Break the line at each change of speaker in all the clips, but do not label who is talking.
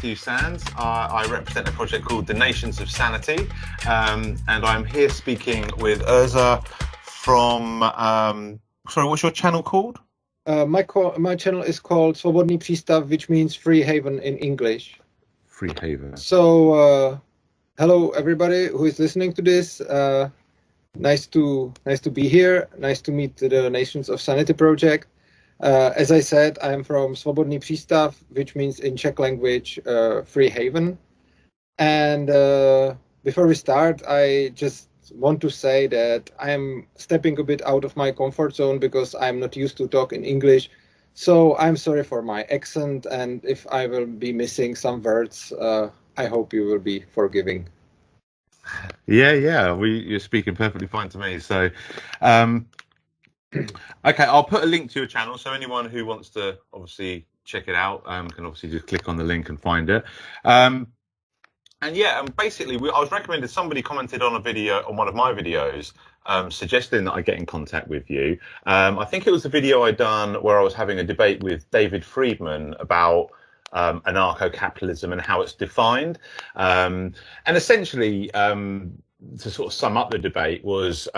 Matthew Sands. I represent a project called the Nations of Sanity, and I'm here speaking with Urza from, sorry, what's your channel called?
My channel is called Svobodný přístav, which means free haven in English.
Free haven.
So, hello everybody who is listening to this. Nice to be here. Nice to meet the Nations of Sanity project. As I said, I am from Svobodný přístav, which means in Czech language, free haven. And before we start, I just want to say that I am stepping a bit out of my comfort zone because I'm not used to talk in English. So I'm sorry for my accent, and if I will be missing some words, I hope you will be forgiving.
Yeah, you're speaking perfectly fine to me. So, okay, I'll put a link to your channel, so anyone who wants to obviously check it out can obviously just click on the link and find it. And basically, I was recommended, somebody commented on a video, on one of my videos, suggesting that I get in contact with you. I think it was the video I done where I was having a debate with David Friedman about anarcho-capitalism and how it's defined. And essentially, to sort of sum up the debate was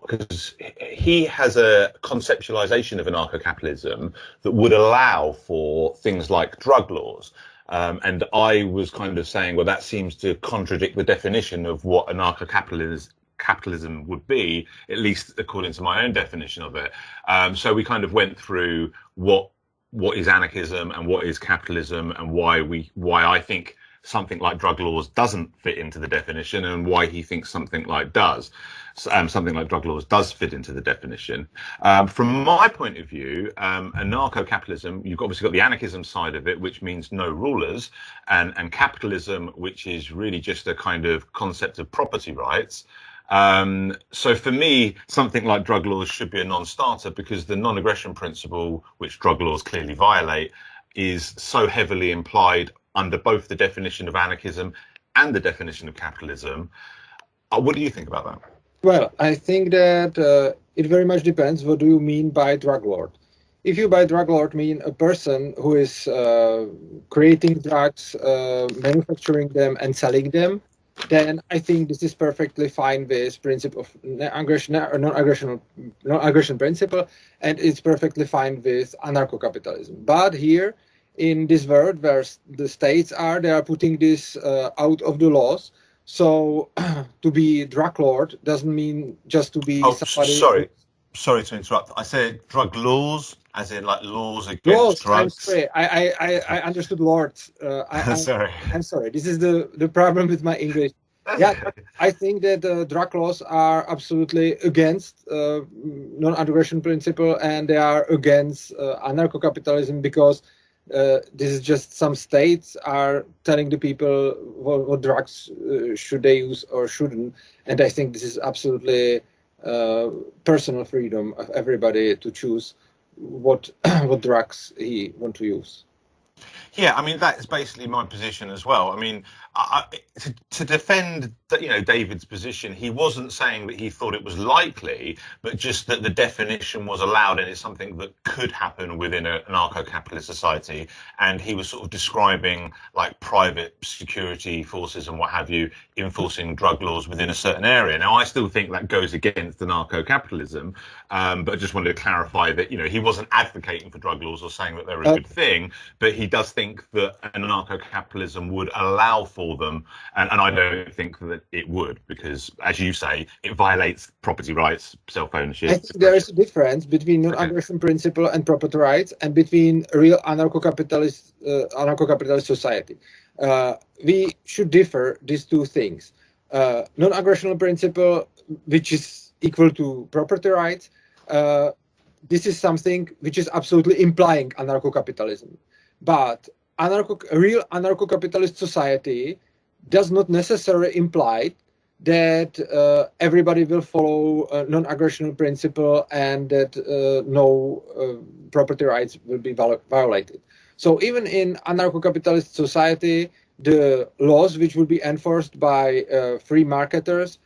because he has a conceptualization of anarcho-capitalism that would allow for things like drug laws. And I was kind of saying, well, that seems to contradict the definition of what anarcho-capitalism would be, at least according to my own definition of it. So we kind of went through what is anarchism and what is capitalism, and why I think something like drug laws doesn't fit into the definition, and why he thinks something like drug laws does fit into the definition. From my point of view, anarcho-capitalism, you've obviously got the anarchism side of it, which means no rulers, and capitalism, which is really just a kind of concept of property rights. So for me, something like drug laws should be a non-starter, because the non-aggression principle, which drug laws clearly violate, is so heavily implied under both the definition of anarchism and the definition of capitalism. What do you think about that?
Well, I think that it very much depends. What do you mean by drug lord? If you by drug lord mean a person who is creating drugs, manufacturing them and selling them, then I think this is perfectly fine with principle of non-aggression principle, and it's perfectly fine with anarcho-capitalism. But here, in this world where the states they are putting this out of the laws. So to be drug lord doesn't mean just to be somebody.
Sorry to interrupt. I said drug laws, as in like laws against drugs.
I'm sorry. I understood lords.
Sorry.
I'm sorry. This is the problem with my English. Yeah, I think that drug laws are absolutely against non-aggression principle, and they are against anarcho-capitalism, because this is just some states are telling the people what drugs should they use or shouldn't, and I think this is absolutely personal freedom of everybody to choose what drugs he want to use.
Yeah, I mean, that is basically my position as well. I mean, to defend David's position, he wasn't saying that he thought it was likely, but just that the definition was allowed, and it's something that could happen within an anarcho-capitalist society. And he was sort of describing like private security forces and what have you enforcing drug laws within a certain area. Now, I still think that goes against anarcho-capitalism, but I just wanted to clarify that he wasn't advocating for drug laws or saying that they're a good thing, but he does think that anarcho-capitalism would allow for them, and I don't think that it would, because, as you say, it violates property rights, self-ownership.
I think there is a difference between non-aggression principle and property rights, and between real anarcho-capitalist society. We should differ these two things. Non-aggression principle, which is equal to property rights, this is something which is absolutely implying anarcho-capitalism. But real anarcho-capitalist society does not necessarily imply that everybody will follow non-aggression principle, and that no property rights will be violated. So even in anarcho-capitalist society, the laws which will be enforced by free marketers,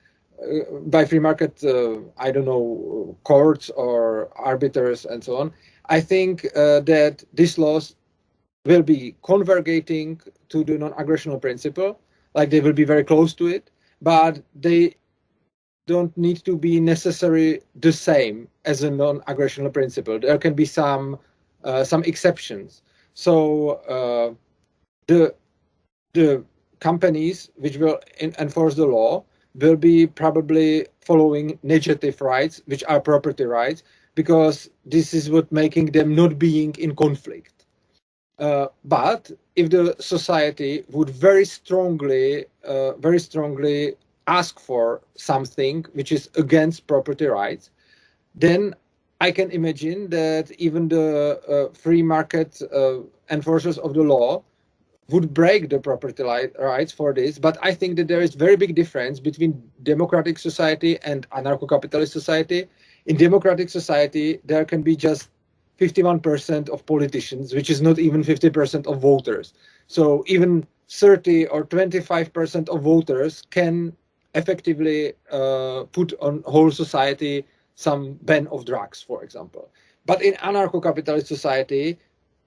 courts or arbiters and so on, I think that these laws will be converging to the non-aggressional principle, like they will be very close to it, but they don't need to be necessarily the same as a non-aggressional principle. There can be some exceptions. So the companies which will enforce the law will be probably following negative rights, which are property rights, because this is what making them not being in conflict. But if the society would very strongly ask for something which is against property rights, then I can imagine that even the free market enforcers of the law would break the property rights for this. But I think that there is very big difference between democratic society and anarcho-capitalist society. In democratic society, there can be just 51% of politicians, which is not even 50% of voters. So even 30 or 25% of voters can effectively put on whole society some ban of drugs, for example. But in anarcho-capitalist society,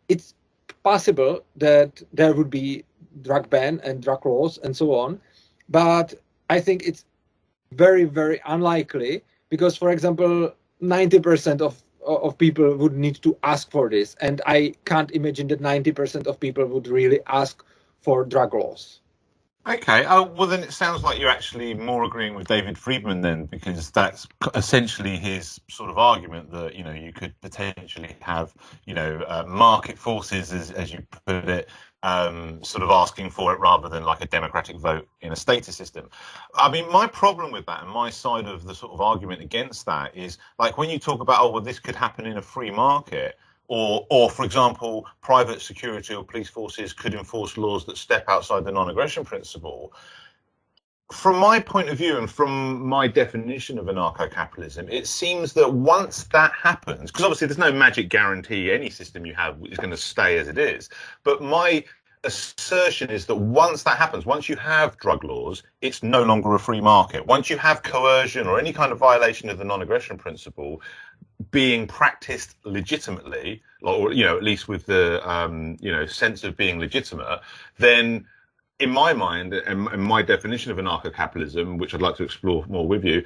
it's possible that there would be drug ban and drug laws and so on. But I think it's very, very unlikely because, for example, 90% of people would need to ask for this. And I can't imagine that 90% of people would really ask for drug laws.
Okay, well then it sounds like you're actually more agreeing with David Friedman then, because that's essentially his sort of argument that, you know, you could potentially have, you know, market forces, as you put it, sort of asking for it rather than like a democratic vote in a status system. I mean, my problem with that and my side of the sort of argument against that is like when you talk about, oh, well, this could happen in a free market. Or, for example, private security or police forces could enforce laws that step outside the non-aggression principle. From my point of view and from my definition of anarcho-capitalism, it seems that once that happens, because obviously there's no magic guarantee any system you have is going to stay as it is, but my assertion is that once that happens, once you have drug laws, it's no longer a free market. Once you have coercion or any kind of violation of the non-aggression principle being practiced legitimately, or, you know, at least with the, you know, sense of being legitimate, then in my mind and my definition of anarcho-capitalism, which I'd like to explore more with you,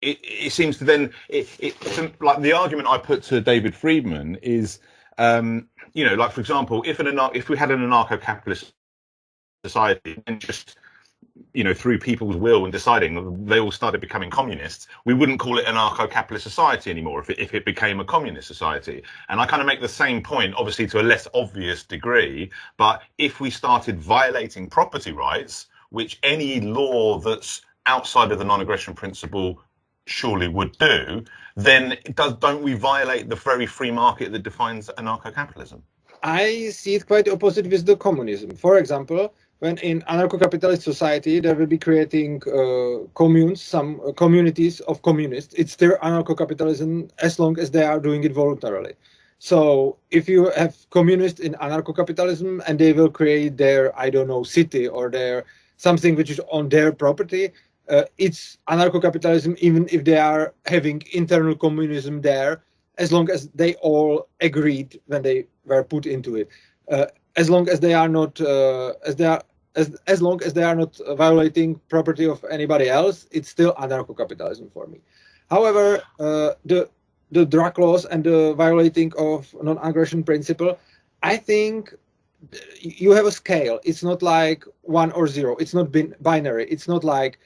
it seems to then, like the argument I put to David Friedman is, you know, like, for example, if we had an anarcho-capitalist society and just, you know, through people's will and deciding they all started becoming communists, we wouldn't call it an anarcho-capitalist society anymore if it became a communist society. And I kind of make the same point, obviously to a less obvious degree, but if we started violating property rights, which any law that's outside of the non-aggression principle surely would do, then don't we violate the very free market that defines anarcho-capitalism?
I see it quite opposite with the communism. For example, when in anarcho-capitalist society, they will be creating communes, some communities of communists. It's their anarcho-capitalism as long as they are doing it voluntarily. So if you have communists in anarcho-capitalism and they will create their, I don't know, city or their something which is on their property, it's anarcho-capitalism even if they are having internal communism there, as long as they all agreed when they were put into it. As long as they are not as long as they are not violating property of anybody else, it's still anarcho-capitalism for me. However, the drug laws and the violating of non-aggression principle, I think you have a scale. It's not like 1 or 0. It's not binary. It's not like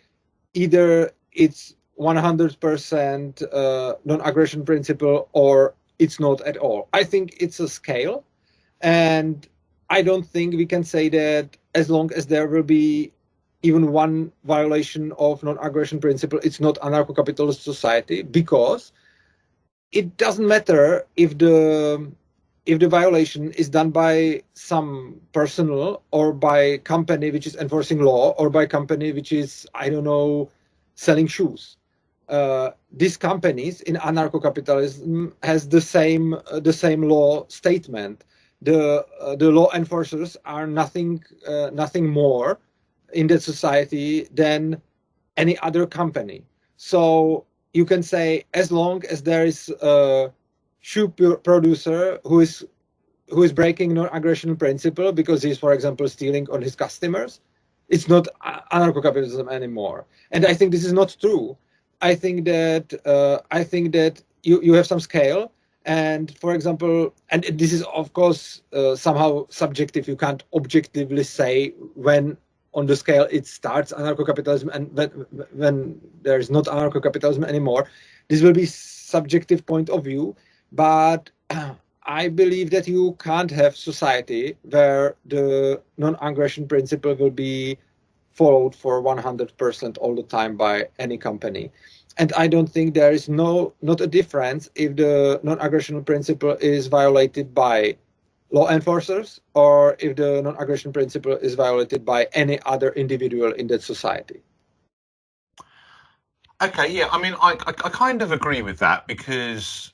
either it's 100% non-aggression principle or it's not at all. I think it's a scale, and I don't think we can say that as long as there will be even one violation of non-aggression principle, it's not anarcho-capitalist society, because it doesn't matter if the violation is done by some personal or by company which is enforcing law or by company which is, I don't know, selling shoes. These companies in anarcho-capitalism has the same law statement. The law enforcers are nothing more in that society than any other company. So you can say as long as there is a shoe producer who is who is breaking non-aggression principle because he's, for example, stealing on his customers, it's not anarcho-capitalism anymore. And I think this is not true. I think that you have some scale, and for example, and this is of course somehow subjective. You can't objectively say when on the scale it starts anarcho-capitalism and when there is not anarcho-capitalism anymore. This will be subjective point of view, but I believe that you can't have society where the non-aggression principle will be followed for 100% all the time by any company. And I don't think there is not a difference if the non-aggression principle is violated by law enforcers or if the non-aggression principle is violated by any other individual in that society.
Okay, yeah, I mean, I kind of agree with that because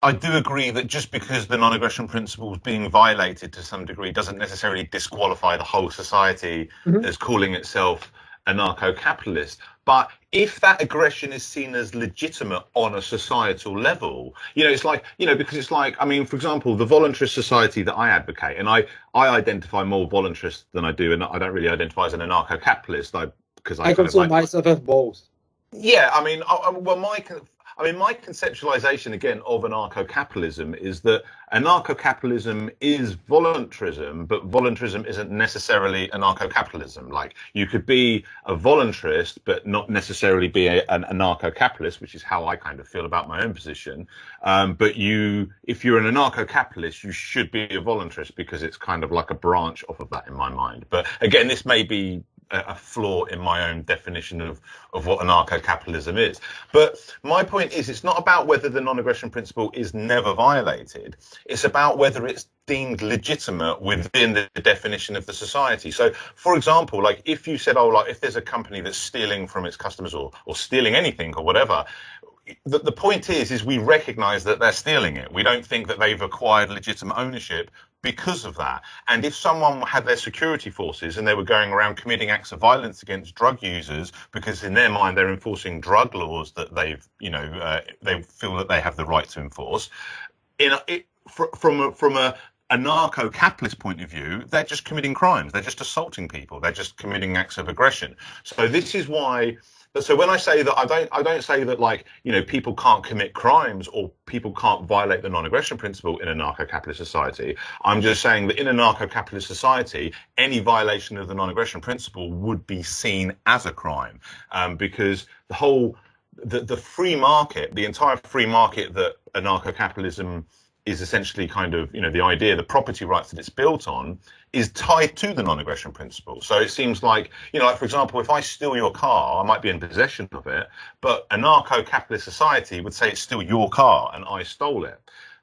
I do agree that just because the non-aggression principle is being violated to some degree doesn't necessarily disqualify the whole society as calling itself anarcho-capitalist. But if that aggression is seen as legitimate on a societal level, it's like, because it's like, I mean, for example, the voluntarist society that I advocate, and I identify more voluntarist than I do, and I don't really identify as an anarcho-capitalist, because I
consider myself as both.
Yeah, I mean, my conceptualization again of anarcho-capitalism is that anarcho-capitalism is voluntarism, but voluntarism isn't necessarily anarcho-capitalism. Like, you could be a voluntarist, but not necessarily be an anarcho-capitalist, which is how I kind of feel about my own position. But if you're an anarcho-capitalist, you should be a voluntarist because it's kind of like a branch off of that in my mind. But again, this may be a flaw in my own definition of what anarcho-capitalism is. But my point is, it's not about whether the non-aggression principle is never violated. It's about whether it's deemed legitimate within the definition of the society. So, for example, like if you said, if there's a company that's stealing from its customers or stealing anything or whatever, the point is we recognize that they're stealing it. We don't think that they've acquired legitimate ownership because of that. And if someone had their security forces and they were going around committing acts of violence against drug users because in their mind they're enforcing drug laws that they feel that they have the right to enforce, from a anarcho-capitalist point of view, they're just committing crimes. They're just assaulting people. They're just committing acts of aggression. So this is why. So when I say that, I don't say that people can't commit crimes or people can't violate the non-aggression principle in a anarcho-capitalist society. I'm just saying that in a anarcho-capitalist society, any violation of the non-aggression principle would be seen as a crime, because the free market, the entire free market that anarcho-capitalism is essentially kind of, the idea, the property rights that it's built on is tied to the non-aggression principle. So it seems like, for example, if I steal your car, I might be in possession of it, but anarcho-capitalist society would say it's still your car and I stole it.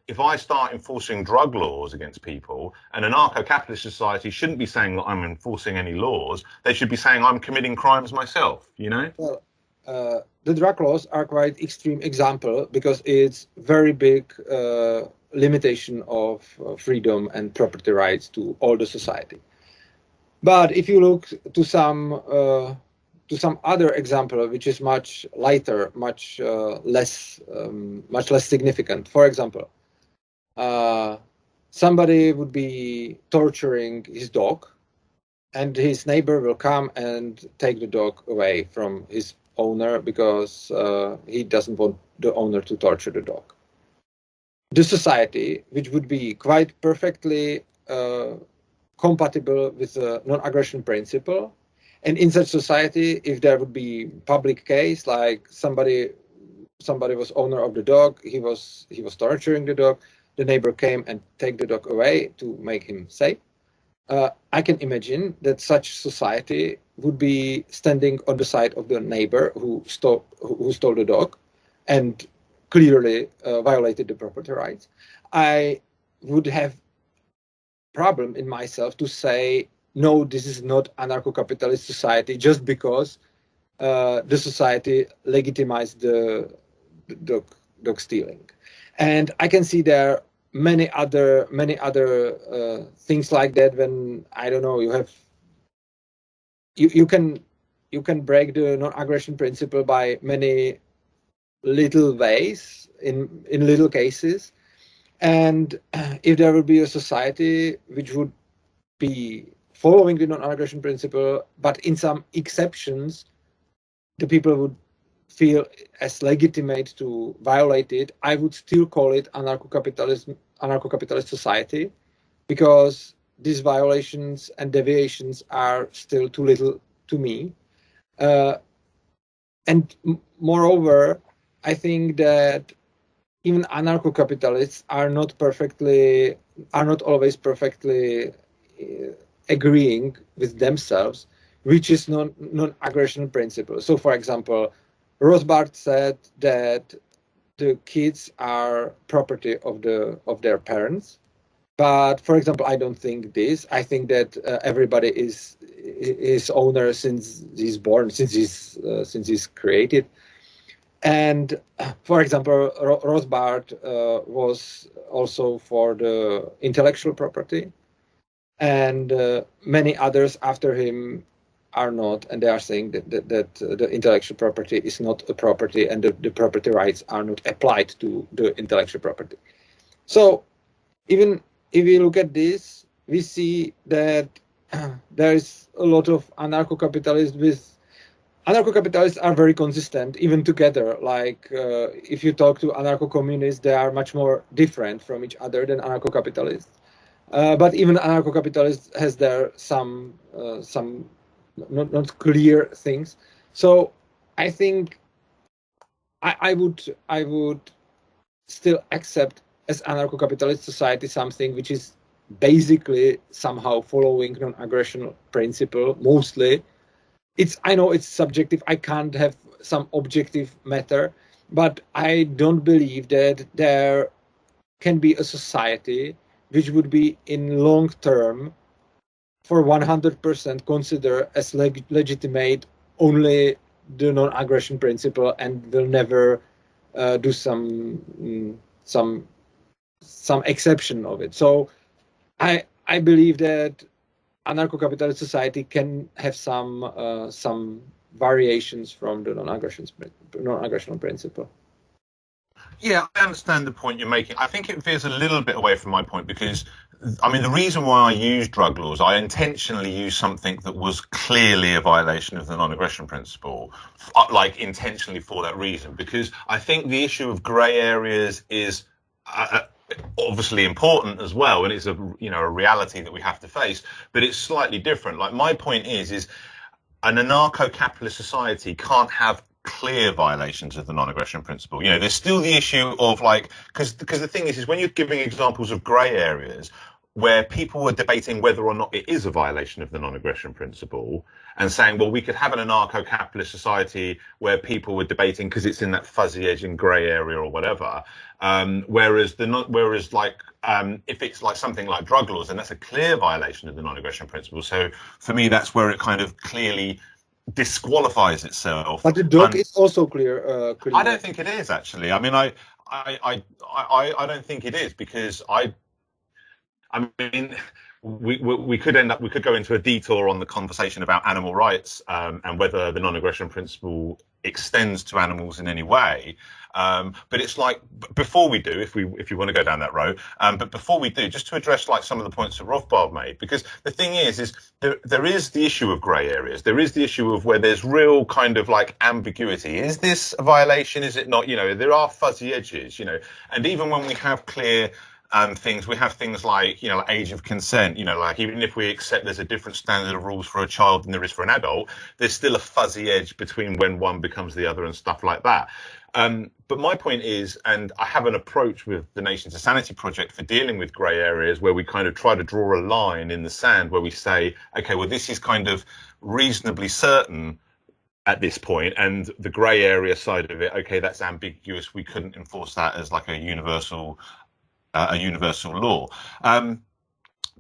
If I start enforcing drug laws against people, an anarcho-capitalist society shouldn't be saying that I'm enforcing any laws. They should be saying I'm committing crimes myself, Well,
the drug laws are quite extreme example because it's very big limitation of freedom and property rights to all the society. But if you look to some other example, which is much lighter, much less significant. For example, somebody would be torturing his dog, and his neighbor will come and take the dog away from his owner because he doesn't want the owner to torture the dog. The society, which would be quite perfectly compatible with the non-aggression principle, and in such society, if there would be public case, like somebody was owner of the dog, he was torturing the dog, the neighbor came and take the dog away to make him safe. I can imagine that such society would be standing on the side of the neighbor who stole the dog and clearly violated the property rights. I would have problem in myself to say, no, this is not anarcho-capitalist society just because the society legitimized the dog stealing. And I can see there many other things like that when, I don't know, you can break the non-aggression principle by many little ways in little cases, And if there will be a society which would be following the non-aggression principle, but in some exceptions, the people would feel as legitimate to violate it, I would still call it anarcho-capitalist society, because these violations and deviations are still too little to me. And moreover, I think that even anarcho-capitalists are not always perfectly agreeing with themselves, which is non-aggression principle. So, for example, Rothbard said that the kids are property of their parents. But, for example, I don't think this. I think that everybody is owner since he's born, since he's created. And, for example, Rothbard was also for the intellectual property, and many others after him are not, and they are saying that the intellectual property is not a property, and the property rights are not applied to the intellectual property. So even if we look at this, we see that there is a lot of anarcho-capitalists anarcho-capitalists are very consistent, even together. Like if you talk to anarcho-communists, they are much more different from each other than anarcho-capitalists. But even anarcho-capitalists has there some not clear things. So I think I would still accept as anarcho-capitalist society something which is basically somehow following non-aggression principle mostly. I know it's subjective. I can't have some objective matter, but I don't believe that there can be a society which would be in long term for 100% consider as legitimate only the non-aggression principle and will never do some exception of it. So I believe that anarcho-capitalist society can have some variations from the non-aggression principle.
Yeah, I understand the point you're making. I think it veers a little bit away from my point because, I mean, the reason why I use drug laws, I intentionally used something that was clearly a violation of the non-aggression principle, like intentionally for that reason, because I think the issue of grey areas is obviously important as well, and it's a reality that we have to face, but it's slightly different. Like my point is an anarcho-capitalist society can't have clear violations of the non-aggression principle. There's still the issue of because the thing is when you're giving examples of grey areas where people are debating whether or not it is a violation of the non-aggression principle and saying, well, we could have an anarcho-capitalist society where people were debating because it's in that fuzzy edge and grey area or whatever. Whereas if it's like something like drug laws, then that's a clear violation of the non-aggression principle. So for me, that's where it kind of clearly disqualifies itself.
But the dog is also clear.
I don't think it is actually. I mean, I don't think it is because I mean, we could go into a detour on the conversation about animal rights and whether the non-aggression principle extends to animals in any way. But it's like before we do, if you want to go down that road, but before we do, just to address some of the points that Rothbard made, because the thing is there is the issue of grey areas. There is the issue of where there's real kind of ambiguity. Is this a violation? Is it not? There are fuzzy edges. And even when we have clear things, we have things like age of consent. Even if we accept there's a different standard of rules for a child than there is for an adult, there's still a fuzzy edge between when one becomes the other and stuff like that. But my point is, and I have an approach with the Nation to Sanity project for dealing with grey areas where we kind of try to draw a line in the sand where we say, okay, well, this is kind of reasonably certain at this point, and the grey area side of it, okay, that's ambiguous. We couldn't enforce that as a universal law.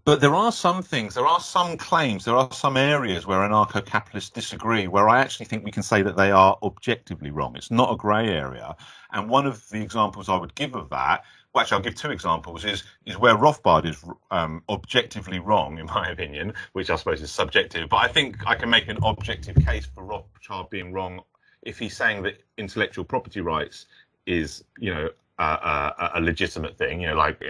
But there are some things, there are some claims, there are some areas where anarcho-capitalists disagree, where I actually think we can say that they are objectively wrong. It's not a grey area. And one of the examples I would give of that, well, actually, I'll give two examples, is where Rothbard is objectively wrong, in my opinion, which I suppose is subjective. But I think I can make an objective case for Rothbard being wrong if he's saying that intellectual property rights is, a legitimate thing, like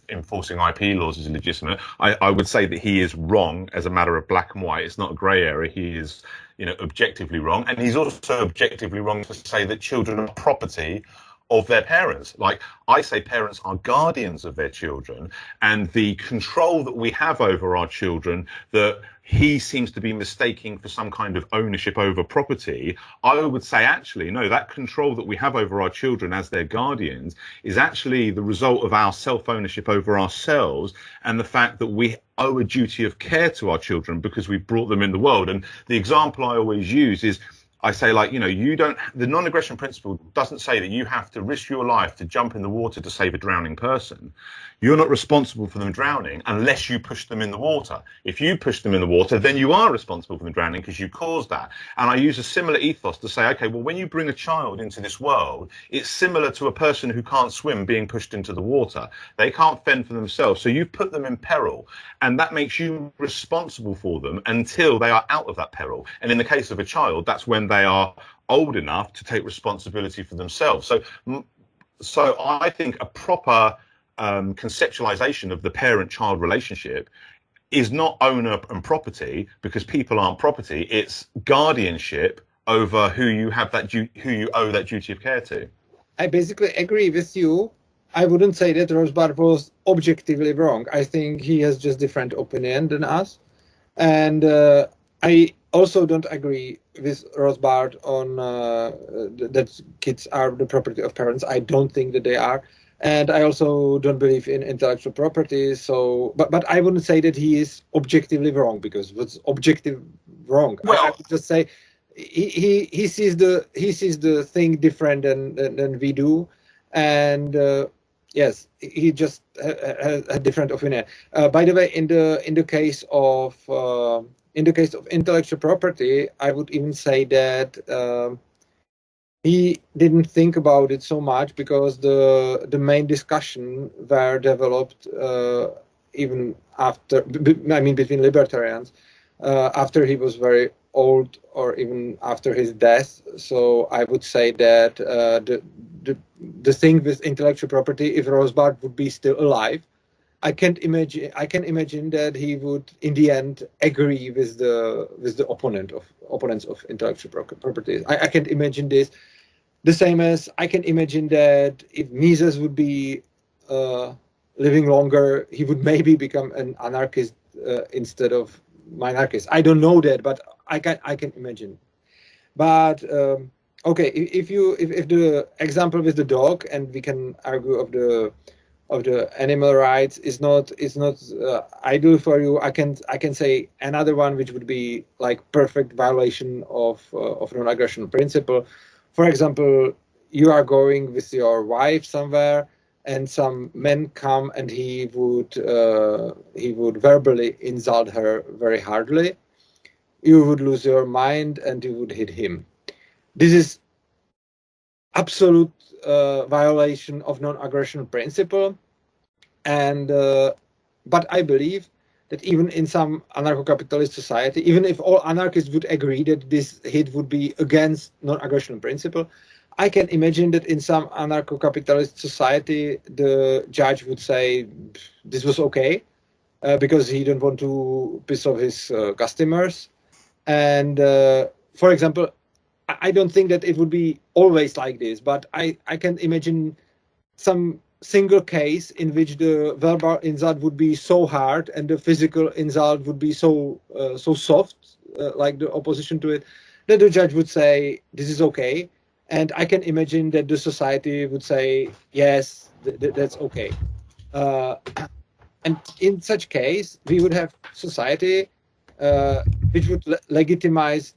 enforcing IP laws is legitimate. I would say that he is wrong as a matter of black and white. It's not a grey area. He is, objectively wrong. And he's also objectively wrong to say that children are property of their parents. Like, I say parents are guardians of their children, and the control that we have over our children that he seems to be mistaking for some kind of ownership over property, I would say actually, no, that control that we have over our children as their guardians is actually the result of our self-ownership over ourselves and the fact that we owe a duty of care to our children because we brought them in the world. And the example I always use is, I say, like, the non-aggression principle doesn't say that you have to risk your life to jump in the water to save a drowning person. You're not responsible for them drowning unless you push them in the water. If you push them in the water, then you are responsible for them drowning because you caused that. And I use a similar ethos to say, okay, well, when you bring a child into this world, it's similar to a person who can't swim being pushed into the water. They can't fend for themselves. So you put them in peril, and that makes you responsible for them until they are out of that peril. And in the case of a child, that's when they are old enough to take responsibility for themselves. So I think a proper conceptualization of the parent-child relationship is not owner and property, because people aren't property. It's guardianship over who you owe that duty of care to.
I basically agree with you. I wouldn't say that Rothbard was objectively wrong. I think he has just different opinion than us, and I also don't agree with Rothbard on that kids are the property of parents. I don't think that they are. And I also don't believe in intellectual property. So, but I wouldn't say that he is objectively wrong, because what's objective wrong?
Well,
I would just say he sees the thing different than we do, and yes, he just has a different opinion. By the way, in the case of intellectual property, I would even say that he didn't think about it so much, because the main discussion were developed even after, between libertarians, after he was very old, or even after his death. So I would say that the thing with intellectual property, if Rothbard would be still alive, I can imagine that he would, in the end, agree with the opponents of intellectual property. I can't imagine this. The same as I can imagine that if Mises would be living longer, he would maybe become an anarchist instead of minarchist. I don't know that, but I can imagine. But okay, if the example with the dog, and we can argue of the animal rights is not ideal for you, I can say another one which would be like perfect violation of non-aggression principle. For example, you are going with your wife somewhere, and some men come, and he would verbally insult her very hardly. You would lose your mind, and you would hit him. This is absolute violation of non-aggression principle, and but I believe that even in some anarcho-capitalist society, even if all anarchists would agree that this hit would be against non-aggression principle, I can imagine that in some anarcho-capitalist society, the judge would say this was okay, because he didn't want to piss off his customers. And for example, I don't think that it would be always like this, but I can imagine some single case in which the verbal insult would be so hard and the physical insult would be so soft, like the opposition to it, that the judge would say this is okay, and I can imagine that the society would say yes, that's okay. And in such case, we would have society which would legitimize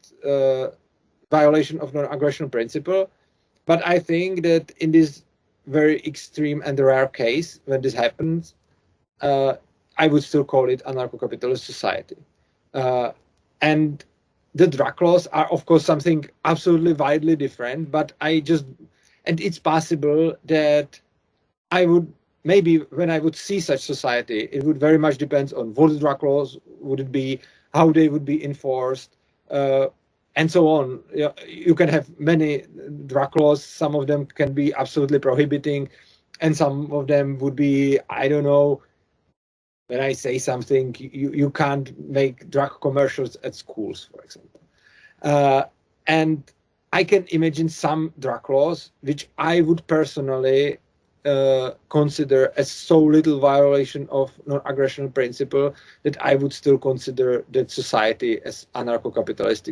violation of non-aggression principle. But I think that in this very extreme and rare case, when this happens, I would still call it anarcho-capitalist society. And the drug laws are, of course, something absolutely widely different, but and it's possible that I would, maybe when I would see such society, it would very much depend on what the drug laws would it be, how they would be enforced, and so on. You can have many drug laws. Some of them can be absolutely prohibiting and some of them would be, I don't know, when I say something, you can't make drug commercials at schools, for example. And I can imagine some drug laws which I would personally consider as so little violation of non-aggression principle that I would still consider that society as anarcho-capitalist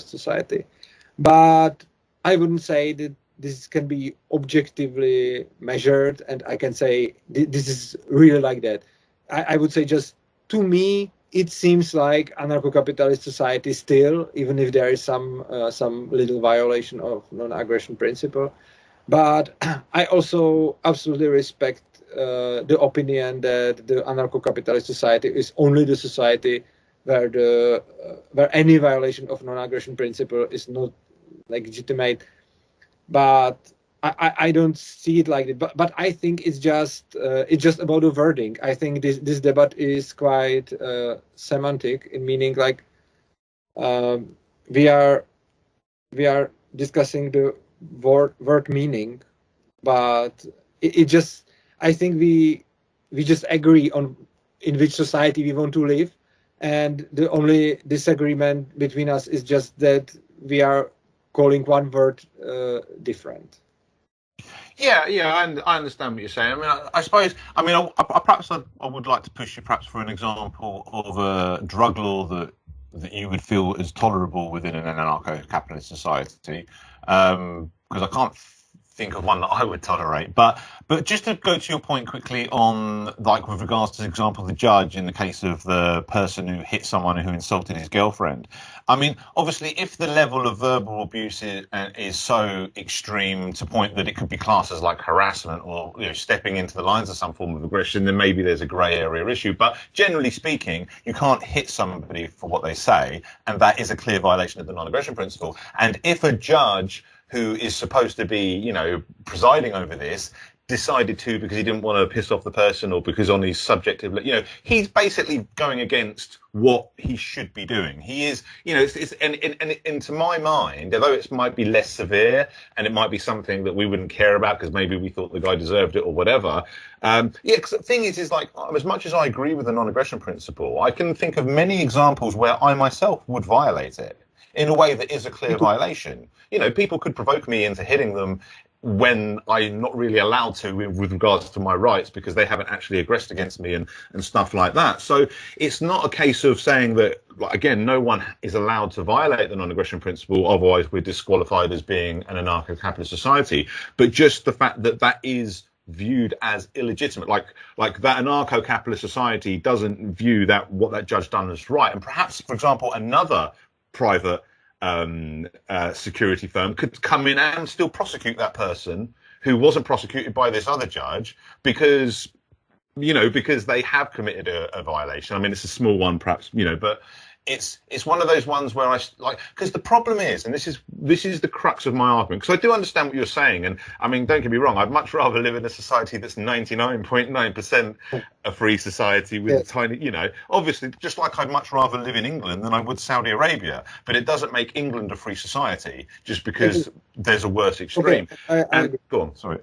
society. But I wouldn't say that this can be objectively measured, and I can say this is really like that. I would say, just to me, it seems like anarcho-capitalist society still, even if there is some little violation of non-aggression principle. But I also absolutely respect the opinion that the anarcho-capitalist society is only the society where any violation of non-aggression principle is not legitimate. But I don't see it like that. But I think it's just about the wording. I think this debate is quite semantic, in meaning like we are discussing the word meaning, but it just, I think we just agree on in which society we want to live, and the only disagreement between us is just that we are calling one word different.
Yeah, I understand what you're saying. I mean, I suppose, perhaps I would like to push you perhaps for an example of a drug law that you would feel is tolerable within an anarcho-capitalist society, because I can't think of one that I would tolerate. But just to go to your point quickly on, like, with regards to the example of the judge in the case of the person who hit someone who insulted his girlfriend. I mean, obviously, if the level of verbal abuse is so extreme to point that it could be classed as like harassment or, you know, stepping into the lines of some form of aggression, then maybe there's a grey area issue. But generally speaking, you can't hit somebody for what they say, and that is a clear violation of the non-aggression principle. And if a judge who is supposed to be, you know, presiding over this, decided to, because he didn't want to piss off the person or because on his subjective, you know, he's basically going against what he should be doing. He is, you know, and to my mind, although it might be less severe and it might be something that we wouldn't care about because maybe we thought the guy deserved it or whatever. Because the thing is like, as much as I agree with the non-aggression principle, I can think of many examples where I myself would violate it in a way that is a clear violation. You know, people could provoke me into hitting them when I'm not really allowed to with regards to my rights because they haven't actually aggressed against me and stuff like that. So it's not a case of saying that, again, no one is allowed to violate the non-aggression principle, otherwise we're disqualified as being an anarcho-capitalist society, but just the fact that that is viewed as illegitimate, like that anarcho-capitalist society doesn't view that what that judge done as right. And perhaps, for example, another private security firm could come in and still prosecute that person who wasn't prosecuted by this other judge because, you know, because they have committed a violation. I mean, it's a small one, perhaps, you know, but it's one of those ones where I like, because the problem is, and this is the crux of my argument, because I do understand what you're saying, and I mean, don't get me wrong, I'd much rather live in a society that's 99.9% a free society with a tiny, you know, obviously, just like I'd much rather live in England than I would Saudi Arabia, but it doesn't make England a free society just because there's a worse extreme.
Okay,
go on, sorry.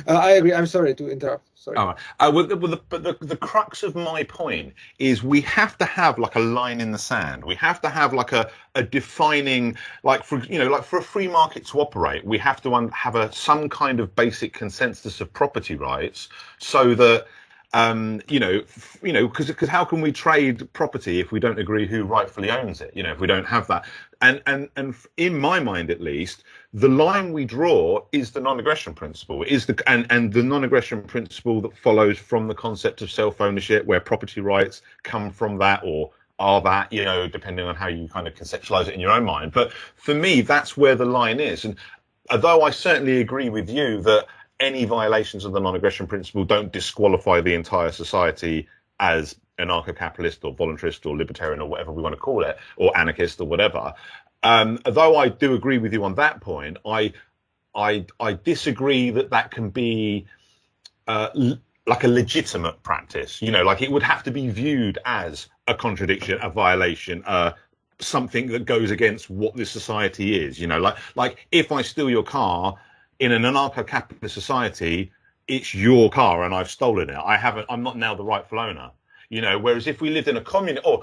I agree. I'm sorry to interrupt. Sorry.
The crux of my point is we have to have like a line in the sand. We have to have like a defining, like for a free market to operate, we have to have some kind of basic consensus of property rights, so that because how can we trade property if we don't agree who rightfully owns it? You know, if we don't have that, and in my mind at least, the line we draw is the non-aggression principle. And the non-aggression principle that follows from the concept of self-ownership, where property rights come from that or are that, you know, depending on how you kind of conceptualize it in your own mind. But for me, that's where the line is. And although I certainly agree with you that any violations of the non-aggression principle don't disqualify the entire society as anarcho-capitalist or voluntarist or libertarian or whatever we want to call it, or anarchist or whatever. Though I do agree with you on that point, I disagree that can be like a legitimate practice. You know, like it would have to be viewed as a contradiction, a violation, something that goes against what this society is. You know, like if I steal your car, in an anarcho-capitalist society, it's your car and I've stolen it. I'm not now the rightful owner. You know, whereas if we lived in a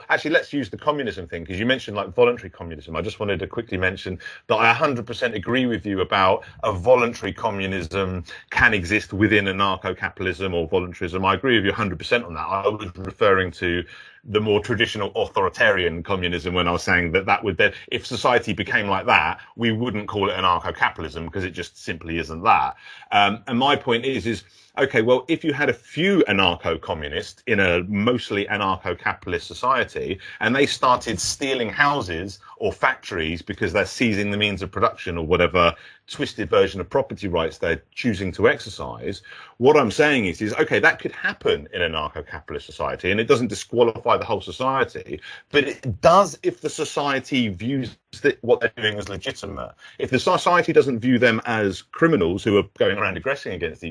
actually, let's use the communism thing, because you mentioned like voluntary communism. I just wanted to quickly mention that I 100% agree with you about a voluntary communism can exist within anarcho-capitalism or voluntarism. I agree with you 100% on that. I was referring to the more traditional authoritarian communism when I was saying that would then, if society became like that, we wouldn't call it anarcho-capitalism because it just simply isn't that. And my point is, okay, well, if you had a few anarcho-communists in a mostly anarcho-capitalist society and they started stealing houses or factories because they're seizing the means of production or whatever twisted version of property rights they're choosing to exercise, what I'm saying is okay, that could happen in an anarcho-capitalist society and it doesn't disqualify the whole society, but it does if the society views what they're doing as legitimate. If the society doesn't view them as criminals who are going around aggressing against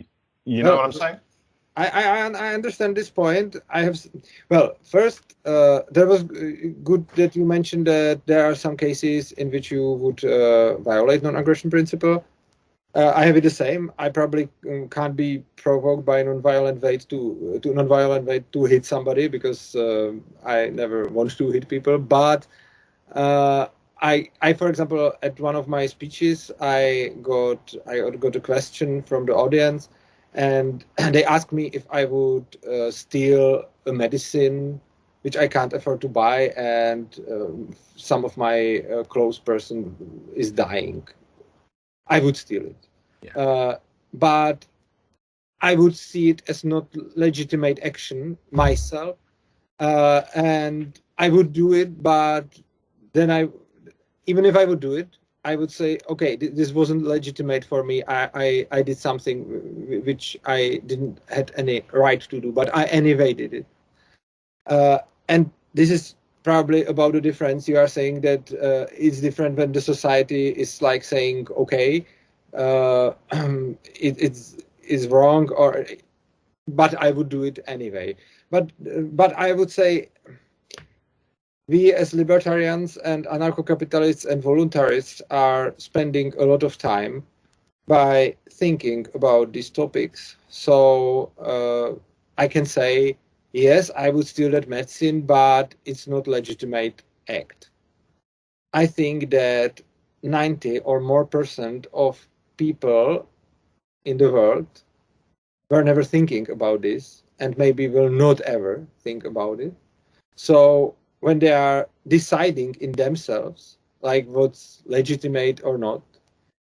you know what I'm saying?
I understand this point. First, there was good that you mentioned that there are some cases in which you would violate non-aggression principle. I have it the same. I probably can't be provoked by non-violent way to hit somebody because I never want to hit people. But I, for example, at one of my speeches, I got a question from the audience. And they asked me if I would steal a medicine which I can't afford to buy, and some of my close person is dying. I would steal it. Yeah. But I would see it as not legitimate action myself. And I would do it, but then even if I would do it, I would say, okay, this wasn't legitimate for me. I did something which I didn't had any right to do, but I anyway did it. And this is probably about the difference. You are saying that it's different when the society is like saying, okay, it's wrong, but I would do it anyway. But I would say, we as libertarians and anarcho-capitalists and voluntarists are spending a lot of time by thinking about these topics. So I can say, yes, I would steal that medicine, but it's not legitimate act. I think that 90 or more % of people in the world were never thinking about this and maybe will not ever think about it. So when they are deciding in themselves, like what's legitimate or not,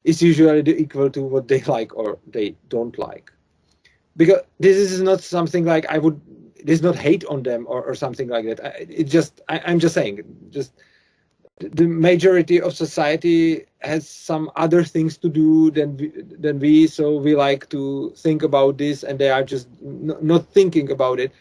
it's usually equal to what they like or they don't like. Because this is not something like there's not hate on them or something like that. I'm just saying, just the majority of society has some other things to do than we, so we like to think about this and they are just not thinking about it.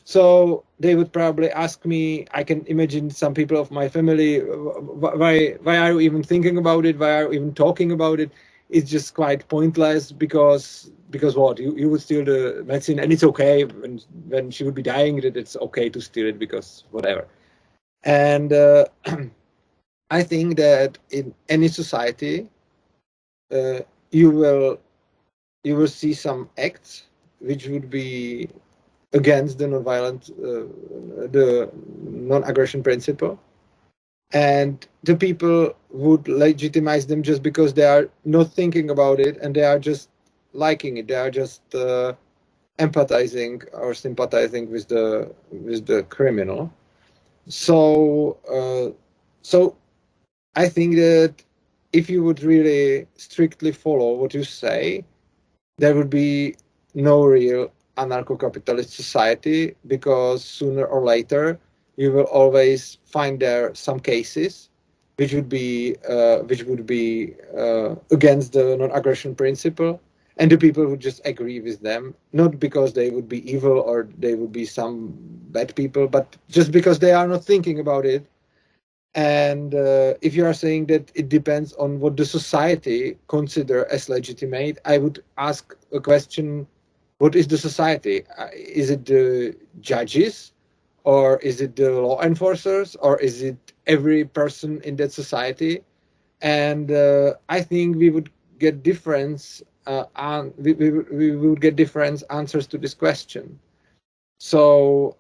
So they would probably ask me, I can imagine some people of my family, why are you even thinking about it? Why are you even talking about it? It's just quite pointless because what? You would steal the medicine and it's okay when she would be dying that it's okay to steal it because whatever. And I think that in any society, you will see some acts which would be against the the non-aggression principle, and the people would legitimize them just because they are not thinking about it and they are just liking it. They are just empathizing or sympathizing with the criminal. So I think that if you would really strictly follow what you say, there would be no real anarcho-capitalist society, because sooner or later you will always find there some cases which would be against the non-aggression principle, and the people would just agree with them, not because they would be evil or they would be some bad people, but just because they are not thinking about it. And if you are saying that it depends on what the society consider as legitimate, I would ask a question: what is the society? Is it the judges, or is it the law enforcers, or is it every person in that society? And I think we would get different we would get different answers to this question. So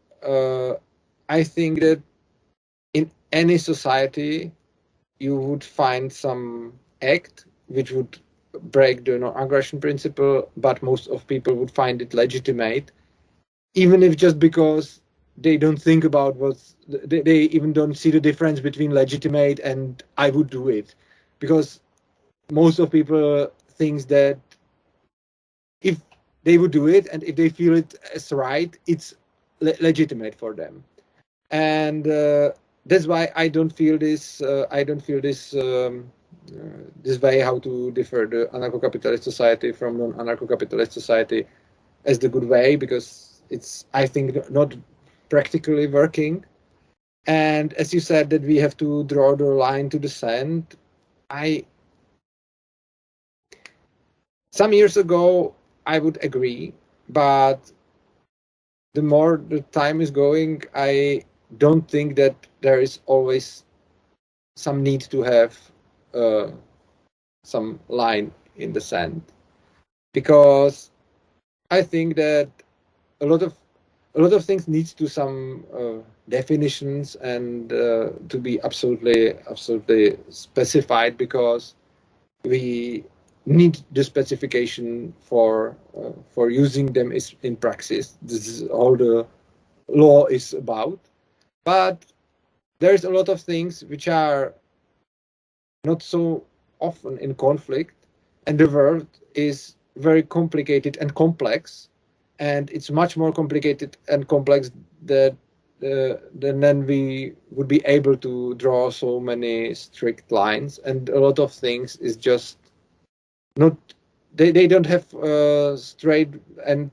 I think that in any society you would find some act which would break the non-aggression principle, but most of people would find it legitimate, even if just because they don't think about they even don't see the difference between legitimate and I would do it, because most of people think that if they would do it and if they feel it as right, it's legitimate for them, and that's why I don't feel this. This way how to differ the anarcho-capitalist society from non-anarcho-capitalist society as the good way, because it's, I think, not practically working. And as you said that we have to draw the line to the sand, some years ago I would agree, but the more the time is going, I don't think that there is always some need to have some line in the sand, because I think that a lot of things needs to some definitions and to be absolutely specified, because we need the specification for using them in praxis. This is all the law is about. But there's a lot of things which are not so often in conflict, and the world is very complicated and complex, and it's much more complicated and complex than we would be able to draw so many strict lines, and a lot of things is just not, they don't have straight and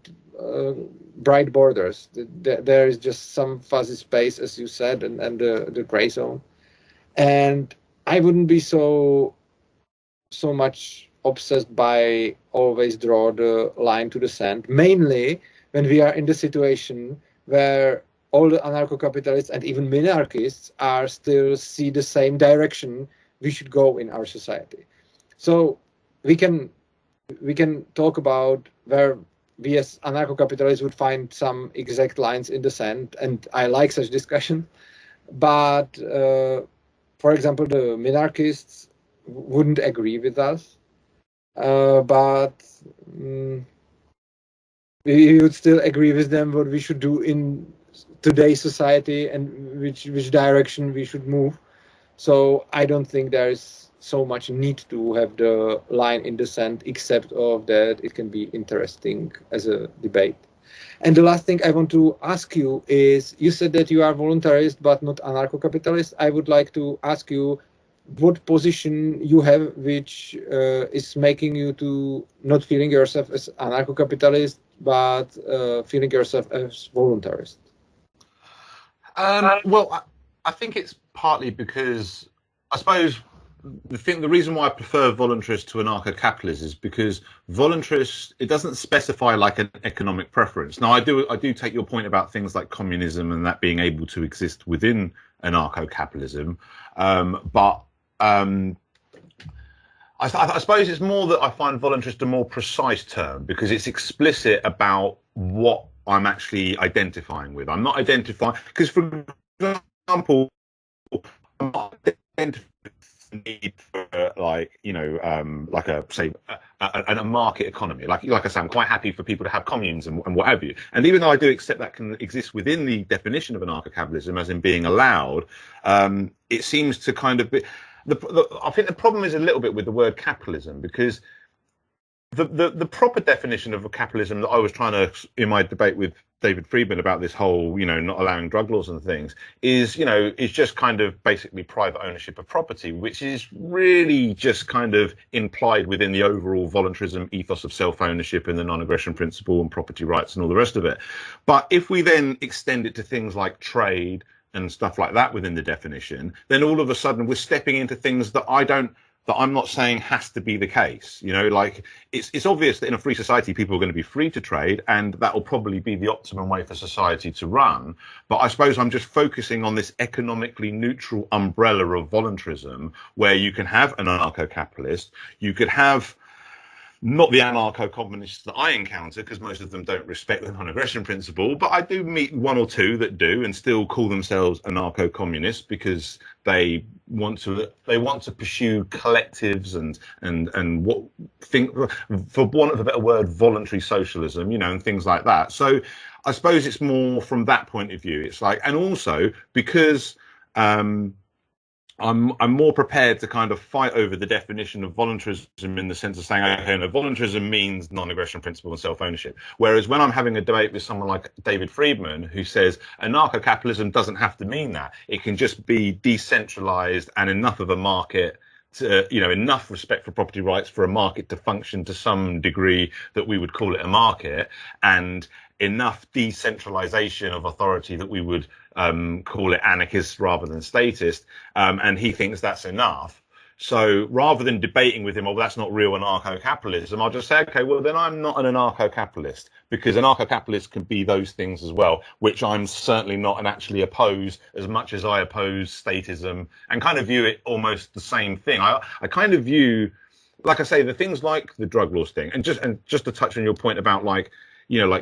bright borders. There is just some fuzzy space, as you said, and the gray zone. And I wouldn't be so much obsessed by always draw the line to the sand, mainly when we are in the situation where all the anarcho-capitalists and even minarchists are still see the same direction we should go in our society. So we can talk about where we as anarcho-capitalists would find some exact lines in the sand, and I like such discussion. But for example, the minarchists wouldn't agree with us, but we would still agree with them what we should do in today's society and which direction we should move. So I don't think there is so much need to have the line in the sand, except of that it can be interesting as a debate. And the last thing I want to ask you is, you said that you are voluntarist but not anarcho-capitalist. I would like to ask you what position you have which is making you to not feeling yourself as anarcho-capitalist but feeling yourself as voluntarist.
Well, I think it's partly because, I suppose, the reason why I prefer voluntarist to anarcho-capitalist is because voluntarist, it doesn't specify like an economic preference. Now, I do take your point about things like communism and that being able to exist within anarcho-capitalism, but I suppose it's more that I find voluntarist a more precise term, because it's explicit about what I'm actually identifying with. I'm not identifying, because for example, I'm not identifying the need for like a market economy. Like I say, I'm quite happy for people to have communes and what have you. And even though I do accept that can exist within the definition of anarcho-capitalism as in being allowed, it seems to kind of be. I think the problem is a little bit with the word capitalism, because the proper definition of capitalism that I was trying to, in my debate with David Friedman about this whole, not allowing drug laws and things, is just kind of basically private ownership of property, which is really just kind of implied within the overall voluntarism ethos of self-ownership and the non-aggression principle and property rights and all the rest of it. But if we then extend it to things like trade and stuff like that within the definition, then all of a sudden we're stepping into things that I'm not saying has to be the case. Like it's obvious that in a free society, people are going to be free to trade, and that will probably be the optimum way for society to run. But I suppose I'm just focusing on this economically neutral umbrella of voluntarism, where you can have an anarcho-capitalist, you could have not the anarcho-communists that I encounter, because most of them don't respect the non-aggression principle, but I do meet one or two that do and still call themselves anarcho-communists because they want to pursue collectives and what think, for want of a better word, voluntary socialism, and things like that. So I suppose it's more from that point of view. It's like, and also because I'm more prepared to kind of fight over the definition of voluntarism in the sense of saying, okay, no, voluntarism means non-aggression principle and self-ownership. Whereas when I'm having a debate with someone like David Friedman, who says anarcho-capitalism doesn't have to mean that. It can just be decentralized and enough of a market to, enough respect for property rights for a market to function to some degree that we would call it a market, and enough decentralization of authority that we would call it anarchist rather than statist, and he thinks that's enough. So rather than debating with him, well, that's not real anarcho-capitalism, I'll just say, okay, well, then I'm not an anarcho-capitalist, because anarcho-capitalists can be those things as well, which I'm certainly not, and actually oppose as much as I oppose statism, and kind of view it almost the same thing. I kind of view, like I say, the things like the drug laws thing, and just to touch on your point about like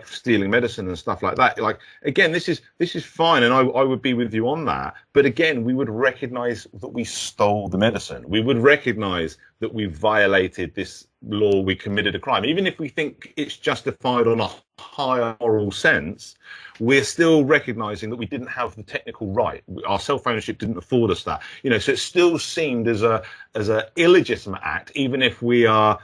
stealing medicine and stuff like that. Like, again, this is fine, and I would be with you on that. But again, we would recognize that we stole the medicine. We would recognize that we violated this law, we committed a crime. Even if we think it's justified on a higher moral sense, we're still recognizing that we didn't have the technical right. Our self-ownership didn't afford us that. So it's still seen as a illegitimate act, even if we are,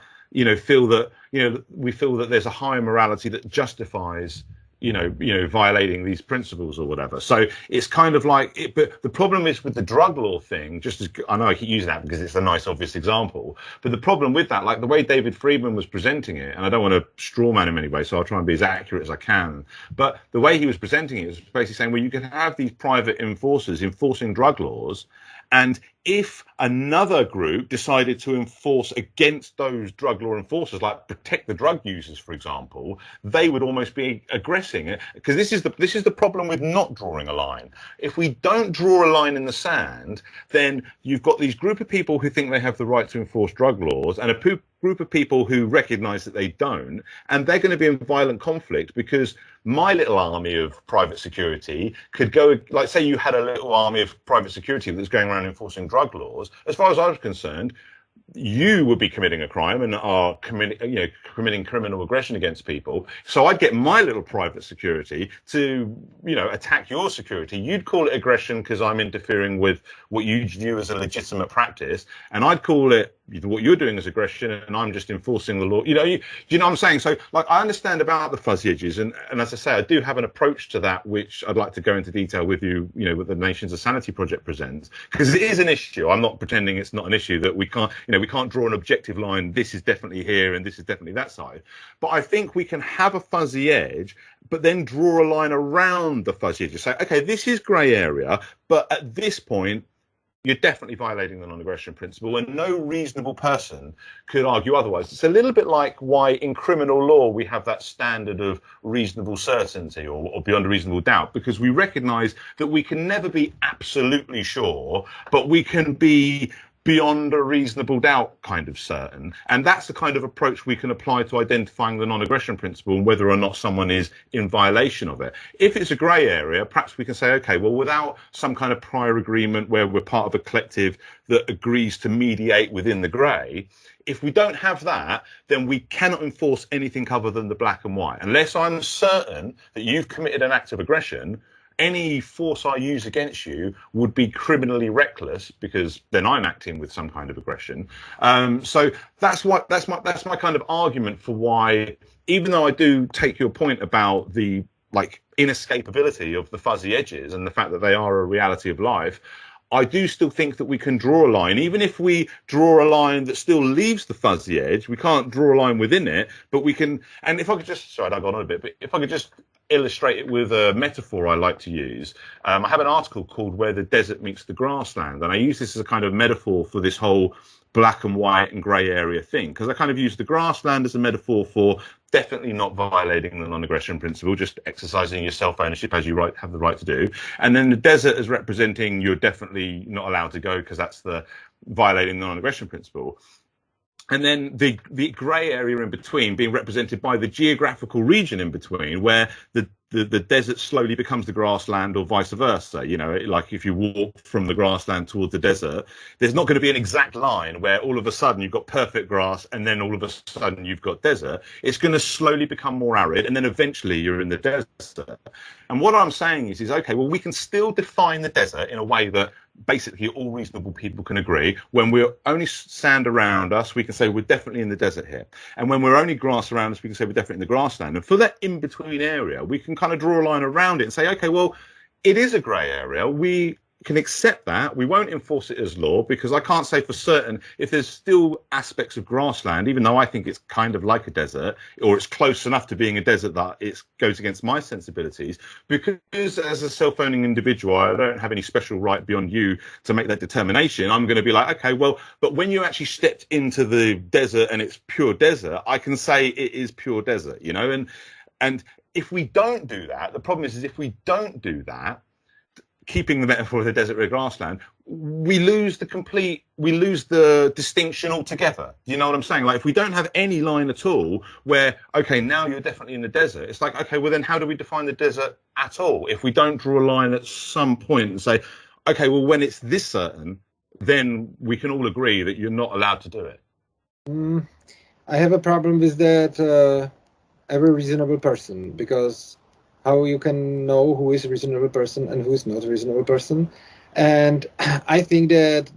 feel that there's a higher morality that justifies, violating these principles or whatever. So it's kind of like it, but the problem is with the drug law thing, just as I know I keep using that because it's a nice, obvious example, but the problem with that, like the way David Friedman was presenting it, and I don't want to strawman him anyway, so I'll try and be as accurate as I can, but the way he was presenting it was basically saying, well, you can have these private enforcers enforcing drug laws, and if another group decided to enforce against those drug law enforcers, like protect the drug users, for example, they would almost be aggressing it. Because this is the problem with not drawing a line. If we don't draw a line in the sand, then you've got these group of people who think they have the right to enforce drug laws, and a group of people who recognize that they don't, and they're going to be in violent conflict because my little army of private security could go, like, say you had a little army of private security that's going around enforcing drug laws. As far as I was concerned, you would be committing a crime and are committing criminal aggression against people. So I'd get my little private security to, attack your security. You'd call it aggression because I'm interfering with what you view as a legitimate practice, and I'd call it what you're doing as aggression, and I'm just enforcing the law. You know what I'm saying? So, like, I understand about the fuzzy edges, and as I say, I do have an approach to that, which I'd like to go into detail with you, what the Nations of Sanity Project presents, because it is an issue. I'm not pretending it's not an issue, that we can't draw an objective line. This is definitely here, and this is definitely that side. But I think we can have a fuzzy edge, but then draw a line around the fuzzy edge. Say, okay, this is grey area, but at this point, you're definitely violating the non-aggression principle, and no reasonable person could argue otherwise. It's a little bit like why in criminal law we have that standard of reasonable certainty or beyond a reasonable doubt, because we recognize that we can never be absolutely sure, but we can be beyond a reasonable doubt kind of certain. And that's the kind of approach we can apply to identifying the non-aggression principle and whether or not someone is in violation of it. If it's a grey area, perhaps we can say, okay, well, without some kind of prior agreement where we're part of a collective that agrees to mediate within the grey, if we don't have that, then we cannot enforce anything other than the black and white. Unless I'm certain that you've committed an act of aggression, any force I use against you would be criminally reckless, because then I'm acting with some kind of aggression. So that's my kind of argument for why, even though I do take your point about the inescapability of the fuzzy edges and the fact that they are a reality of life, I do still think that we can draw a line, even if we draw a line that still leaves the fuzzy edge. We can't draw a line within it, but we can. And if I could just, sorry, I got on a bit, but if I could just illustrate it with a metaphor I like to use. I have an article called Where the Desert Meets the Grassland, and I use this as a kind of metaphor for this whole black and white and grey area thing, because I kind of use the grassland as a metaphor for definitely not violating the non-aggression principle, just exercising your self-ownership as you have the right to do. And then the desert as representing you're definitely not allowed to go because that's the violating the non-aggression principle. And then the grey area in between being represented by the geographical region in between, where the desert slowly becomes the grassland, or vice versa. You know, like if you walk from the grassland towards the desert, there's not going to be an exact line where all of a sudden you've got perfect grass and then all of a sudden you've got desert. It's going to slowly become more arid, and then eventually you're in the desert. And what I'm saying is okay, well, we can still define the desert in a way that basically all reasonable people can agree. When we're only sand around us, we can say we're definitely in the desert here. And when we're only grass around us, we can say we're definitely in the grassland. And for that in-between area, we can kind of draw a line around it and say, okay, well, it is a grey area. We can accept that. We won't enforce it as law, because I can't say for certain if there's still aspects of grassland, even though I think it's kind of like a desert, or it's close enough to being a desert that it goes against my sensibilities, because as a self-owning individual, I don't have any special right beyond you to make that determination. I'm going to be like, okay, well, but when you actually stepped into the desert and it's pure desert, I can say it is pure desert, you know. And if we don't do that, the problem is if we don't do that, keeping the metaphor of the desert or grassland, we lose the distinction altogether. You know what I'm saying? Like, if we don't have any line at all where, okay, now you're definitely in the desert, it's like, okay, well then how do we define the desert at all? If we don't draw a line at some point and say, okay, well, when it's this certain, then we can all agree that you're not allowed to do it.
I have a problem with that every reasonable person, because how you can know who is a reasonable person and who is not a reasonable person. And I think that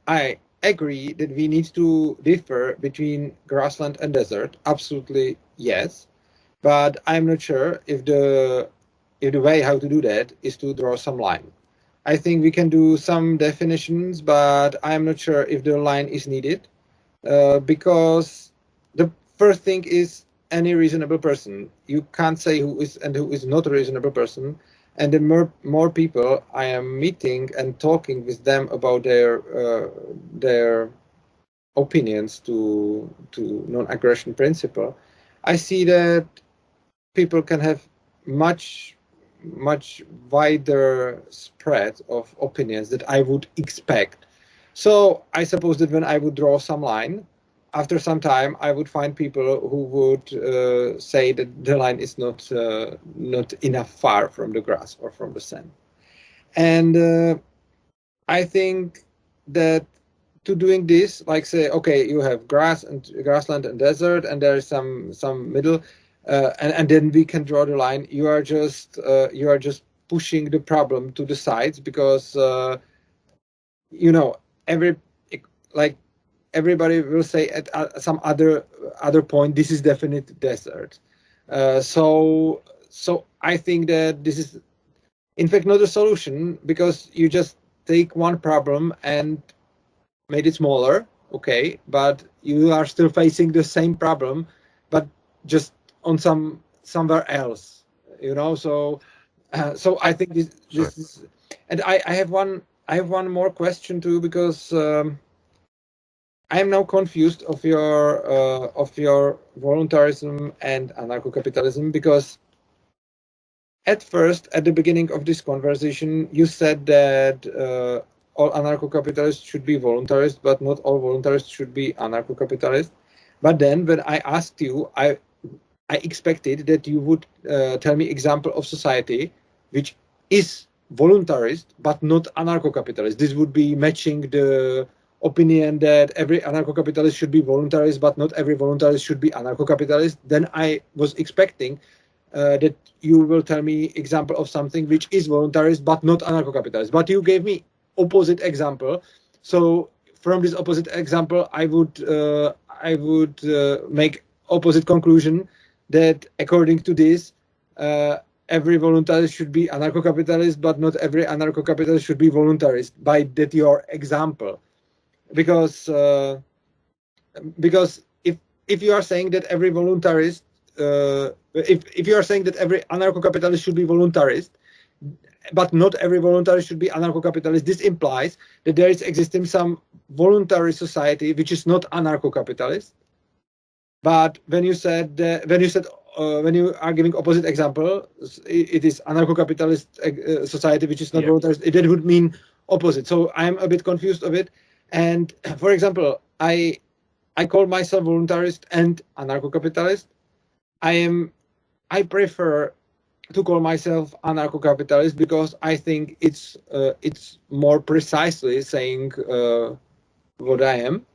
I agree that we need to differ between grassland and desert. Absolutely, yes. But I'm not sure if the way how to do that is to draw some line. I think we can do some definitions, but I'm not sure if the line is needed, because the first thing is, any reasonable person. You can't say who is and who is not a reasonable person. And the more people I am meeting and talking with them about their opinions to non-aggression principle, I see that people can have much wider spread of opinions that I would expect. So I suppose that when I would draw some line, after some time, I would find people who would say that the line is not enough far from the grass or from the sand. And I think that to doing this, like say, okay, you have grassland and desert, and there is some middle, and then we can draw the line. You are just pushing the problem to the sides, because everybody will say at some other point, this is definite desert. So I think that this is, in fact, not a solution, because you just take one problem and made it smaller, okay, but you are still facing the same problem, but just on somewhere else, you know. So I think this is, and I have one more question too, because I am now confused of your voluntarism and anarcho-capitalism, because at first, at the beginning of this conversation, you said that all anarcho-capitalists should be voluntarists, but not all voluntarists should be anarcho-capitalists. But then, when I asked you, I expected that you would tell me example of society which is voluntarist but not anarcho-capitalist. This would be matching the opinion that every anarcho-capitalist should be voluntarist, but not every voluntarist should be anarcho-capitalist. Then I was expecting that you will tell me example of something which is voluntarist but not anarcho-capitalist. But you gave me opposite example. So from this opposite example, I would make opposite conclusion that according to this, every voluntarist should be anarcho-capitalist, but not every anarcho-capitalist should be voluntarist. By that your example. Because if you are saying that every voluntarist, if you are saying that every anarcho-capitalist should be voluntarist, but not every voluntarist should be anarcho-capitalist, this implies that there is existing some voluntary society which is not anarcho-capitalist. But when you are giving opposite example, it is anarcho-capitalist society which is not voluntarist. That would mean opposite. So I'm a bit confused of it. And for example, I I call myself voluntarist and anarcho-capitalist. I prefer to call myself anarcho-capitalist because I think it's more precisely saying what I am.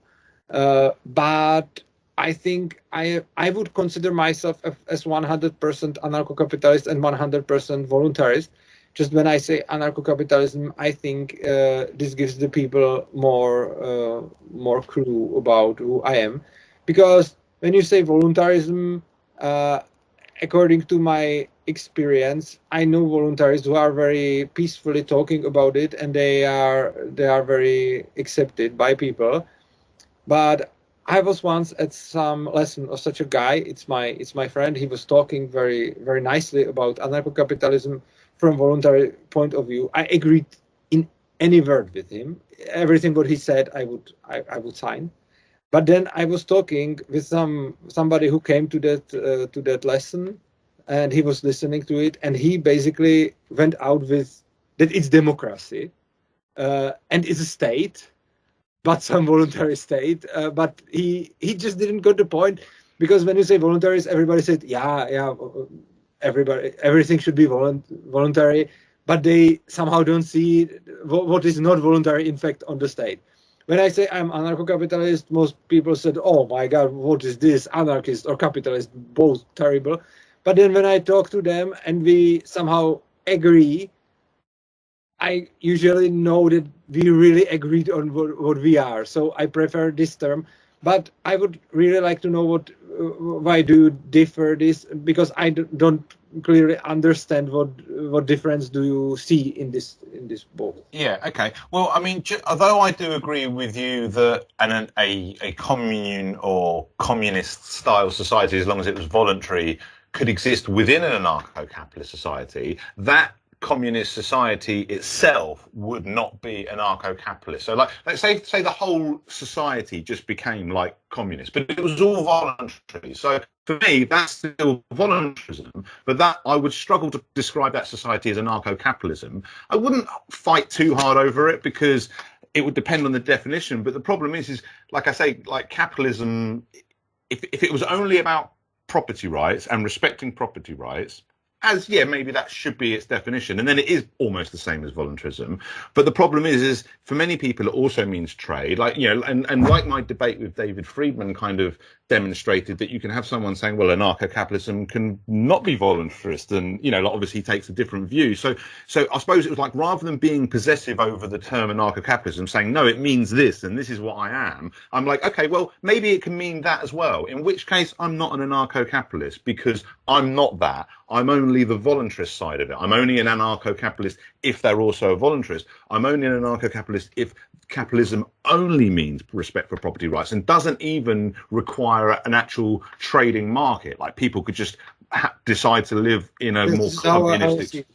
But I think I would consider myself as 100% anarcho-capitalist and 100% voluntarist. Just when I say anarcho-capitalism, I think this gives the people more clue about who I am, because when you say voluntarism, according to my experience, I know voluntarists who are very peacefully talking about it, and they are very accepted by people. But I was once at some lesson of such a guy. It's my friend. He was talking very very nicely about anarcho-capitalism from voluntary point of view. I agreed in any word with him. Everything what he said, I would sign. But then I was talking with somebody who came to that lesson, and he was listening to it, and he basically went out with that it's democracy, and it's a state, but some voluntary state. But he just didn't get the point, because when you say voluntaries, everybody said, yeah, everything should be voluntary, but they somehow don't see what is not voluntary, in fact, on the state. When I say I'm anarcho-capitalist, most people said, oh my God, what is this? Anarchist or capitalist, both terrible. But then when I talk to them and we somehow agree, I usually know that we really agreed on what we are. So I prefer this term. But I would really like to know why do you differ this? Because I don't clearly understand what difference do you see in this both.
Yeah. Okay. Well, I mean, although I do agree with you that a commune or communist style society, as long as it was voluntary, could exist within an anarcho-capitalist society, that communist society itself would not be anarcho-capitalist. So, like, let's say the whole society just became like communist, but it was all voluntary. So for me, that's still voluntarism, but that I would struggle to describe that society as anarcho-capitalism. I wouldn't fight too hard over it because it would depend on the definition. But the problem is like I say, like capitalism, if it was only about property rights and respecting property rights, maybe that should be its definition, and then it is almost the same as voluntarism. But the problem is for many people it also means trade, like, you know, and like my debate with David Friedman kind of demonstrated, that you can have someone saying, well, anarcho-capitalism can not be voluntarist, and, you know, like, obviously he takes a different view. So I suppose it was like, rather than being possessive over the term anarcho-capitalism, saying no, it means this and this is what I am, I'm like, okay, well, maybe it can mean that as well, in which case I'm not an anarcho-capitalist, because I'm not that. I'm only the voluntarist side of it. I'm only an anarcho-capitalist if they're also a voluntarist. I'm only an anarcho-capitalist if capitalism only means respect for property rights and doesn't even require an actual trading market. Like, people could just decide to live in a more communistic.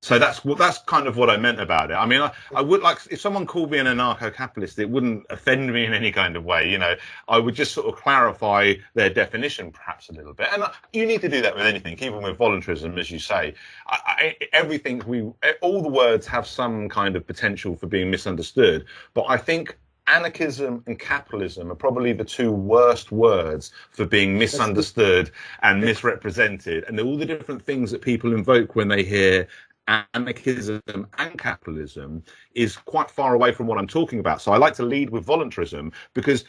So that's kind of what I meant about it. I mean, I would like, if someone called me an anarcho-capitalist, it wouldn't offend me in any kind of way. You know, I would just sort of clarify their definition perhaps a little bit. And you need to do that with anything, even with voluntarism, as you say. All the words have some kind of potential for being misunderstood. But I think anarchism and capitalism are probably the two worst words for being misunderstood and misrepresented. And all the different things that people invoke when they hear anarchism and capitalism is quite far away from what I'm talking about. So I like to lead with voluntarism, because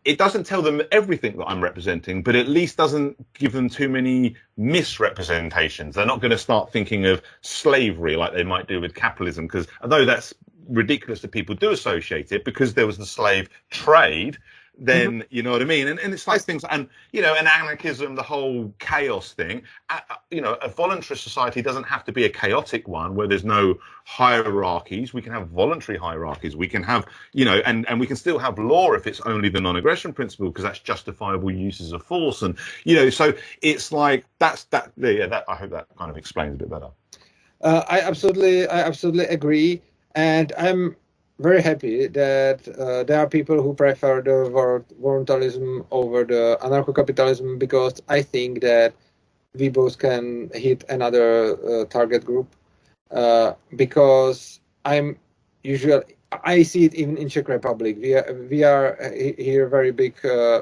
it doesn't tell them everything that I'm representing, but at least doesn't give them too many misrepresentations. They're not going to start thinking of slavery like they might do with capitalism, because although that's ridiculous that people do associate it, because there was the slave trade, then you know what I mean, and it's like things, and, you know, and anarchism, the whole chaos thing. You know, a voluntarist society doesn't have to be a chaotic one where there's no hierarchies. We can have voluntary hierarchies. We can have, you know, and we can still have law if it's only the non-aggression principle, because that's justifiable uses of force, and, you know, so it's like that. I hope that kind of explains a bit better.
I absolutely agree, and I'm very happy that there are people who prefer the word voluntarism over the anarcho-capitalism, because I think that we both can hit another target group, because I'm usually, I see it even in Czech Republic. We are here very big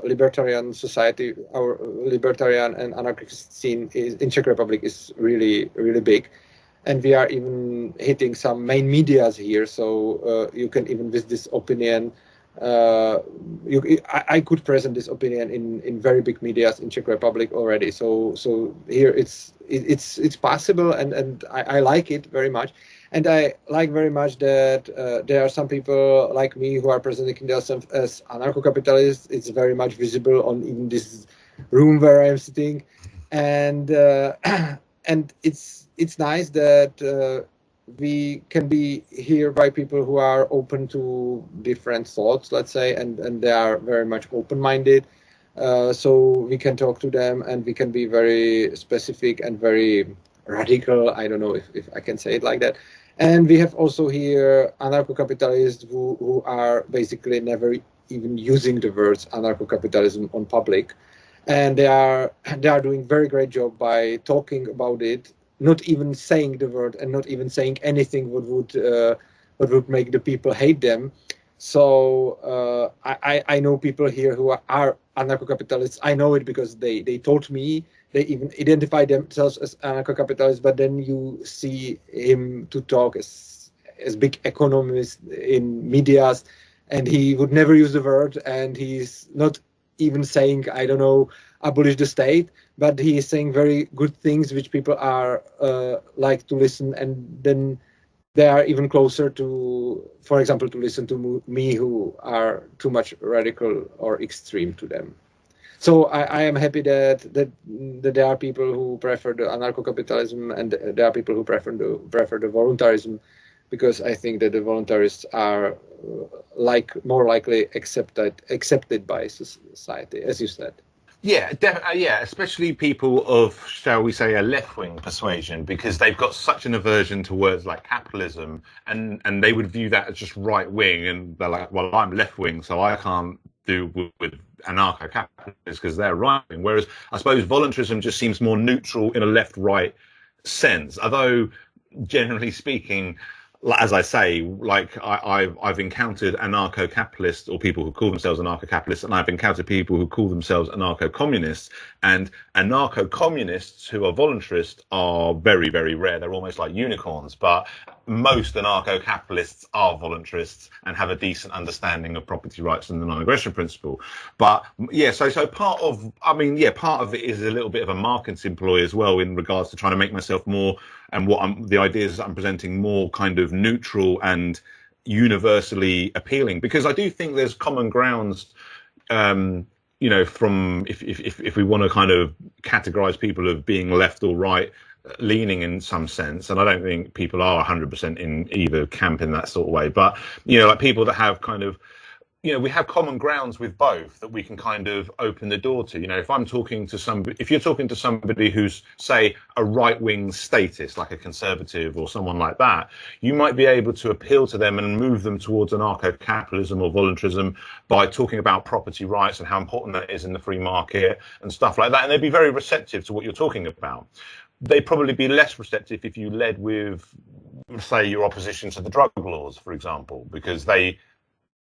libertarian society. Our libertarian and anarchist scene in Czech Republic is really, really big. And we are even hitting some main medias here. So you can even with this opinion, I could present this opinion in very big medias in Czech Republic already. So here it's possible, and I like it very much. And I like very much that there are some people like me who are presenting themselves as anarcho-capitalists. It's very much visible on even this room where I am sitting, and and it's nice that we can be here by people who are open to different thoughts, let's say, and they are very much open-minded. So we can talk to them, and we can be very specific and very radical. I don't know if I can say it like that. And we have also here anarcho-capitalists who are basically never even using the words anarcho-capitalism on public, and they are doing very great job by talking about it, not even saying the word and not even saying anything what would make the people hate them. So I know people here who are anarcho-capitalists. I know it because they told me. They even identify themselves as anarcho-capitalists, but then you see him to talk as big economist in medias, and he would never use the word, and he's not even saying, I don't know, abolish the state, but he is saying very good things which people are like to listen, and then they are even closer to, for example, to listen to me, who are too much radical or extreme to them. So I am happy that there are people who prefer the anarcho-capitalism, and there are people who prefer the voluntarism, because I think that the voluntarists are more likely accepted by society, as you said.
Yeah, yeah, especially people of, shall we say, a left-wing persuasion, because they've got such an aversion to words like capitalism, and they would view that as just right-wing, and they're like, well, I'm left-wing, so I can't do with anarcho-capitalists because they're right-wing. Whereas I suppose voluntarism just seems more neutral in a left-right sense, although generally speaking, as I say, like I've encountered anarcho-capitalists, or people who call themselves anarcho-capitalists, and I've encountered people who call themselves anarcho-communists, and anarcho-communists who are voluntarists are very, very rare. They're almost like unicorns, but most anarcho-capitalists are voluntarists and have a decent understanding of property rights and the non-aggression principle. But yeah, so part of it is a little bit of a marketing ploy as well, in regards to trying to make myself more, and the ideas that I'm presenting, more kind of neutral and universally appealing, because I do think there's common grounds, from if we want to kind of categorize people of being left or right leaning in some sense, and I don't think people are 100% in either camp in that sort of way, but like people that have kind of, we have common grounds with both that we can kind of open the door to. If I'm talking to somebody, if you're talking to somebody who's, say, a right-wing statist, like a conservative or someone like that, you might be able to appeal to them and move them towards anarcho-capitalism or voluntarism by talking about property rights and how important that is in the free market and stuff like that. And they'd be very receptive to what you're talking about. They'd probably be less receptive if you led with, say, your opposition to the drug laws, for example, because they,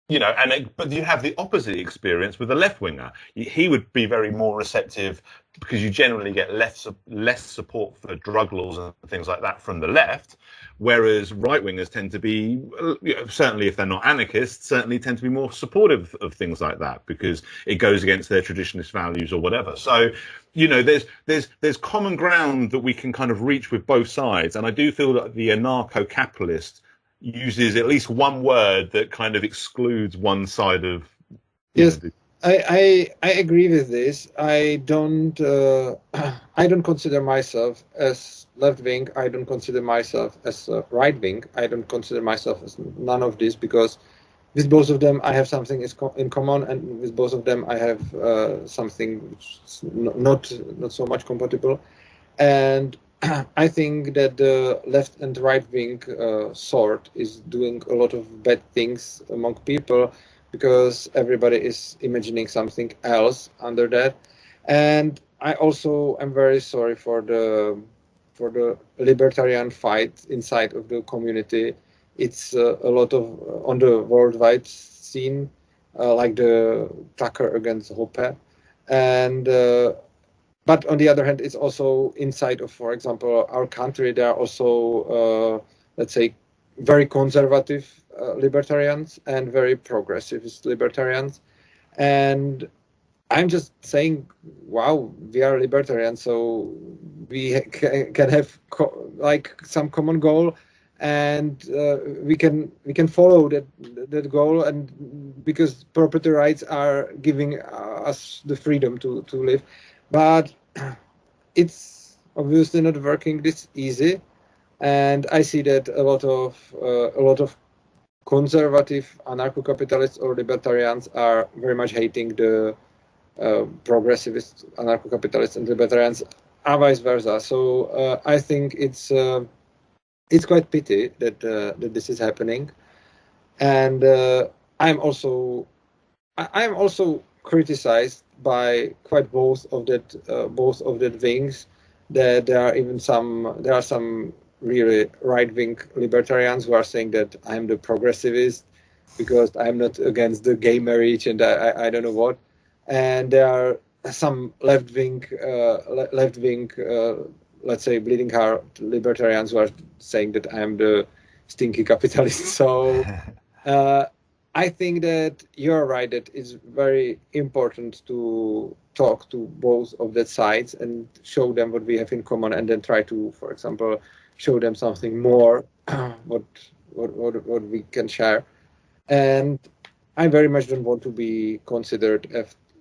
but you have the opposite experience with a left-winger. He would be very more receptive, because you generally get less support for drug laws and things like that from the left, whereas right-wingers tend to be, certainly if they're not anarchists, certainly tend to be more supportive of things like that, because it goes against their traditionalist values or whatever. So, there's common ground that we can kind of reach with both sides, and I do feel that the anarcho-capitalist uses at least one word that kind of excludes one side of.
Yes, I agree with this. I don't consider myself as left wing. I don't consider myself as right wing. I don't consider myself as none of this, because with both of them I have something in common, and with both of them I have something which is not so much compatible. And I think that the left and right wing sort is doing a lot of bad things among people, because everybody is imagining something else under that. And I also am very sorry for the libertarian fight inside of the community, it's a lot of on the worldwide scene, like the Tucker against Hoppe, and but on the other hand, it's also inside of, for example, our country. There are also, let's say, very conservative libertarians and very progressivist libertarians, and I'm just saying, wow, we are libertarians, so we can have like some common goal, and we can follow that goal, and because property rights are giving us the freedom to live, but it's obviously not working this easy, and I see that a lot of conservative anarcho-capitalists or libertarians are very much hating the progressivist anarcho-capitalists and libertarians, and vice versa. So I think it's quite pity that that this is happening, and I'm also criticized by quite both of that wings. That there are some really right-wing libertarians who are saying that I'm the progressivist because I'm not against the gay marriage and I don't know what. And there are some left-wing, let's say, bleeding heart libertarians who are saying that I'm the stinky capitalist. So I think that you're right, that it's very important to talk to both of the sides and show them what we have in common, and then try to, for example, show them something more, what we can share. And I very much don't want to be considered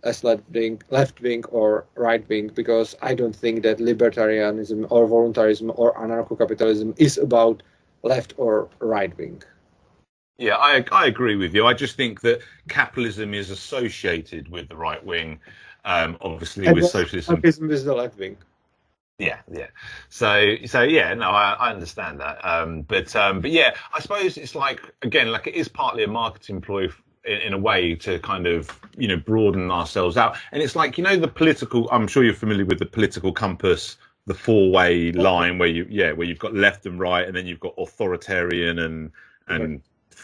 as left wing or right wing, because I don't think that libertarianism or voluntarism or anarcho-capitalism is about left or right wing.
Yeah, I agree with you. I just think that capitalism is associated with the right wing, obviously, and with socialism.
Capitalism is the left wing.
Yeah. So yeah, no, I understand that. But yeah, I suppose it's like, again, like it is partly a marketing ploy in a way to kind of, broaden ourselves out. And it's like, the political, I'm sure you're familiar with the political compass, the four-way line where you've got left and right, and then you've got authoritarian and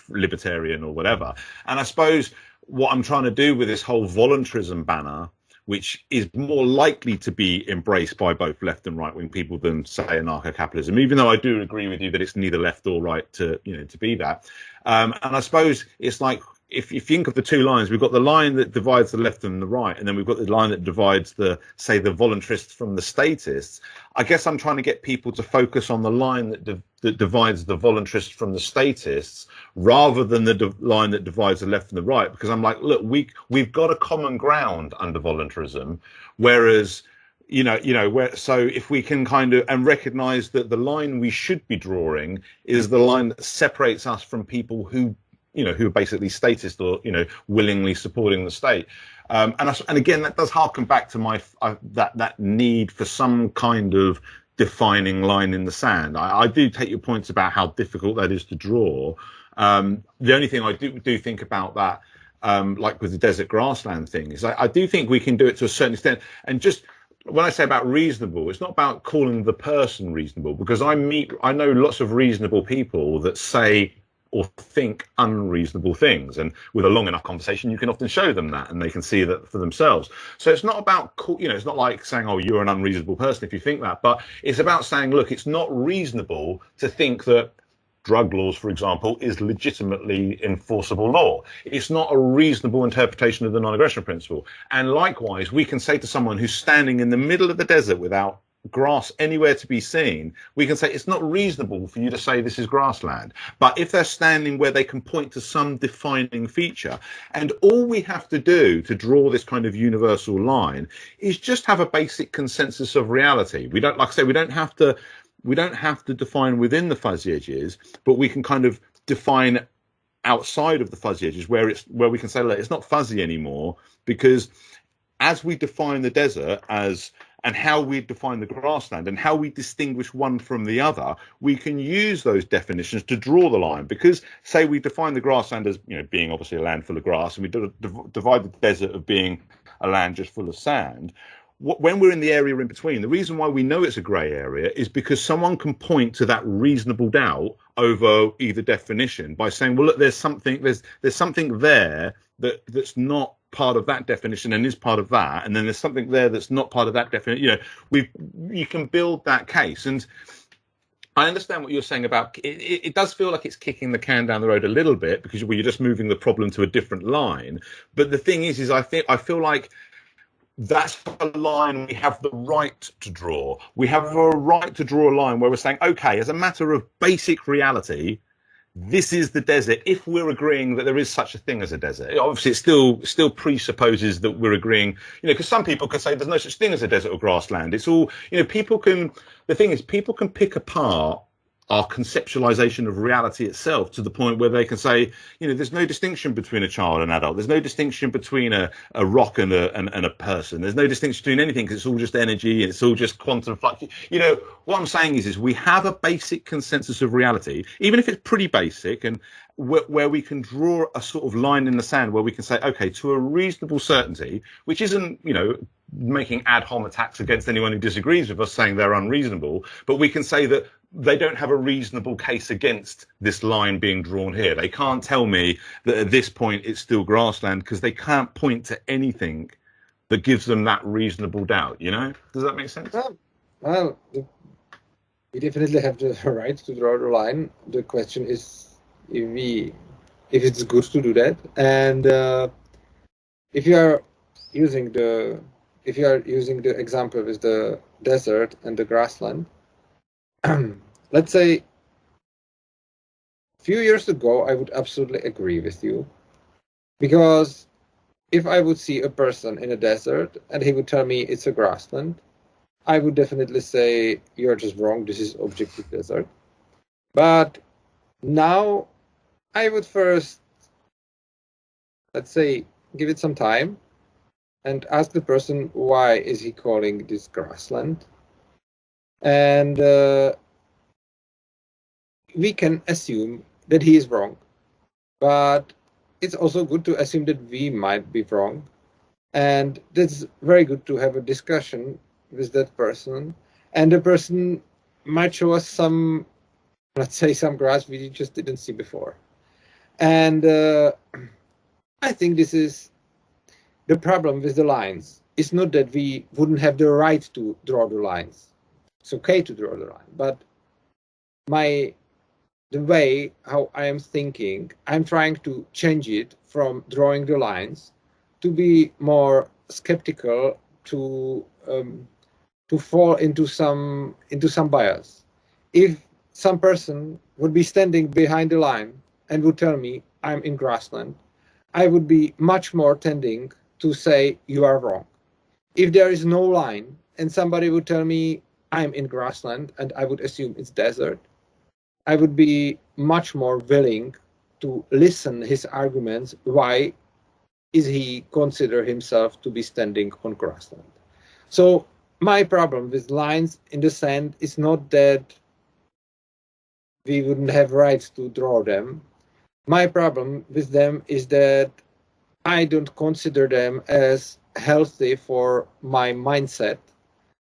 libertarian or whatever. And I suppose what I'm trying to do with this whole voluntarism banner, which is more likely to be embraced by both left and right wing people than, say, anarcho-capitalism, even though I do agree with you that it's neither left or right to be that. And I suppose it's like, if you think of the two lines, we've got the line that divides the left and the right, and then we've got the line that divides the voluntarists from the statists. I guess I'm trying to get people to focus on the line that divides the voluntarists from the statists, rather than the line that divides the left and the right, because I'm like, look, we've got a common ground under voluntarism, whereas so if we can kind of and recognize that the line we should be drawing is the line that separates us from people who are basically statist or, willingly supporting the state. And again, that does harken back to my that need for some kind of defining line in the sand. I do take your points about how difficult that is to draw. The only thing I do think about that, like with the desert grassland thing, is I do think we can do it to a certain extent. And just when I say about reasonable, it's not about calling the person reasonable, because I know lots of reasonable people that say or think unreasonable things, and with a long enough conversation you can often show them that and they can see that for themselves. So it's not about it's not like saying, oh, you're an unreasonable person if you think that, but it's about saying, look, it's not reasonable to think that drug laws, for example, is legitimately enforceable law. It's not a reasonable interpretation of the non-aggression principle. And likewise, we can say to someone who's standing in the middle of the desert without grass anywhere to be seen, we can say it's not reasonable for you to say this is grassland. But if they're standing where they can point to some defining feature, and all we have to do to draw this kind of universal line is just have a basic consensus of reality. We don't, like I say, we don't have to define within the fuzzy edges, but we can kind of define outside of the fuzzy edges where we can say, look, it's not fuzzy anymore, because as we define the desert and how we define the grassland and how we distinguish one from the other, we can use those definitions to draw the line. Because, say, we define the grassland as being obviously a land full of grass, and we divide the desert of being a land just full of sand. when we're in the area in between, the reason why we know it's a grey area is because someone can point to that reasonable doubt over either definition by saying, well, look, there's something there that's not part of that definition and is part of that, and then there's something there that's not part of that definition. You know, you can build that case. And I understand what you're saying about it. It does feel like it's kicking the can down the road a little bit because you're just moving the problem to a different line. But the thing is I feel like that's a line we have the right to draw. We have a right to draw a line where we're saying, okay, as a matter of basic reality, this is the desert. If we're agreeing that there is such a thing as a desert, obviously it still presupposes that we're agreeing, you know, because some people could say there's no such thing as a desert or grassland. It's all, you know, the thing is people can pick apart our conceptualization of reality itself to the point where they can say, you know, there's no distinction between a child and adult. There's no distinction between a rock and a person. There's no distinction between anything because it's all just energy and it's all just quantum flux. You know, what I'm saying is we have a basic consensus of reality, even if it's pretty basic, and where we can draw a sort of line in the sand where we can say, okay, to a reasonable certainty, which isn't, you know, making ad hom attacks against anyone who disagrees with us saying they're unreasonable, but we can say that they don't have a reasonable case against this line being drawn here. They can't tell me that at this point it's still grassland because they can't point to anything that gives them that reasonable doubt, you know? Does that make sense?
Well, we definitely have the right to draw the line. The question is if it's good to do that. And if you are using the example with the desert and the grassland, let's say a few years ago, I would absolutely agree with you, because if I would see a person in a desert and he would tell me it's a grassland, I would definitely say you're just wrong. This is objective desert. But now I would first, let's say, give it some time and ask the person why is he calling this grassland. And we can assume that he is wrong, but it's also good to assume that we might be wrong. And it's very good to have a discussion with that person, and the person might show us some, let's say, some grass we just didn't see before. And I think this is the problem with the lines. It's not that we wouldn't have the right to draw the lines. It's okay to draw the line, but the way how I am thinking, I'm trying to change it from drawing the lines to be more skeptical, to fall into some bias. If some person would be standing behind the line and would tell me I'm in grassland, I would be much more tending to say you are wrong. If there is no line and somebody would tell me I'm in grassland and I would assume it's desert, I would be much more willing to listen his arguments. Why is he consider himself to be standing on grassland? So my problem with lines in the sand is not that we wouldn't have rights to draw them. My problem with them is that I don't consider them as healthy for my mindset,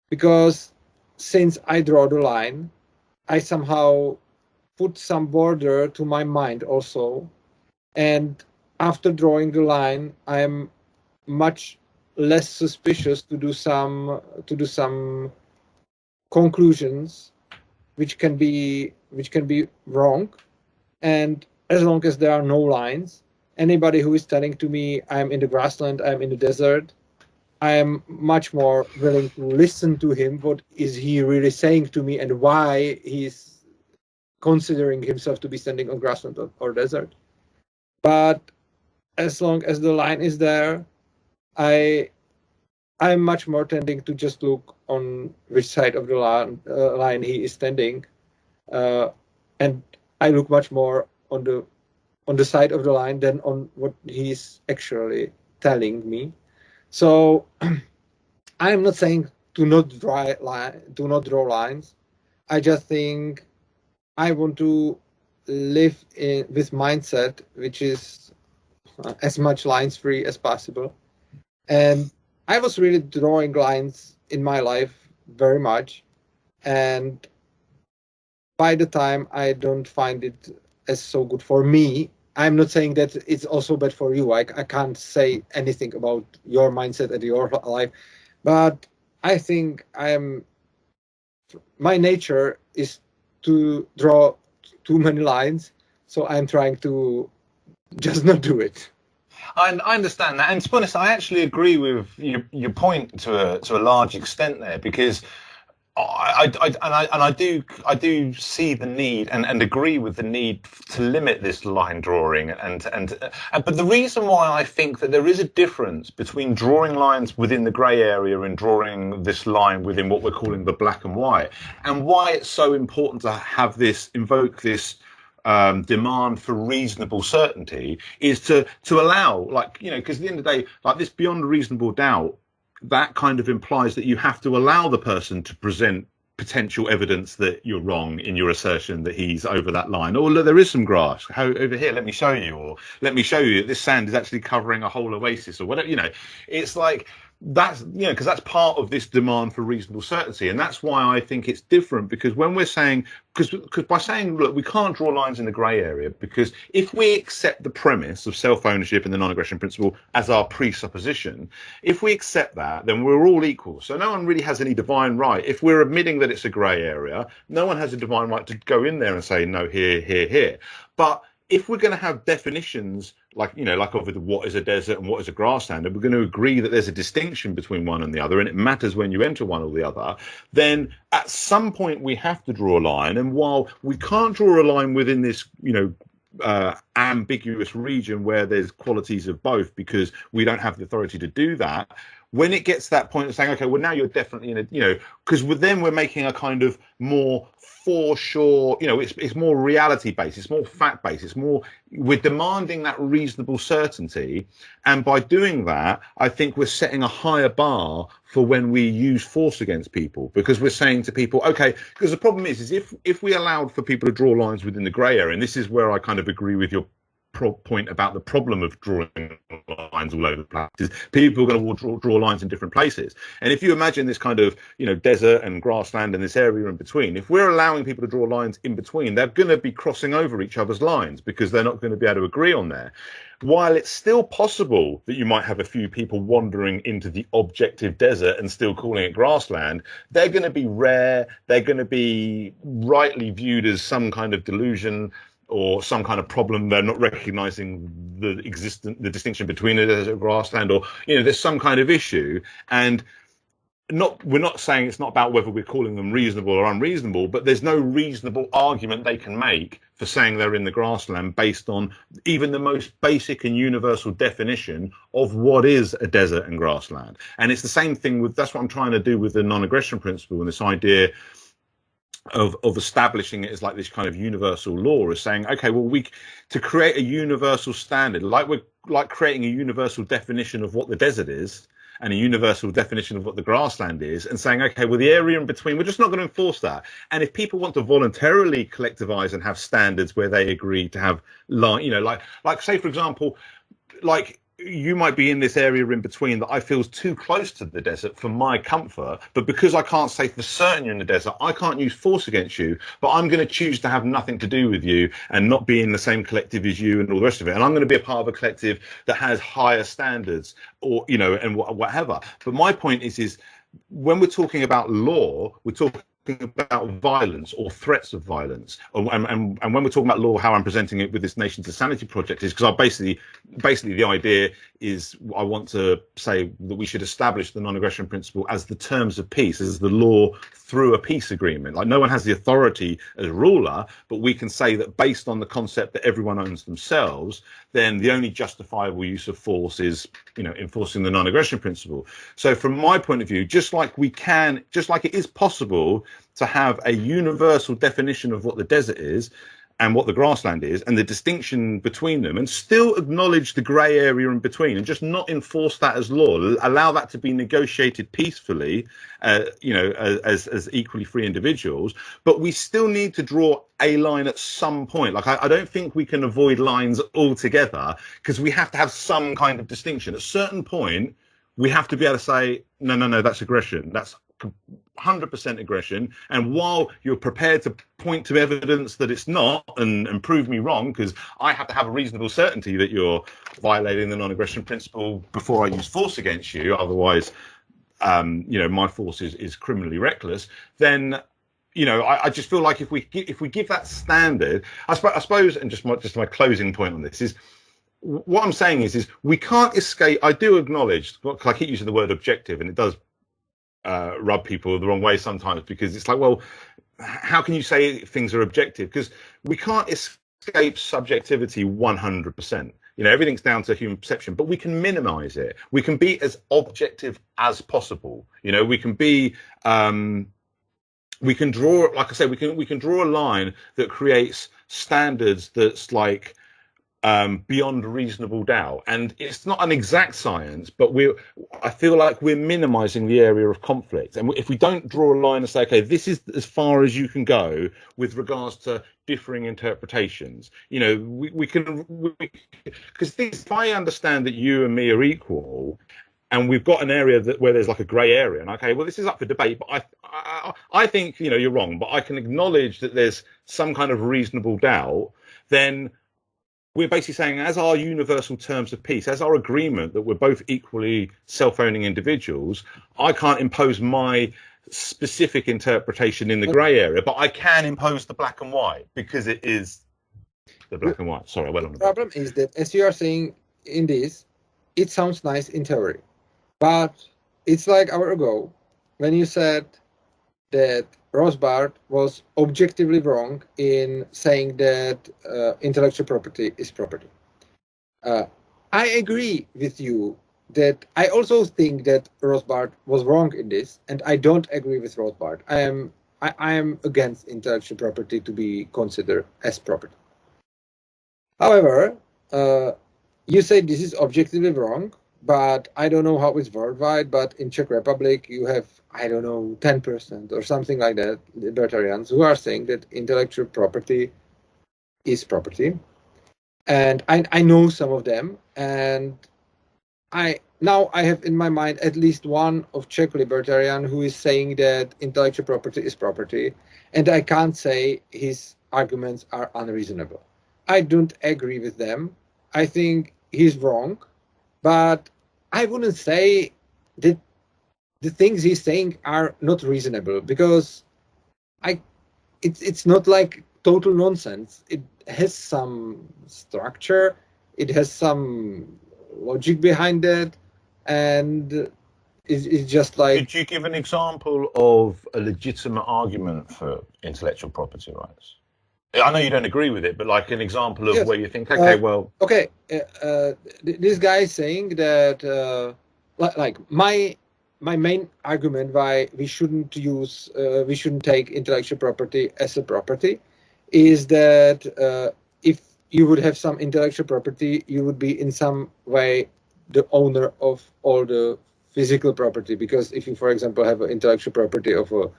because since I draw the line, I somehow put some border to my mind also. And after drawing the line, I am much less suspicious to do some conclusions which can be wrong. And as long as there are no lines, anybody who is telling to me I'm in the grassland, I'm in the desert, I am much more willing to listen to him. What is he really saying to me, and why he's considering himself to be standing on grassland or desert? But as long as the line is there, I'm much more tending to just look on which side of the line he is standing, and I look much more on the side of the line than on what he's actually telling me. So I am not saying do not draw lines. I just think I want to live with mindset which is as much lines free as possible. And I was really drawing lines in my life very much, and by the time I don't find it as so good for me. I'm not saying that it's also bad for you. I can't say anything about your mindset and your life, but I think my nature is to draw too many lines, so I'm trying to just not do it.
I understand that, and to be honest, I actually agree with your point to a large extent there, because I do see the need and agree with the need to limit this line drawing but the reason why I think that there is a difference between drawing lines within the grey area and drawing this line within what we're calling the black and white, and why it's so important to have this invoke this demand for reasonable certainty is to allow, like, you know, because at the end of the day, like, this beyond reasonable doubt, that kind of implies that you have to allow the person to present potential evidence that you're wrong in your assertion that he's over that line. Or look, there is some grass over here, let me show you, or let me show you that this sand is actually covering a whole oasis, or whatever. You know, it's like, that's, you know, because that's part of this demand for reasonable certainty. And that's why I think it's different, because when we're saying, because by saying, look, we can't draw lines in the grey area, because if we accept the premise of self-ownership and the non-aggression principle as our presupposition, if we accept that, then we're all equal. So no one really has any divine right. If we're admitting that it's a grey area, no one has a divine right to go in there and say, no, here, here, here. But if we're going to have definitions like, you know, like of what is a desert and what is a grassland, and we're going to agree that there's a distinction between one and the other, and it matters when you enter one or the other, then at some point we have to draw a line. And while we can't draw a line within this, you know, ambiguous region where there's qualities of both, because we don't have the authority to do that, when it gets to that point of saying, okay, well, now you're definitely in a, you know, because then we're making a kind of more for sure, you know, it's more reality based, it's more fact based, it's more, we're demanding that reasonable certainty. And by doing that, I think we're setting a higher bar for when we use force against people, because we're saying to people, okay, because the problem is if we allowed for people to draw lines within the grey area, and this is where I kind of agree with your point about the problem of drawing lines all over the place, is people are going to draw lines in different places. And if you imagine this kind of, you know, desert and grassland and this area in between, if we're allowing people to draw lines in between, they're going to be crossing over each other's lines, because they're not going to be able to agree on there. While it's still possible that you might have a few people wandering into the objective desert and still calling it grassland, they're going to be rare. They're going to be rightly viewed as some kind of delusion or some kind of problem. They're not recognizing the distinction between a desert and grassland, or, you know, there's some kind of issue. And we're not saying it's not about whether we're calling them reasonable or unreasonable, but there's no reasonable argument they can make for saying they're in the grassland based on even the most basic and universal definition of what is a desert and grassland. And it's the same thing with, that's what I'm trying to do with the non-aggression principle, and this idea of establishing it as like this kind of universal law, is saying, okay, well, to create a universal standard, like we're like creating a universal definition of what the desert is and a universal definition of what the grassland is, and saying, okay, well, the area in between, we're just not going to enforce that. And if people want to voluntarily collectivize and have standards where they agree to have, you know, like say, for example, like, you might be in this area in between that I feel is too close to the desert for my comfort, but because I can't say for certain you're in the desert, I can't use force against you, but I'm going to choose to have nothing to do with you and not be in the same collective as you and all the rest of it. And I'm going to be a part of a collective that has higher standards, or, you know, and whatever. But my point is when we're talking about law, we're talking about violence or threats of violence, and when we're talking about law, how I'm presenting it with this Nation to Sanity project is because I basically the idea is I want to say that we should establish the non-aggression principle as the terms of peace, as the law through a peace agreement. Like, no one has the authority as a ruler, but we can say that based on the concept that everyone owns themselves, then the only justifiable use of force is, you know, enforcing the non-aggression principle. So from my point of view, just like it is possible to have a universal definition of what the desert is and what the grassland is and the distinction between them, and still acknowledge the grey area in between, and just not enforce that as law, allow that to be negotiated peacefully, you know, as equally free individuals. But we still need to draw a line at some point. Like, I don't think we can avoid lines altogether, because we have to have some kind of distinction. At a certain point,
we have to be able to say, no, that's aggression. That's 100% aggression. And while you're prepared to point to evidence that it's not and prove me wrong, because I have to have a reasonable certainty that you're violating the non-aggression principle before I use force against you, otherwise, my force is criminally reckless, then, I just feel like if we give that standard, I suppose, and just my closing point on this is, what I'm saying is we can't escape. I do acknowledge, I keep using the word objective, and it does rub people the wrong way sometimes, because it's like, well, how can you say things are objective? Because we can't escape subjectivity 100%. Everything's down to human perception, but we can minimize it. We can be as objective as possible. We can be, we can draw, like I say, we can draw a line that creates standards that's like, beyond reasonable doubt, and it's not an exact science, but I feel like we're minimizing the area of conflict. And if we don't draw a line and say, okay, this is as far as you can go with regards to differing interpretations, we can, because if I understand that you and me are equal, and we've got an area where there's like a grey area, and okay, well, this is up for debate, but I think you're wrong, but I can acknowledge that there's some kind of reasonable doubt. Then we're basically saying, as our universal terms of peace, as our agreement that we're both equally self-owning individuals, I can't impose my specific interpretation in the grey area, but I can impose the black and white, because it is the black and white. Sorry, I went on.
The problem is that, as you are saying in this, it sounds nice in theory, but it's like an hour ago when you said that Rothbard was objectively wrong in saying that intellectual property is property. I agree with you that I also think that Rothbard was wrong in this, and I don't agree with Rothbard. I am against intellectual property to be considered as property. However, you say this is objectively wrong, but I don't know how it's worldwide, but in Czech Republic you have, 10% or something like that, libertarians who are saying that intellectual property is property. And I know some of them, and I have in my mind at least one of Czech libertarian who is saying that intellectual property is property, and I can't say his arguments are unreasonable. I don't agree with them. I think he's wrong, but I wouldn't say that the things he's saying are not reasonable, because it's not like total nonsense. It has some structure, it has some logic behind it, and it's just like...
Could you give an example of a legitimate argument for intellectual property rights? I know you don't agree with it, but like an example of where you think, okay,
this guy is saying that like my main argument why we shouldn't take intellectual property as a property is that if you would have some intellectual property, you would be in some way the owner of all the physical property. Because if you, for example, have an intellectual property of a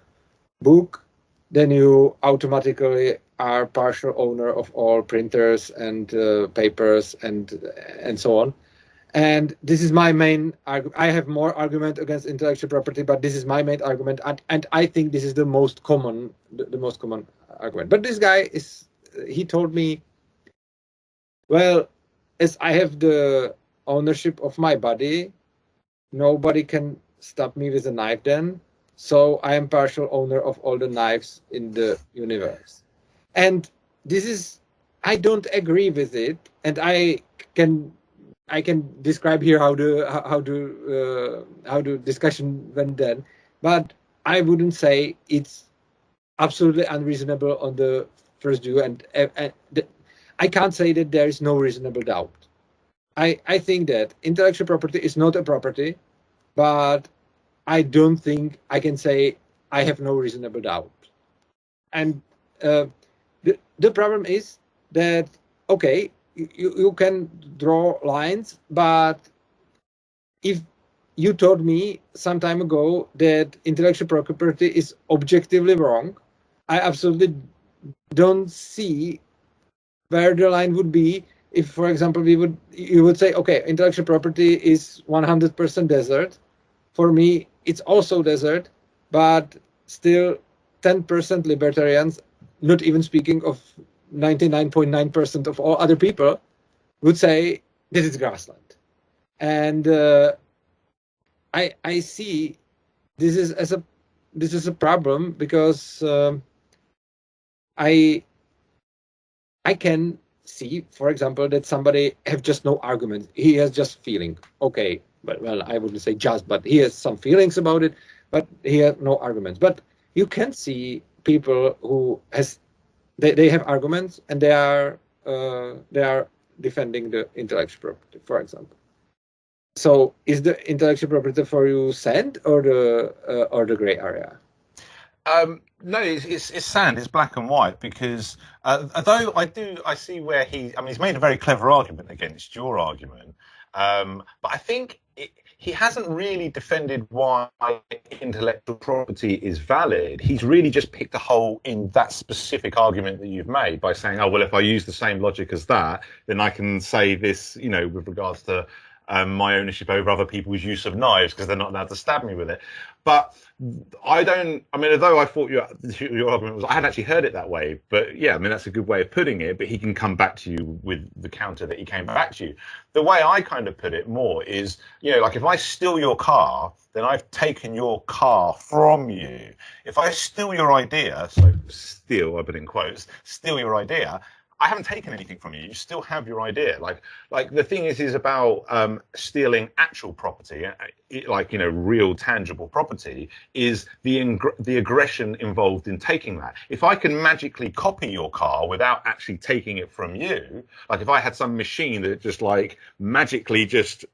book, then you automatically are partial owner of all printers and papers and so on. And this is my main argument. I have more argument against intellectual property, but this is my main argument, and I think this is the most common argument. But this guy he told me, well, as I have the ownership of my body, nobody can stop me with a knife then, so I am partial owner of all the knives in the universe. And this is, I don't agree with it, and I can describe here how the discussion went then, but I wouldn't say it's absolutely unreasonable on the first view, and I can't say that there is no reasonable doubt. I think that intellectual property is not a property, but I don't think I can say I have no reasonable doubt. And the problem is that, okay, you can draw lines, but if you told me some time ago that intellectual property is objectively wrong, I absolutely don't see where the line would be if, for example, you would say, okay, intellectual property is 100% desert. For me, it's also desert, but still 10% libertarians, not even speaking of 99.9% of all other people, would say this is grassland. And I see this is a problem, because I can see, for example, that somebody have just no argument. He has just feeling. Okay, but well, I wouldn't say just, but he has some feelings about it, but he has no arguments. But you can see people who they have arguments, and they are defending the intellectual property, for example. So is the intellectual property for you sand or the gray area?
No, it's sand. It's black and white, because although I see where he's made a very clever argument against your argument, but I think he hasn't really defended why intellectual property is valid. He's really just picked a hole in that specific argument that you've made by saying, oh, well, if I use the same logic as that, then I can say this, with regards to my ownership over other people's use of knives, because they're not allowed to stab me with it. But although I thought your argument was, I had actually heard it that way, but yeah, that's a good way of putting it, but he can come back to you with the counter that he came back to you. The way I kind of put it more is, like if I steal your car, then I've taken your car from you. If I steal your idea, so steal, I put in quotes, steal your idea, I haven't taken anything from you. You still have your idea. Like the thing is about stealing actual property, real tangible property, is the aggression involved in taking that. If I can magically copy your car without actually taking it from you, like if I had some machine that just magically just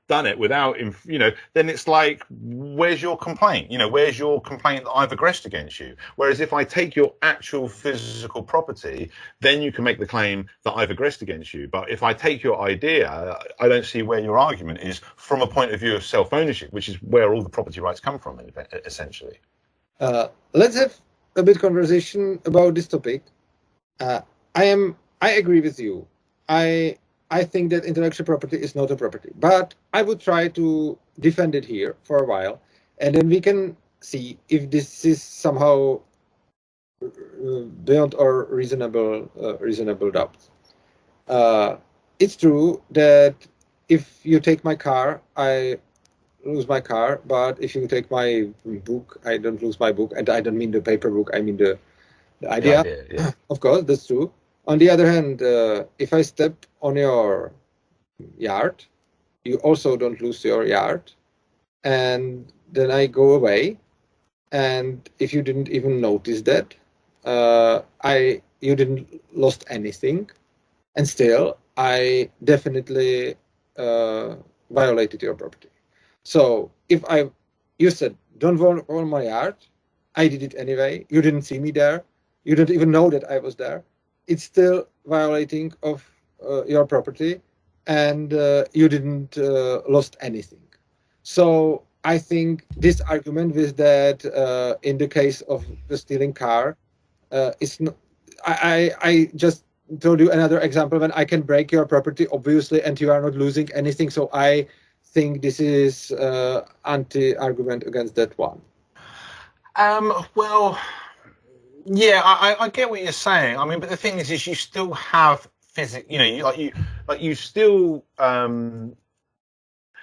done it without, then it's like, where's your complaint? Where's your complaint that I've aggressed against you? Whereas if I take your actual physical property, then you can make the claim that I've aggressed against you. But if I take your idea, I don't see where your argument is from a point of view of self-ownership, which is where all the property rights come from, essentially.
Let's have a bit conversation about this topic. I agree with you. I think that intellectual property is not a property, but I would try to defend it here for a while, and then we can see if this is somehow beyond our reasonable doubts. It's true that if you take my car, I lose my car, but if you take my book, I don't lose my book, and I don't mean the paper book, I mean the idea. Yeah. Of course, that's true. On the other hand, if I step on your yard, you also don't lose your yard. And then I go away. And if you didn't even notice that, you didn't lost anything. And still, I definitely violated your property. So if you said, don't own my yard, I did it anyway. You didn't see me there. You didn't even know that I was there. It's still violating of your property, and you didn't lost anything. So I think this argument with that in the case of the stealing car is not. I just told you another example when I can break your property, obviously, and you are not losing anything. So I think this is anti-argument against that one.
Well. Yeah, I get what you're saying. But the thing is you still have physics. You still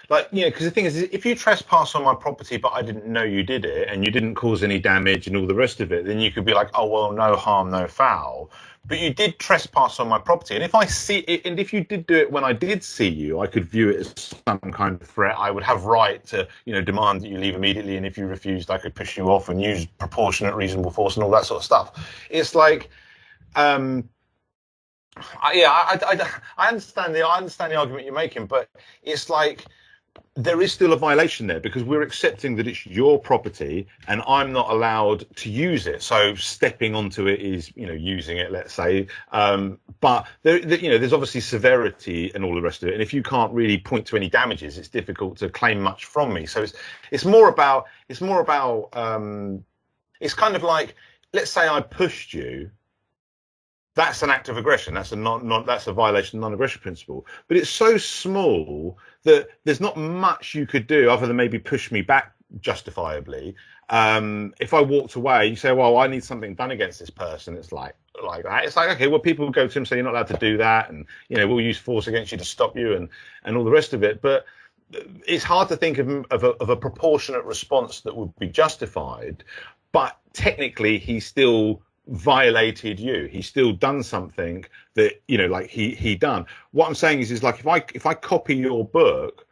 because the thing is, if you trespass on my property, but I didn't know you did it, and you didn't cause any damage and all the rest of it, then you could be like, oh well, no harm, no foul. But you did trespass on my property, and if you did do it when I did see you, I could view it as some kind of threat. I would have right to, demand that you leave immediately, and if you refused, I could push you off and use proportionate, reasonable force and all that sort of stuff. It's like, I understand the argument you're making, but it's like, there is still a violation there, because we're accepting that it's your property and I'm not allowed to use it. So stepping onto it is, using it, let's say. But there's obviously severity and all the rest of it. And if you can't really point to any damages, it's difficult to claim much from me. So it's kind of like, let's say I pushed you
that's an act of aggression. That's that's a violation of non-aggression principle. But it's so small that there's not much you could do other than maybe push me back justifiably. If I walked away, you say, well, I need something done against this person. It's like that. It's like, okay, well, people go to him, say you're not allowed to do that, and we'll use force against you to stop you, and all the rest of it. But it's hard to think of a proportionate response that would be justified. But technically, he still violated you. He's still done something that like he done. What I'm saying is like if I copy your book.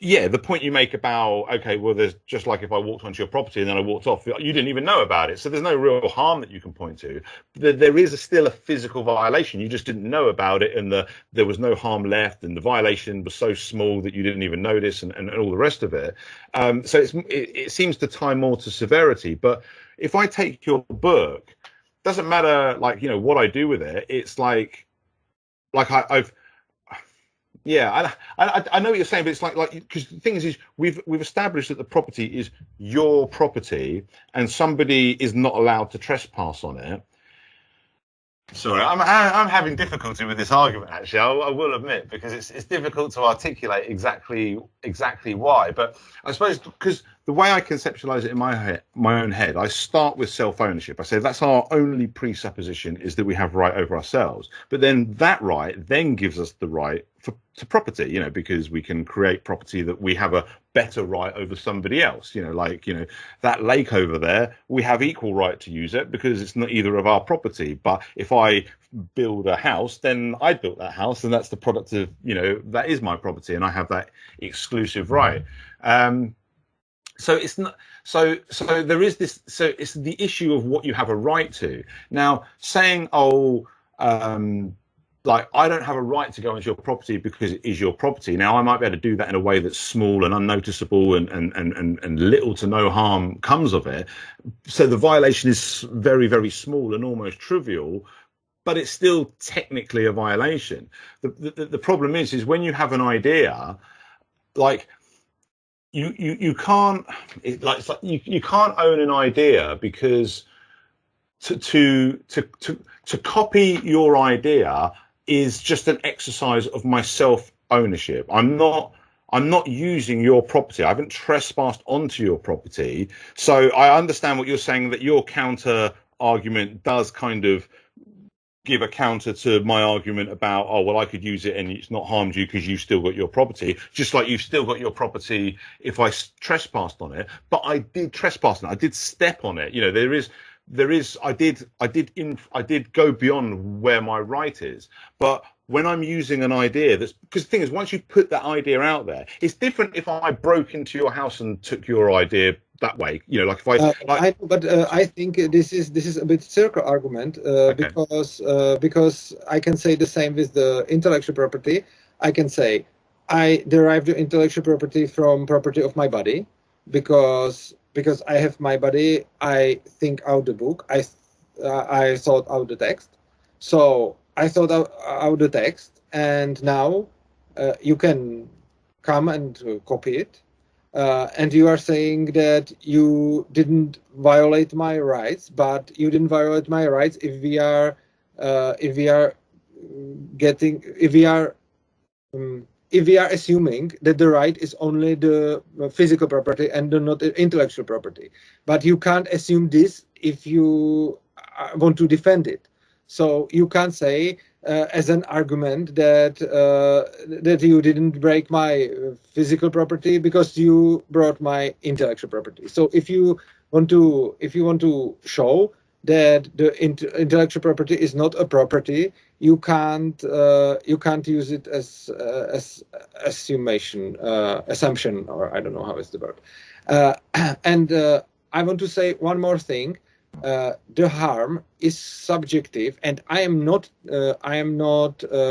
Yeah, the point you make about, okay, well, there's just like if I walked onto your property and then I walked off, you didn't even know about it. So there's no real harm that you can point to. There is still a physical violation. You just didn't know about it, and there was no harm left, and the violation was so small that you didn't even notice, and all the rest of it. So it seems to tie more to severity. But if I take your book, doesn't matter like what I do with it. It's like I've. Yeah, I know what you're saying, but it's like because the thing is we've established that the property is your property and somebody is not allowed to trespass on it. Sorry, I'm having difficulty with this argument. Actually, I will admit, because it's difficult to articulate exactly why. But I suppose because the way I conceptualize it in my own head, I start with self-ownership. I say that's our only presupposition, is that we have right over ourselves. But then that right then gives us the right to property, because we can create property that we have a better right over somebody else. That lake over there, we have equal right to use it because it's not either of our property. But if I build a house, then I built that house, and that's the product of, that is my property, and I have that exclusive right. So it's not. So there is this. So it's the issue of what you have a right to. Now, saying, like, I don't have a right to go into your property because it is your property. Now, I might be able to do that in a way that's small and unnoticeable, and little to no harm comes of it. So the violation is very, very small and almost trivial, but it's still technically a violation. The problem is when you have an idea, like. You can't you can't own an idea, because to copy your idea is just an exercise of my self ownership. I'm not using your property. I haven't trespassed onto your property. So I understand what you're saying, that your counter argument does kind of give a counter to my argument about, I could use it and it's not harmed you because you've still got your property, just like you've still got your property if I trespassed on it. But I did trespass on it. I did step on it. I did go beyond where my right is. But when I'm using an idea, because the thing is, once you put that idea out there, it's different if I broke into your house and took your idea that way. Like if
I think this is a bit circle argument, okay. Because I can say the same with the intellectual property. I can say I derived the intellectual property from property of my body, because I have my body. I think out the book. I thought out the text. So I thought out the text, and now you can come and copy it. And you are saying that you didn't violate my rights, but you didn't violate my rights if we are assuming that the right is only the physical property and not the intellectual property. But you can't assume this if you want to defend it. So you can't say as an argument that you didn't break my physical property because you brought my intellectual property. So if you want to show that the intellectual property is not a property, you can't use it as assumption, or I don't know how is the word. And I want to say one more thing. The harm is subjective, and I am not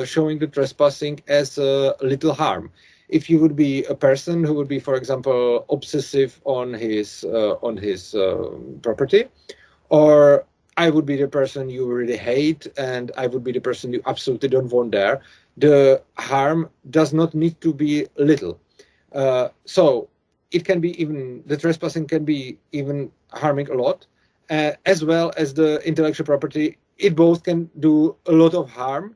showing the trespassing as a little harm. If you would be a person who would be, for example, obsessive on his property, or I would be the person you really hate, and I would be the person you absolutely don't want there, the harm does not need to be little. So it can be even, the trespassing can be even harming a lot. As well as the intellectual property it both can do a lot of harm.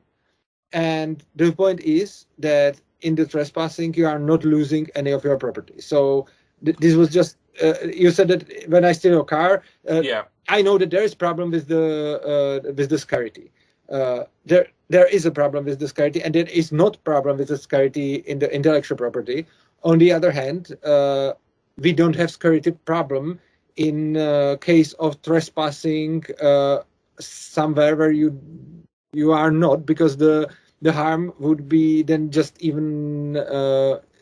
And the point is that in the trespassing, you are not losing any of your property. So this was just, you said that when I steal your car, I know that there is a problem with the security. There is a problem with the security, and there is not problem with the security in the intellectual property. On the other hand, we don't have security problem in case of trespassing somewhere where you are not, because the harm would be then just even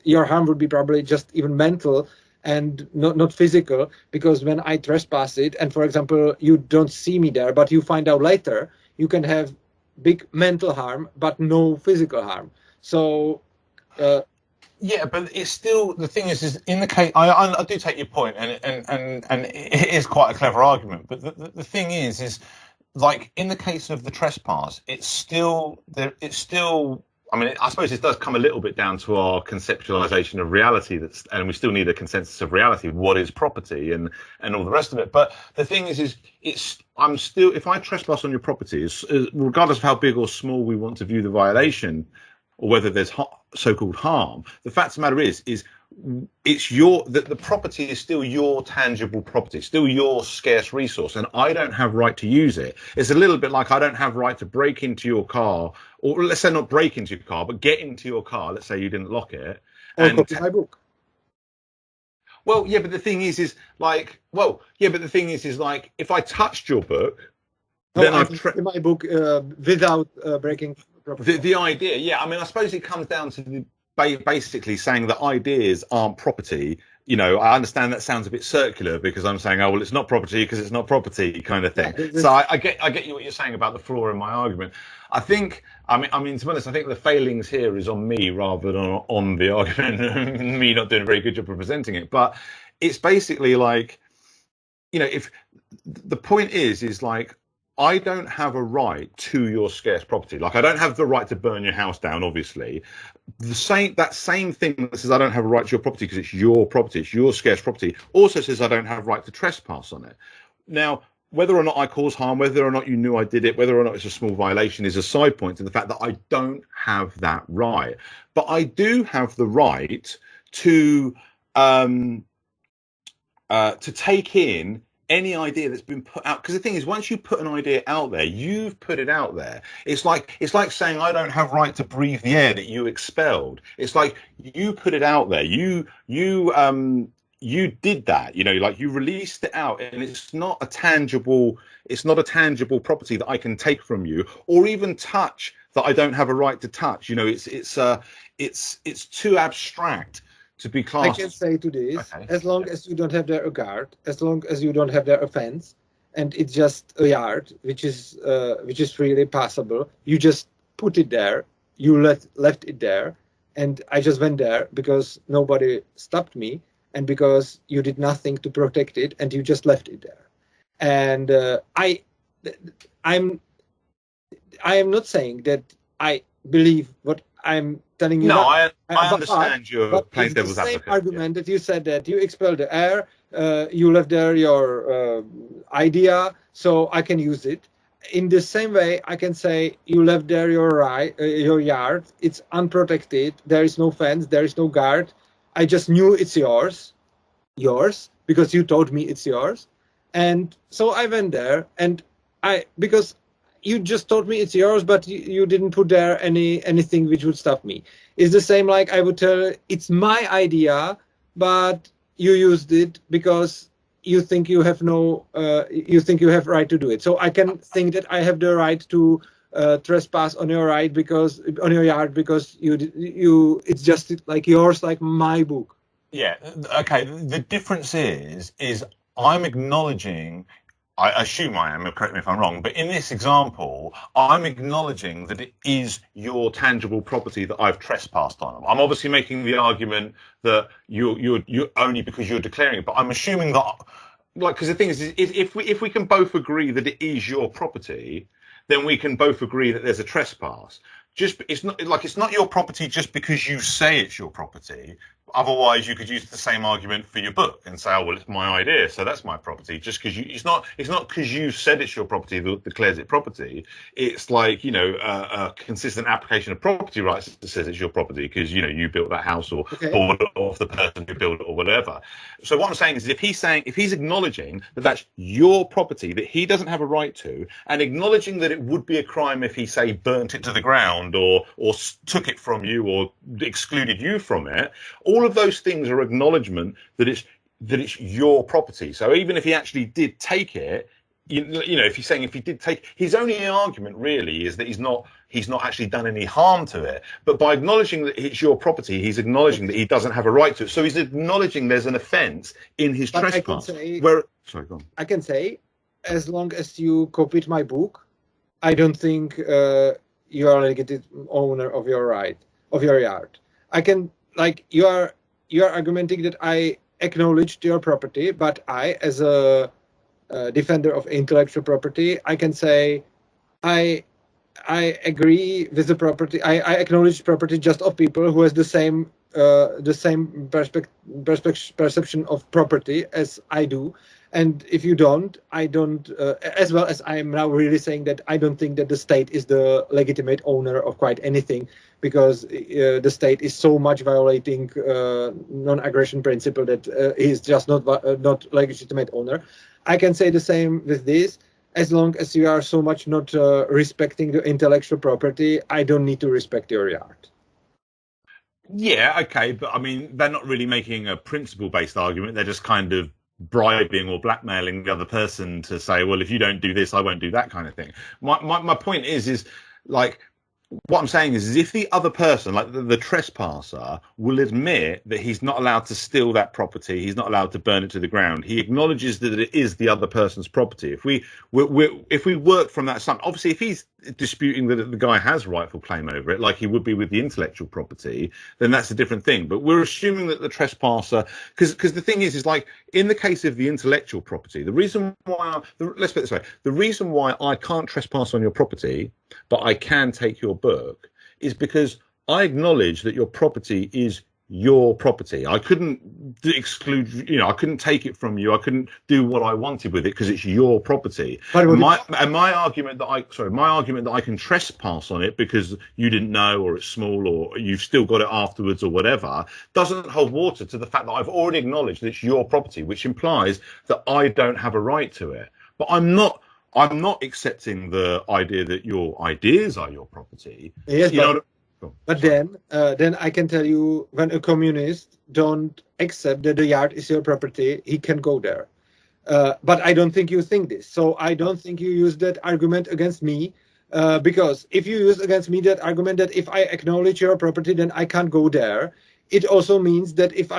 your harm would be probably just even mental and not physical, because when I trespass it, and for example you don't see me there but you find out later, you can have big mental harm but no physical harm. So
yeah, but it's still, the thing is in the case, I do take your point, and it is quite a clever argument, but the thing is like in the case of the trespass, it's still, I mean, I suppose it does come a little bit down to our conceptualization of reality, and we still need a consensus of reality, what is property and all the rest of it. But the thing is I'm still, if I trespass on your property, regardless of how big or small we want to view the violation, or whether there's so-called harm, the fact of the matter is it's the property is still your tangible property, it's still your scarce resource, and I don't have right to use it. It's a little bit like I don't have right to break into your car, or let's say not break into your car, but get into your car. Let's say you didn't lock it.
Or copy my book.
Well, yeah, but the thing is like, if I touched your book, then I've
my book without breaking property.
The idea, yeah. I mean, I suppose it comes down to basically saying that ideas aren't property. You know, I understand that sounds a bit circular because I'm saying, oh, well, it's not property because it's not property, kind of thing. So I get you what you're saying about the flaw in my argument. I mean, to be honest, I think the failings here is on me rather than on the argument, me not doing a very good job of presenting it. But it's basically like, you know, if the point is like, I don't have a right to your scarce property. Like, I don't have the right to burn your house down, obviously. That same thing that says I don't have a right to your property because it's your property, it's your scarce property, also says I don't have a right to trespass on it. Now, whether or not I cause harm, whether or not you knew I did it, whether or not it's a small violation is a side point to the fact that I don't have that right. But I do have the right to take in any idea that's been put out, because the thing is, once you put an idea out there, you've put it out there. It's like saying I don't have right to breathe the air that you expelled. It's like you put it out there. You did that. You know, like you released it out, and it's not a tangible property that I can take from you or even touch, that I don't have a right to touch. You know, it's too abstract to be classed.
I can say to this, okay, as long as you don't have there a guard, as long as you don't have there a fence, and it's just a yard, which is freely passable, you just put it there, you left it there, and I just went there because nobody stopped me, and because you did nothing to protect it, and you just left it there. And I am not saying that I believe what I'm telling you.
No, I understand your plain devil's advocate.
It's the same argument that you said that you expelled the air, you left there your idea, so I can use it. In the same way, I can say you left there your yard. It's unprotected. There is no fence. There is no guard. I just knew it's yours, because you told me it's yours, and so I went there, and because you just told me it's yours, but you didn't put there anything which would stop me. It's the same like I would tell it's my idea, but you used it because you think you have right to do it. So I can think that I have the right to trespass on your yard because it's just like yours, like my book.
Yeah. Okay. The difference is I'm acknowledging. I assume I am, correct me if I'm wrong, but in this example, I'm acknowledging that it is your tangible property that I've trespassed on. I'm obviously making the argument that you're only because you're declaring it, but I'm assuming that, like, because the thing is, if we can both agree that it is your property, then we can both agree that there's a trespass. It's not your property just because you say it's your property.
otherwise you could use the same argument for your book and say, oh, well, it's my idea, so that's my property. Just because it's not because you said it's your property that declares it property. It's like, you know, a consistent application of property rights that says it's your property because, you know, you built that house or bought it off the person who built it or whatever. So what I'm saying is if he's acknowledging that that's your property that he doesn't have a right to, and acknowledging that it would be a crime if he, say, burnt it to the ground or took it from you or excluded you from it, all of those things are acknowledgement that it's your property. So even if he actually did take it, you know, if he did take, his only argument really is that he's not actually done any harm to it. But by acknowledging that it's your property, he's acknowledging that he doesn't have a right to it. So he's acknowledging there's an offence in his trespass. Sorry, go on.
I can say, as long as you copied my book, I don't think you are a legitimate owner of your yard. I can, like, you are arguing that I acknowledged your property, but I, as a defender of intellectual property, I can say I agree with the property. I acknowledge property just of people who has the same perception of property as I do. And if you don't, I don't, as well as I am now really saying that I don't think that the state is the legitimate owner of quite anything, because the state is so much violating non-aggression principle that is just not legitimate owner. I can say the same with this. As long as you are so much not respecting the intellectual property, I don't need to respect your yard.
Yeah, okay, but I mean, they're not really making a principle-based argument. They're just kind of bribing or blackmailing the other person to say, well, if you don't do this, I won't do that kind of thing. My point is like, what I'm saying is if the other person, like the trespasser, will admit that he's not allowed to steal that property, he's not allowed to burn it to the ground, he acknowledges that it is the other person's property. If we work from that assumption, obviously if he's disputing that the guy has rightful claim over it, like he would be with the intellectual property, then that's a different thing. But we're assuming that the trespasser, because the thing is like in the case of the intellectual property, the reason why, let's put it this way, the reason why I can't trespass on your property, but I can take your book, is because I acknowledge that your property is your property. I couldn't exclude, you know, I couldn't take it from you. I couldn't do what I wanted with it because it's your property. My argument that I can trespass on it because you didn't know, or it's small, or you've still got it afterwards, or whatever, doesn't hold water to the fact that I've already acknowledged that it's your property, which implies that I don't have a right to it. But I'm not accepting the idea that your ideas are your property.
Yes, but then I can tell you, when a communist don't accept that the yard is your property, he can go there. But I don't think you think this. So I don't think you use that argument against me, because if you use against me that argument that if I acknowledge your property, then I can't go there, it also means that if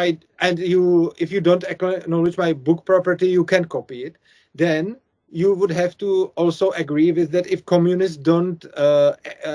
you don't acknowledge my book property, you can copy it, then you would have to also agree with that if communists don't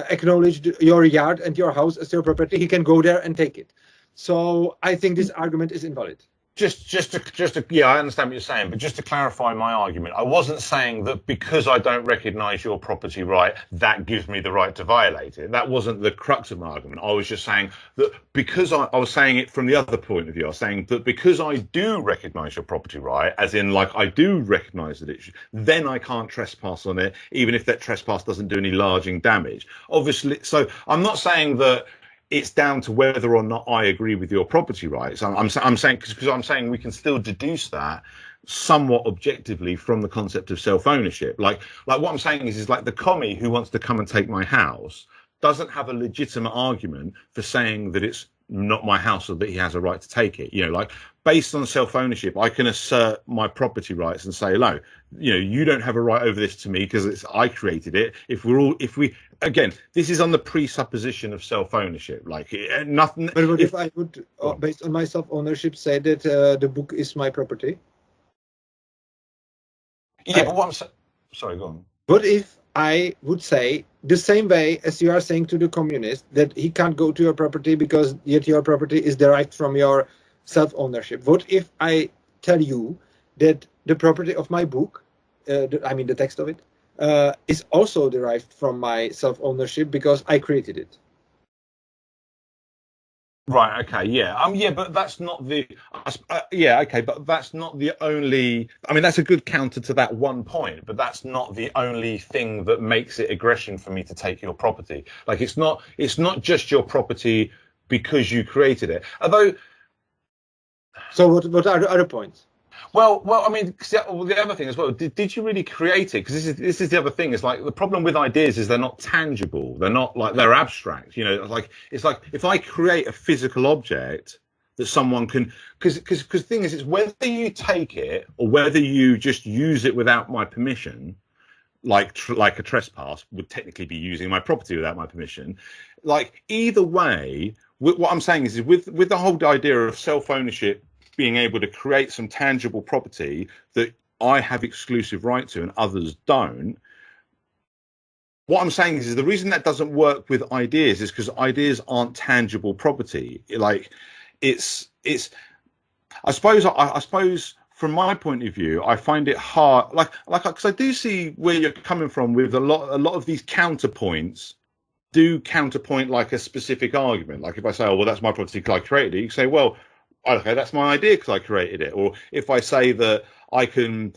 acknowledge your yard and your house as your property, he can go there and take it. So I think this argument is invalid.
Just to, yeah, I understand what you're saying, but just to clarify my argument, I wasn't saying that because I don't recognise your property right, that gives me the right to violate it. That wasn't the crux of my argument. I was just saying that because I was saying it from the other point of view. I was saying that because I do recognise your property right, as in like I do recognise that then I can't trespass on it, even if that trespass doesn't do any larging damage. Obviously, so I'm not saying that it's down to whether or not I agree with your property rights. I'm saying because I'm saying we can still deduce that somewhat objectively from the concept of self-ownership. Like what I'm saying is like the commie who wants to come and take my house doesn't have a legitimate argument for saying that it's not my house or that he has a right to take it. You know, like based on self-ownership, I can assert my property rights and say, no, you know, you don't have a right over this to me because I created it. Again, this is on the presupposition of self-ownership. Like nothing.
But what if I would, based on my self-ownership, say that the book is my property?
Yeah, but what I'm saying. Sorry, go on.
What if I would say the same way as you are saying to the communist that he can't go to your property because yet your property is derived from your self-ownership? What if I tell you that the property of my book, the text of it, is also derived from my self-ownership because I created it?
Right. Okay. Yeah. Yeah. But that's not the. Yeah. Okay. But that's not the only. I mean, that's a good counter to that one point. But that's not the only thing that makes it aggression for me to take your property. Like, it's not. It's not just your property because you created it. Although.
So what are the other points?
Well, I mean, the other thing as well. Did you really create it? Because this is the other thing. It's like the problem with ideas is they're not tangible. They're not like, they're abstract. You know, like it's like if I create a physical object that someone can, because the thing is, it's whether you take it or whether you just use it without my permission. Like a trespass would technically be using my property without my permission. Like either way, what I'm saying is with the whole idea of self-ownership, being able to create some tangible property that I have exclusive right to and others don't. What I'm saying is the reason that doesn't work with ideas is because ideas aren't tangible property. Like it's I suppose from my point of view, I find it hard, like because I do see where you're coming from with a lot of these counterpoints do counterpoint like a specific argument. Like if I say, oh well, that's my property because I created it, you say, well, okay, that's my idea because I created it. Or if I say that I can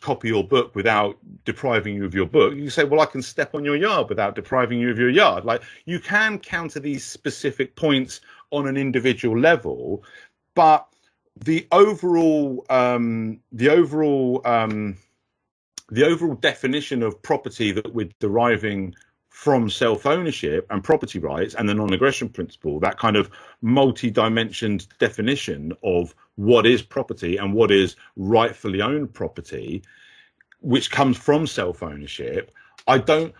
copy your book without depriving you of your book, you say, well, I can step on your yard without depriving you of your yard. Like you can counter these specific points on an individual level, but the overall definition of property that we're deriving from self-ownership and property rights and the non-aggression principle, that kind of multi-dimensioned definition of what is property and what is rightfully owned property, which comes from self-ownership, I don't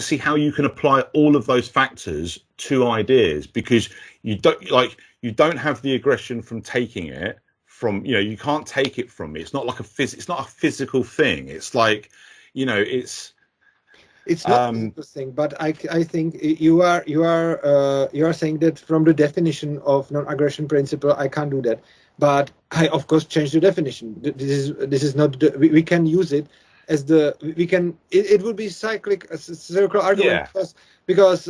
see how you can apply all of those factors to ideas, because you don't have the aggression from taking it from, you know, you can't take it from me. It's not like it's not a physical thing. It's like, you know, it's
not interesting, but I think you are saying that from the definition of non-aggression principle, I can't do that. But I of course change the definition. This is not we can use it as it would be circular argument, because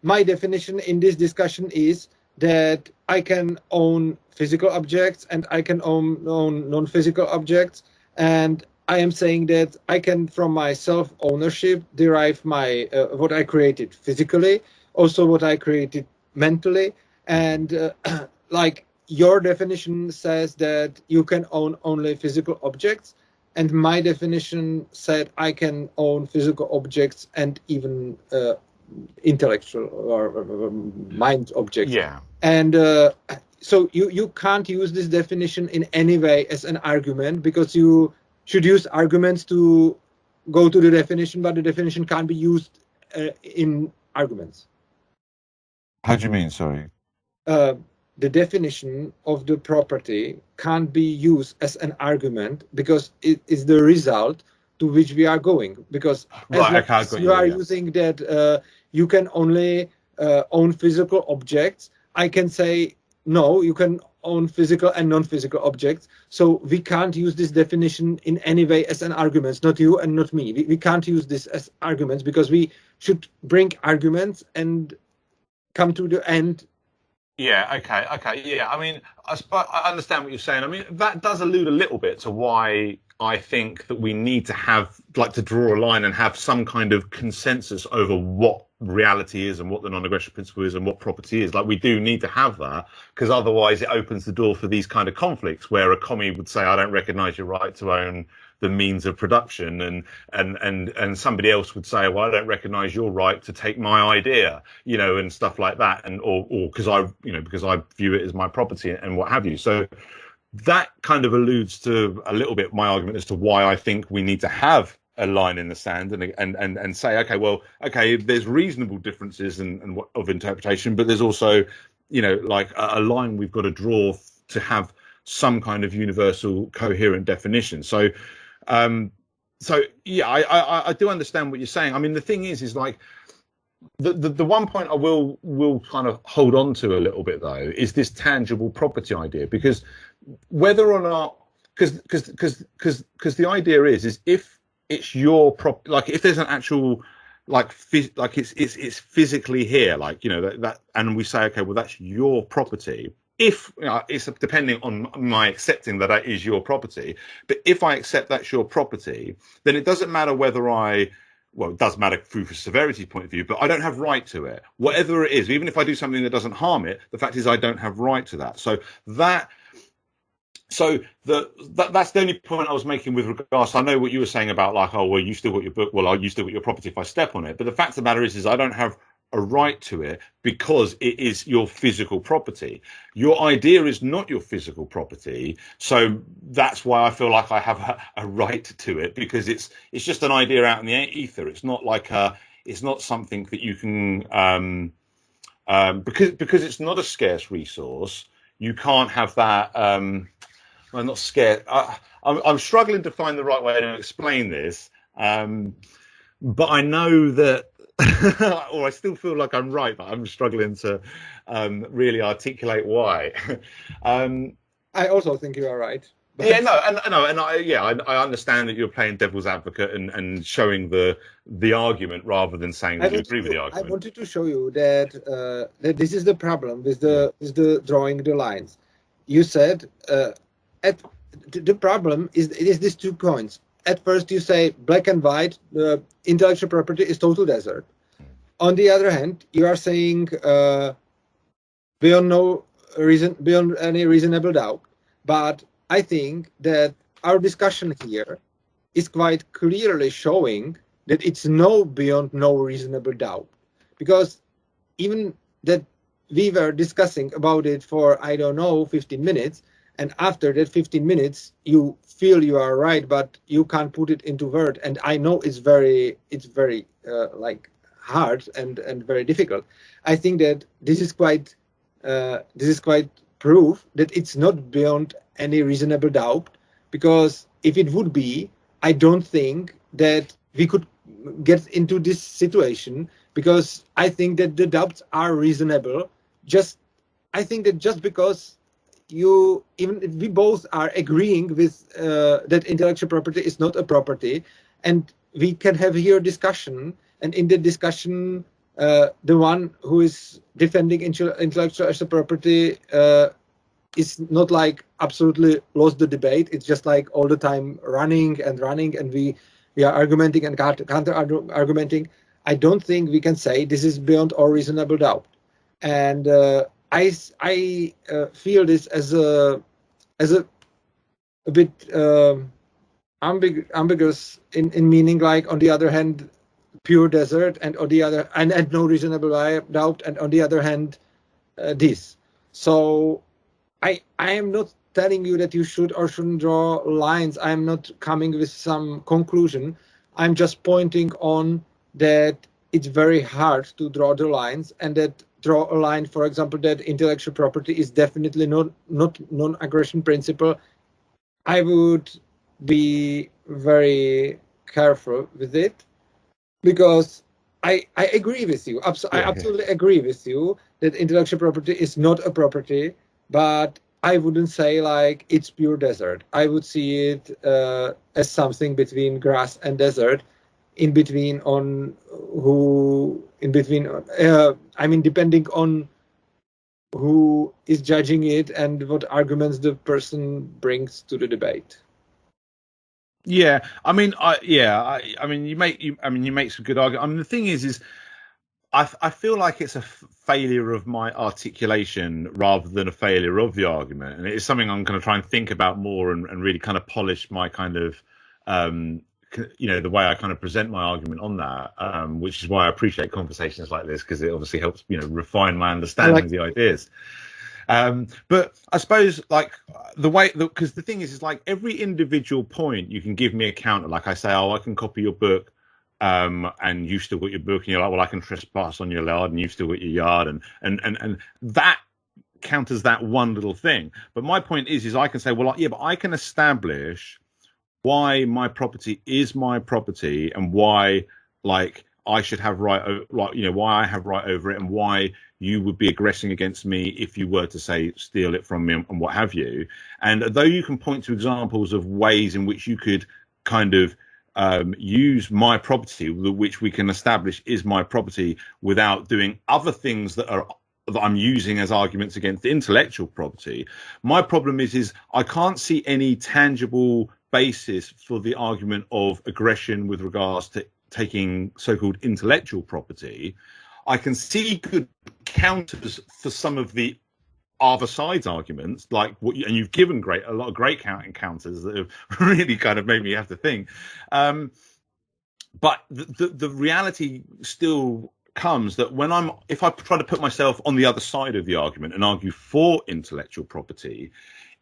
my definition in this discussion is that I can own physical objects and I can own non-physical objects, and I am saying that I can, from my self-ownership, derive my what I created physically, also what I created mentally, and like your definition says that you can own only physical objects, and my definition said I can own physical objects and even intellectual or mind objects.
Yeah.
And so you can't use this definition in any way as an argument, because you should use arguments to go to the definition, but the definition can't be used in arguments.
How do you mean? Sorry.
The definition of the property can't be used as an argument, because it is the result to which we are going. Because as you are using that you can only own physical objects, I can say, no, you can own physical and non-physical objects. So we can't use this definition in any way as an argument, not you and not me. We can't use this as arguments, because we should bring arguments and come to the end.
Yeah, okay. Yeah, I mean, I understand what you're saying. I mean, that does allude a little bit to why I think that we need to have, like, to draw a line and have some kind of consensus over what reality is and what the non-aggression principle is and what property is. Like, we do need to have that, because otherwise it opens the door for these kind of conflicts where a commie would say, I don't recognize your right to own the means of production, and somebody else would say, well, I don't recognize your right to take my idea, you know, and stuff like that, and or because I view it as my property and what have you. So that kind of alludes to a little bit my argument as to why I think we need to have a line in the sand and say, okay, there's reasonable differences of interpretation, but there's also, you know, like a line we've got to draw to have some kind of universal coherent definition. So yeah, I do understand what you're saying. I mean, the thing is like the one point I will kind of hold on to a little bit though is this tangible property idea, because whether or not, because the idea is if it's your like if there's an actual
it's physically here, like, you know, that, and we say, okay, well, that's your property. If it's depending on my accepting that that is your property, but if I accept that's your property, then it doesn't matter whether well, it does matter through a severity point of view, but I don't have right to it, whatever it is. Even if I do something that doesn't harm it, the fact is I don't have right to that. That's the only point I was making with regards. I know what you were saying about, like, oh, well, you still got your book. Well, you still got your property if I step on it. But the fact of the matter is I don't have a right to it because it is your physical property. Your idea is not your physical property. So that's why I feel like I have a right to it, because it's just an idea out in the ether. It's not like it's not something that you can because it's not a scarce resource. You can't have that. Well, not scared. I'm struggling to find the right way to explain this, but I know that, or I still feel like I'm right, but I'm struggling to really articulate why.
I also think you are right.
Yeah, I understand that you're playing devil's advocate and showing the argument rather than saying that you agree with the argument.
I wanted to show you that this is the problem with the drawing the lines. You said the problem is these 2 points. At first, you say black and white, intellectual property is total desert. On the other hand, you are saying beyond any reasonable doubt. But I think that our discussion here is quite clearly showing that it's beyond no reasonable doubt, because even that we were discussing about it for 15 minutes. And after that 15 minutes, you feel you are right, but you can't put it into word. And I know it's very hard and very difficult. I think that this is quite proof that it's not beyond any reasonable doubt, because if it would be, I don't think that we could get into this situation, because I think that the doubts are reasonable. I think that just because even if we both are agreeing with that intellectual property is not a property, and we can have here discussion, and in the discussion the one who is defending intellectual as a property is not like absolutely lost the debate. It's just like all the time running, and we are argumenting and counter argumenting. I don't think we can say this is beyond all reasonable doubt. And I feel this as a bit ambiguous in meaning, like, on the other hand, pure desert, and on the other and no reasonable doubt, and on the other hand, this. So I am not telling you that you should or shouldn't draw lines. I am not coming with some conclusion. I'm just pointing on that it's very hard to draw the lines, and that draw a line, for example, that intellectual property is definitely not non-aggression principle. I would be very careful with it, because I agree with you. I absolutely agree with you that intellectual property is not a property, but I wouldn't say like it's pure desert. I would see it as something between grass and desert, depending on who is judging it and what arguments the person brings to the debate.
Yeah, I mean, you make some good arguments. I mean, the thing is I feel like it's a failure of my articulation rather than a failure of the argument, and it's something I'm going to try and think about more and really kind of polish my kind of the way I kind of present my argument on that, which is why I appreciate conversations like this, because it obviously helps refine my understanding of the ideas. But I suppose, like, because the thing is like every individual point you can give me a counter. Like I say, I can copy your book, and you've still got your book, and you're like, well, I can trespass on your yard, and you've still got your yard, and that counters that one little thing. But my point is I can say, well, but I can establish why my property is my property, and why, like, I should have why I have right over it, and why you would be aggressing against me if you were to, say, steal it from me and what have you. And though you can point to examples of ways in which you could kind of use my property, which we can establish is my property, without doing other things that I'm using as arguments against intellectual property. My problem is I can't see any tangible basis for the argument of aggression with regards to taking so-called intellectual property. I can see good counters for some of the other side's arguments, like and you've given a lot of great counters that have really kind of made me have to think. But the reality still comes that if I try to put myself on the other side of the argument and argue for intellectual property,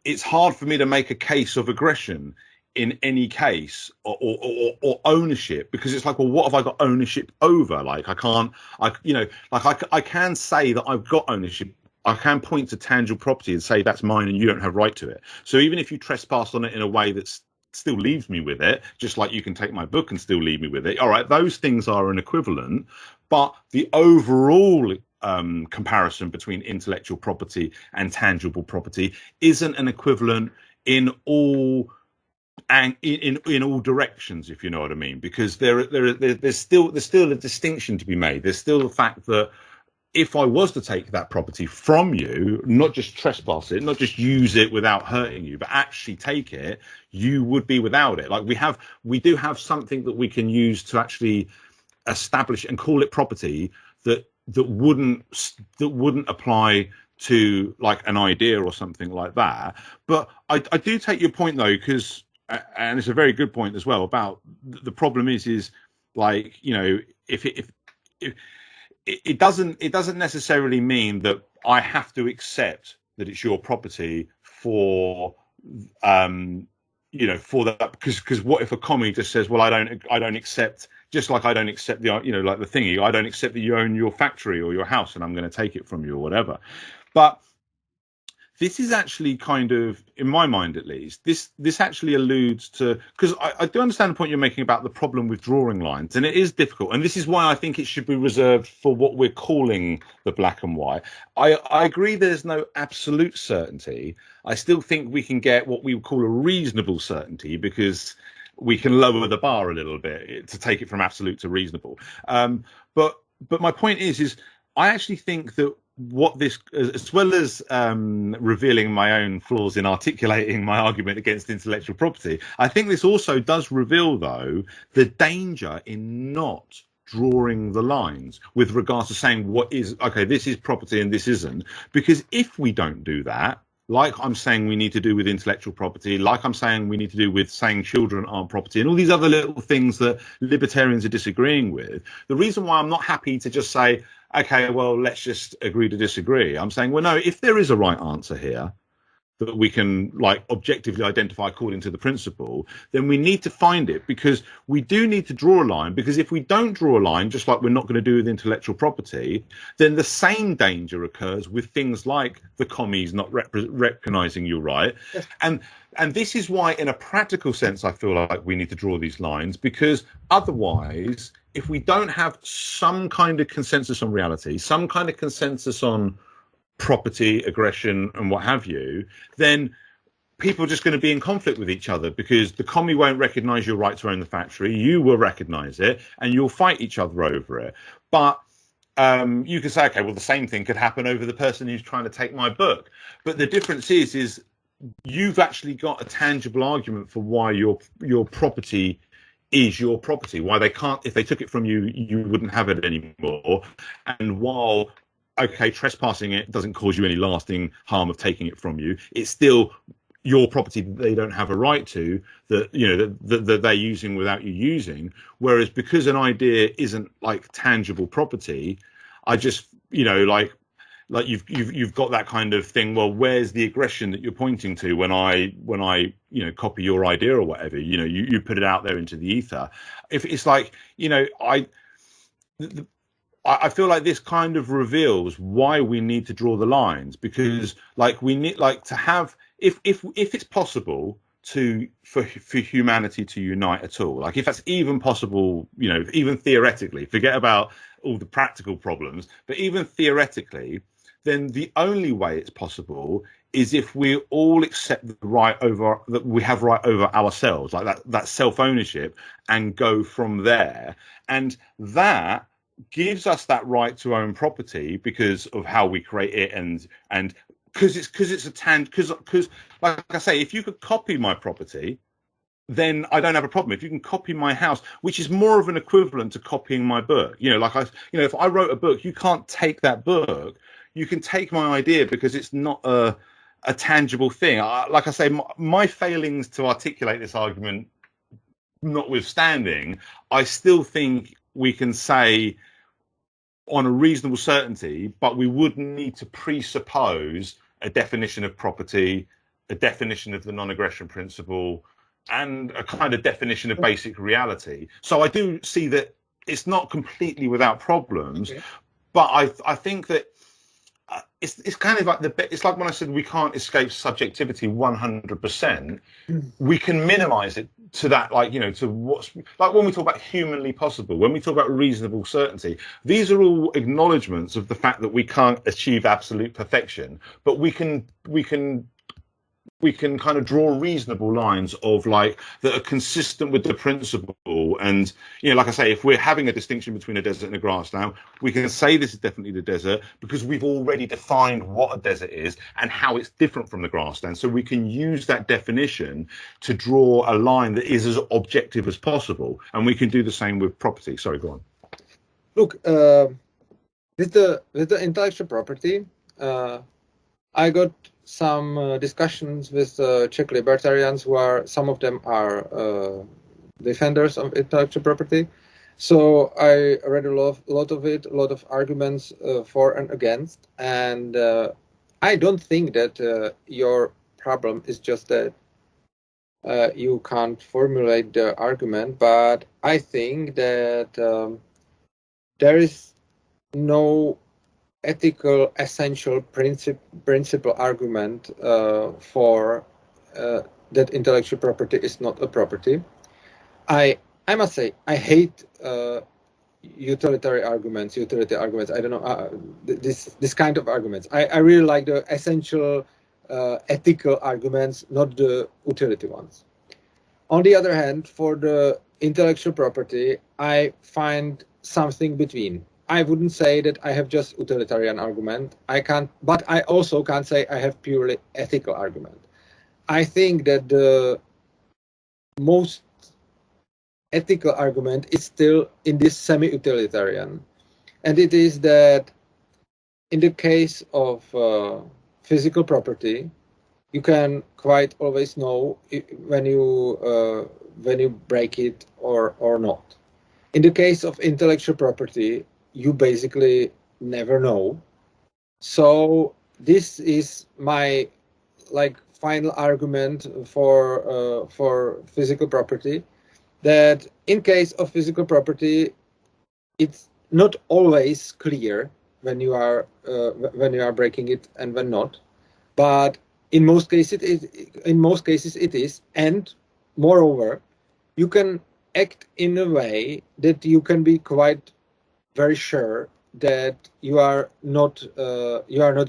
it's hard for me to make a case of aggression in any case, or ownership, because it's like, well, what have I got ownership over? Like I can say that I've got ownership. I can point to tangible property and say that's mine and you don't have right to it. So even if you trespass on it in a way that still leaves me with it, just like you can take my book and still leave me with it, all right, those things are an equivalent. But the overall comparison between intellectual property and tangible property isn't an equivalent in all in all directions, if you know what I mean, because there's still a distinction to be made. There's still the fact that if I was to take that property from you, not just trespass it, not just use it without hurting you, but actually take it, you would be without it. Like we do have something that we can use to actually establish and call it property that wouldn't apply to like an idea or something like that. But I do take your point though, because and it's a very good point as well about the problem is like, you know, if it doesn't necessarily mean that I have to accept that it's your property for you know, for that, because what if a commie just says, well, I don't accept, just like I don't accept the, you know, like the thingy, I don't accept that you own your factory or your house and I'm going to take it from you or whatever. But this is actually kind of, in my mind at least, this actually alludes to, because I do understand the point you're making about the problem with drawing lines, and it is difficult, and this is why I think it should be reserved for what we're calling the black and white. I agree there's no absolute certainty. I still think we can get what we would call a reasonable certainty, because we can lower the bar a little bit to take it from absolute to reasonable. But my point is I actually think that what this, as well as revealing my own flaws in articulating my argument against intellectual property, I think this also does reveal, though, the danger in not drawing the lines with regards to saying what is, okay, this is property and this isn't. Because if we don't do that, like I'm saying we need to do with intellectual property, like I'm saying we need to do with saying children aren't property, and all these other little things that libertarians are disagreeing with, the reason why I'm not happy to just say, okay, well, let's just agree to disagree, I'm saying, well, no, if there is a right answer here that we can like objectively identify according to the principle, then we need to find it, because we do need to draw a line. Because if we don't draw a line, just like we're not going to do with intellectual property, then the same danger occurs with things like the commies not recognizing your right. Yes. And this is why, in a practical sense, I feel like we need to draw these lines, because otherwise, if we don't have some kind of consensus on reality, some kind of consensus on property, aggression, and what have you, then people are just going to be in conflict with each other, because the commie won't recognize your right to own the factory, you will recognize it, and you'll fight each other over it. But you could say, okay, well, the same thing could happen over the person who's trying to take my book. But the difference is you've actually got a tangible argument for why your property is your property, why they can't, if they took it from you, you wouldn't have it anymore. And while, okay, trespassing it doesn't cause you any lasting harm of taking it from you, it's still your property that they don't have a right to, that, you know, that they're using without you using. Whereas because an idea isn't like tangible property, I just, you know, like you've got that kind of thing. Well, where's the aggression that you're pointing to when I you know, copy your idea or whatever? You know, you put it out there into the ether. If it's like, you know, I feel like this kind of reveals why we need to draw the lines, because like we need like to have, if it's possible for humanity to unite at all, like if that's even possible, you know, even theoretically, forget about all the practical problems, but even theoretically, then the only way it's possible is if we all accept the right over that we have right over ourselves, like that self-ownership, and go from there. And that gives us that right to own property because of how we create it, and because like I say, if you could copy my property, then I don't have a problem. If you can copy my house, which is more of an equivalent to copying my book, if I wrote a book, you can't take that book. You can take my idea because it's not a tangible thing. Like I say, my failings to articulate this argument notwithstanding, I still think we can say on a reasonable certainty, but we would need to presuppose a definition of property, a definition of the non-aggression principle, and a kind of definition of basic reality. So I do see that it's not completely without problems, but I think that it's kind of like it's like when I said we can't escape subjectivity 100%. We can minimize it to that, to what's like when we talk about humanly possible, when we talk about reasonable certainty. These are all acknowledgements of the fact that we can't achieve absolute perfection, but we can kind of draw reasonable lines of that are consistent with the principle. And, like I say, if we're having a distinction between a desert and a grassland, we can say this is definitely the desert because we've already defined what a desert is and how it's different from the grassland. So we can use that definition to draw a line that is as objective as possible. And we can do the same with property. Sorry, go on.
Look, with the intellectual property, I got some discussions with Czech libertarians some of them are defenders of intellectual property. So I read a lot of arguments for and against. And I don't think that your problem is just that you can't formulate the argument, but I think that there is no ethical essential principle argument for that intellectual property is not a property. I must say I hate utility arguments. I don't know this kind of arguments. I really like the essential ethical arguments, not the utility ones. On the other hand, for the intellectual property, I find something between. I wouldn't say that I have just utilitarian argument. But I also can't say I have purely ethical argument. I think that the most ethical argument is still in this semi-utilitarian. And it is that in the case of physical property, you can quite always know when you break it or not. In the case of intellectual property, you basically never know. So this is my final argument for physical property, that in case of physical property, it's not always clear when you are breaking it and when not, but in most cases it is. And moreover, you can act in a way that you can be quite very sure that you are not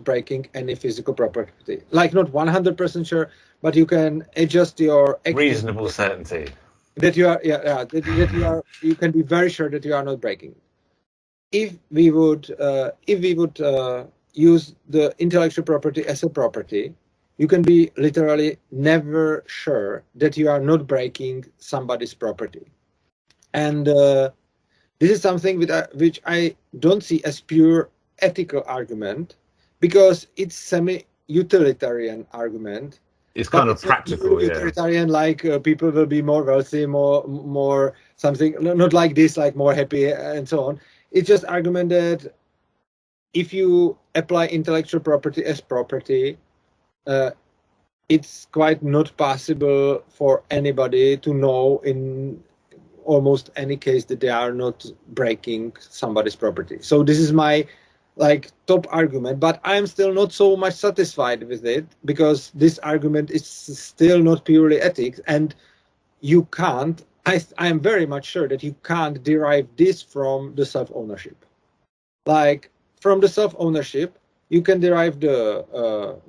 breaking any physical property. Not 100% sure, but you can adjust your
reasonable certainty
that you are you can be very sure that you are not breaking. If we would use the intellectual property as a property, you can be literally never sure that you are not breaking somebody's property. And this is something which I don't see as pure ethical argument, because it's semi-utilitarian argument.
It's kind of practical,
utilitarian, people will be more wealthy, more something, not like this, more happy and so on. It's just argument that if you apply intellectual property as property, it's quite not possible for anybody to know in almost any case that they are not breaking somebody's property. So this is my top argument, but I'm still not so much satisfied with it, because this argument is still not purely ethics, and you can't, I am very much sure that you can't derive this from the self-ownership. From the self-ownership, you can derive the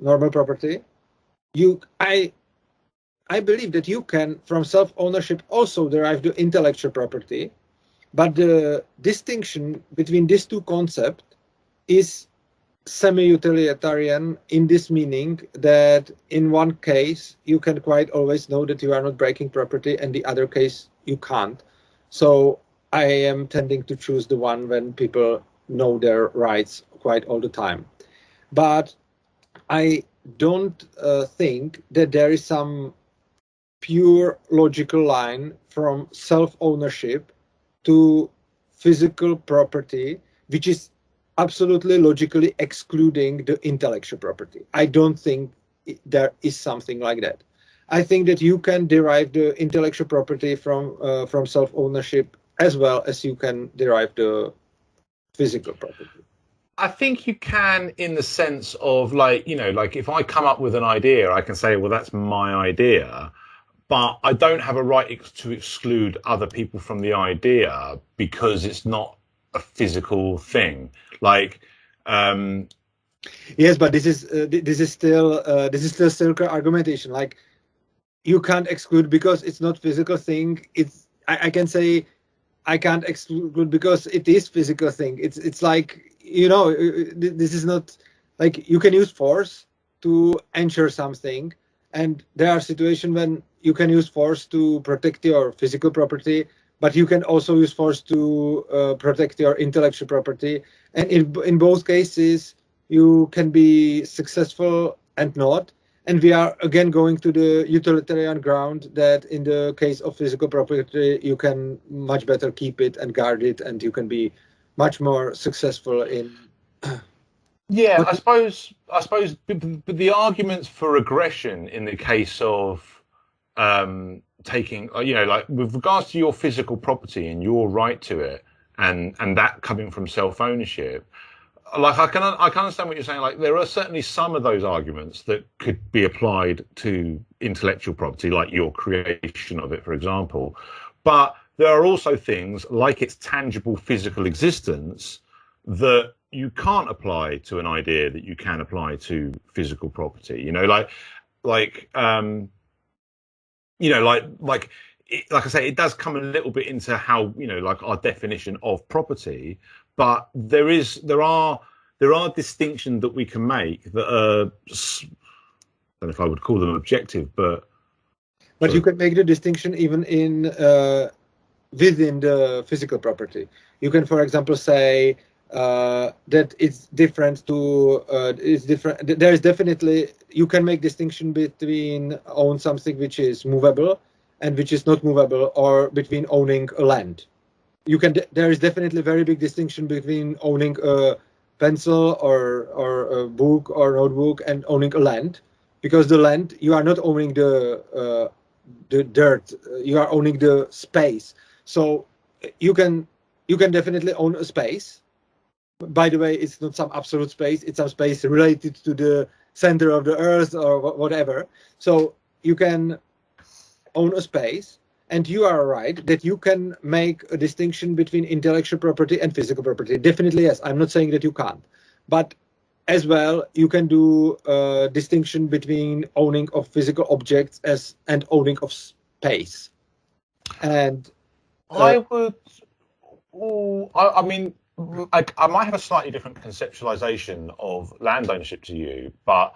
normal property. I believe that you can, from self-ownership, also derive the intellectual property. But the distinction between these two concepts is semi-utilitarian in this meaning that in one case you can quite always know that you are not breaking property, and the other case you can't. So I am tending to choose the one when people know their rights quite all the time. But I don't think that there is some pure logical line from self-ownership to physical property, which is absolutely logically excluding the intellectual property. I don't think there is something like that. I think that you can derive the intellectual property from self-ownership as well as you can derive the physical property.
I think you can, in the sense of, like, you know, like if I come up with an idea, I can say, well, that's my idea, but I don't have a right to exclude other people from the idea because it's not a physical thing. Like,
yes, but this is still circular argumentation. Like, you can't exclude because it's not physical thing. I can say I can't exclude because it is physical thing. It's like, you know, this is not like you can use force to ensure something, and there are situations when you can use force to protect your physical property, but you can also use force to protect your intellectual property. And in both cases, you can be successful and not. And we are again going to the utilitarian ground that in the case of physical property, you can much better keep it and guard it, and you can be much more successful in.
Yeah, I suppose but the arguments for aggression in the case of taking, you know, like with regards to your physical property and your right to it, and that coming from self-ownership, like I can understand what you're saying. Like, there are certainly some of those arguments that could be applied to intellectual property, like your creation of it, for example. But there are also things like its tangible physical existence that you can't apply to an idea that you can apply to physical property. You know, like you know, like I say, it does come a little bit into how, you know, like our definition of property, but there are distinctions that we can make that are, I don't know if I would call them objective, but
you can make the distinction even in within the physical property. You can, for example, say that it's different to it's different. There is definitely, you can make distinction between own something which is movable and which is not movable, or between owning a land. You can. There is definitely a very big distinction between owning a pencil or a book or notebook and owning a land, because the land, you are not owning the dirt, you are owning the space. So you can definitely own a space. By the way, it's not some absolute space, it's some space related to the center of the earth or whatever. So you can own a space, and you are right that you can make a distinction between intellectual property and physical property. Definitely, yes. I'm not saying that you can't. But as well, you can do a distinction between owning of physical objects and owning of space. And
I would, I mean, I might have a slightly different conceptualization of land ownership to you, but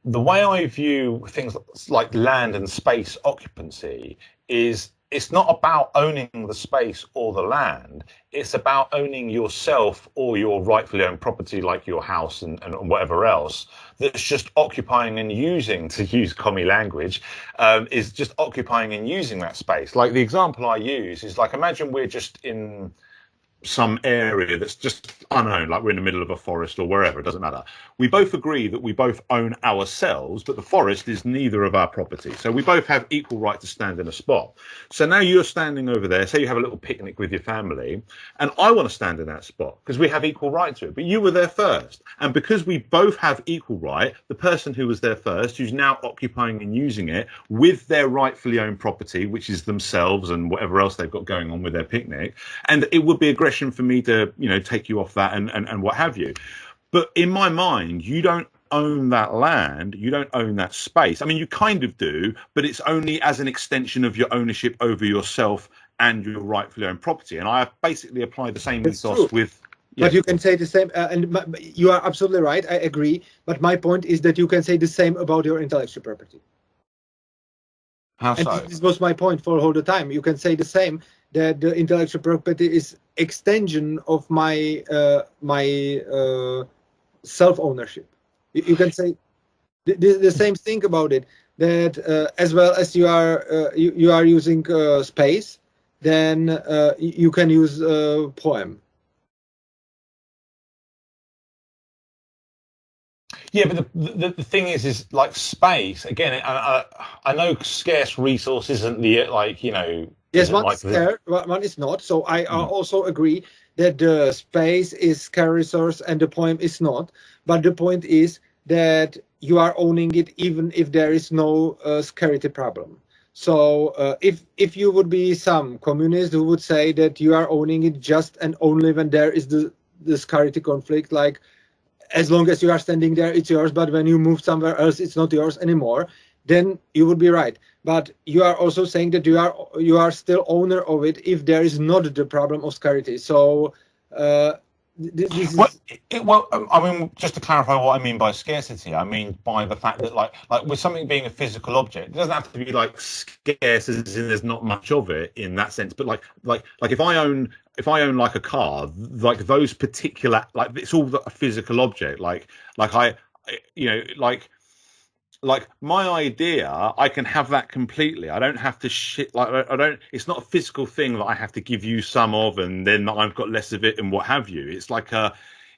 the way I view things like land and space occupancy is, it's not about owning the space or the land. It's about owning yourself or your rightfully owned property, like your house and whatever else, that's just occupying and using, to use commie language, is just occupying and using that space. Like, the example I use is, like, imagine we're just in some area that's just unknown, like we're in the middle of a forest or wherever, it doesn't matter. We both agree that we both own ourselves, but the forest is neither of our property. So we both have equal right to stand in a spot. So now you're standing over there, say you have a little picnic with your family, and I want to stand in that spot because we have equal right to it, but you were there first. And because we both have equal right, the person who was there first, who's now occupying and using it with their rightfully owned property, which is themselves and whatever else they've got going on with their picnic, and it would be aggression for me to, you know, take you off that and what have you.
But in my mind, you don't own that land, you don't own that space. I mean, you kind of do, but it's only as an extension of your ownership over yourself and your rightfully owned property. And I basically apply the same ethos with.
Yeah. But you can say the same, and you are absolutely right. I agree. But my point is that you can say the same about your intellectual property.
How so?
And this was my point for all the time. You can say the same, that the intellectual property is extension of my self-ownership. You can say the same thing about it. That as well as you are using space, then you can use poem.
Yeah, but the thing is like space again. I know scarce resource isn't the
Yes, one is scarce, one is not. So I also agree that the space is scarce resource and the poem is not. But the point is that you are owning it even if there is no scarcity problem. So if you would be some communist who would say that you are owning it just and only when there is the scarcity conflict, like as long as you are standing there, it's yours, but when you move somewhere else, it's not yours anymore, then you would be right. But you are also saying that you are still owner of it if there is not the problem of scarcity. So this is...
Well, I mean, just to clarify what I mean by scarcity, I mean by the fact that like with something being a physical object, it doesn't have to be like scarce as in there's not much of it in that sense. But like if I own like a car, like those particular, like it's all a physical object. Like I, like my idea, I can have that completely. I don't have to it's not a physical thing that I have to give you some of and then I've got less of it and what have you. It's like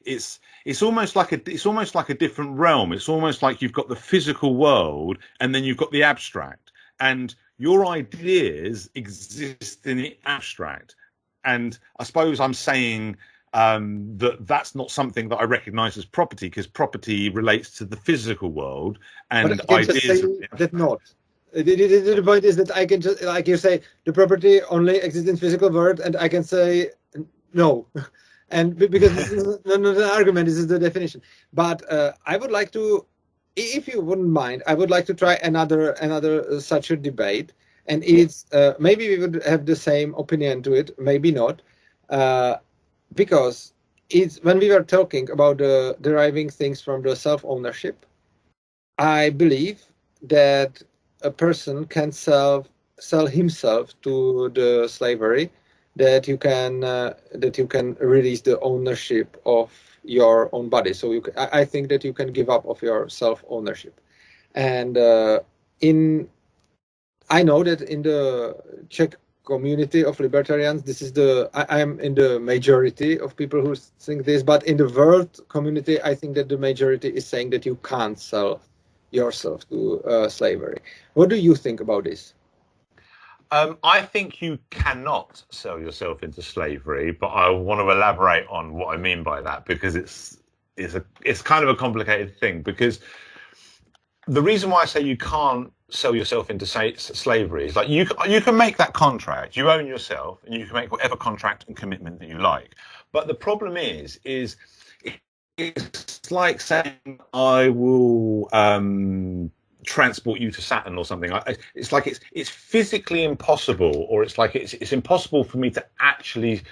it's almost like a different realm. It's almost like you've got the physical world and then you've got the abstract, and your ideas exist in the abstract. And I suppose I'm saying that's not something that I recognize as property, because property relates to the physical world and ideas.
That not. The point is that I can just, like you say, the property only exists in physical world, and I can say no, and because this is not an argument, this is the definition. But I would like to, if you wouldn't mind, I would like to try another such a debate. And it's maybe we would have the same opinion to it, maybe not, because it's when we were talking about deriving things from the self-ownership, I believe that a person can sell himself to the slavery, that you can release the ownership of your own body. So I think that you can give up of your self-ownership, and I know that in the Czech community of libertarians, this is I'm in the majority of people who think this, but in the world community, I think that the majority is saying that you can't sell yourself to slavery. What do you think about this?
I think you cannot sell yourself into slavery, but I want to elaborate on what I mean by that, because it's kind of a complicated thing. Because the reason why I say you can't sell yourself into slavery is like you can make that contract, you own yourself, and you can make whatever contract and commitment that you like. But the problem is it's like saying I will transport you to Saturn or something. It's like it's physically impossible, or it's like it's impossible for me to actually.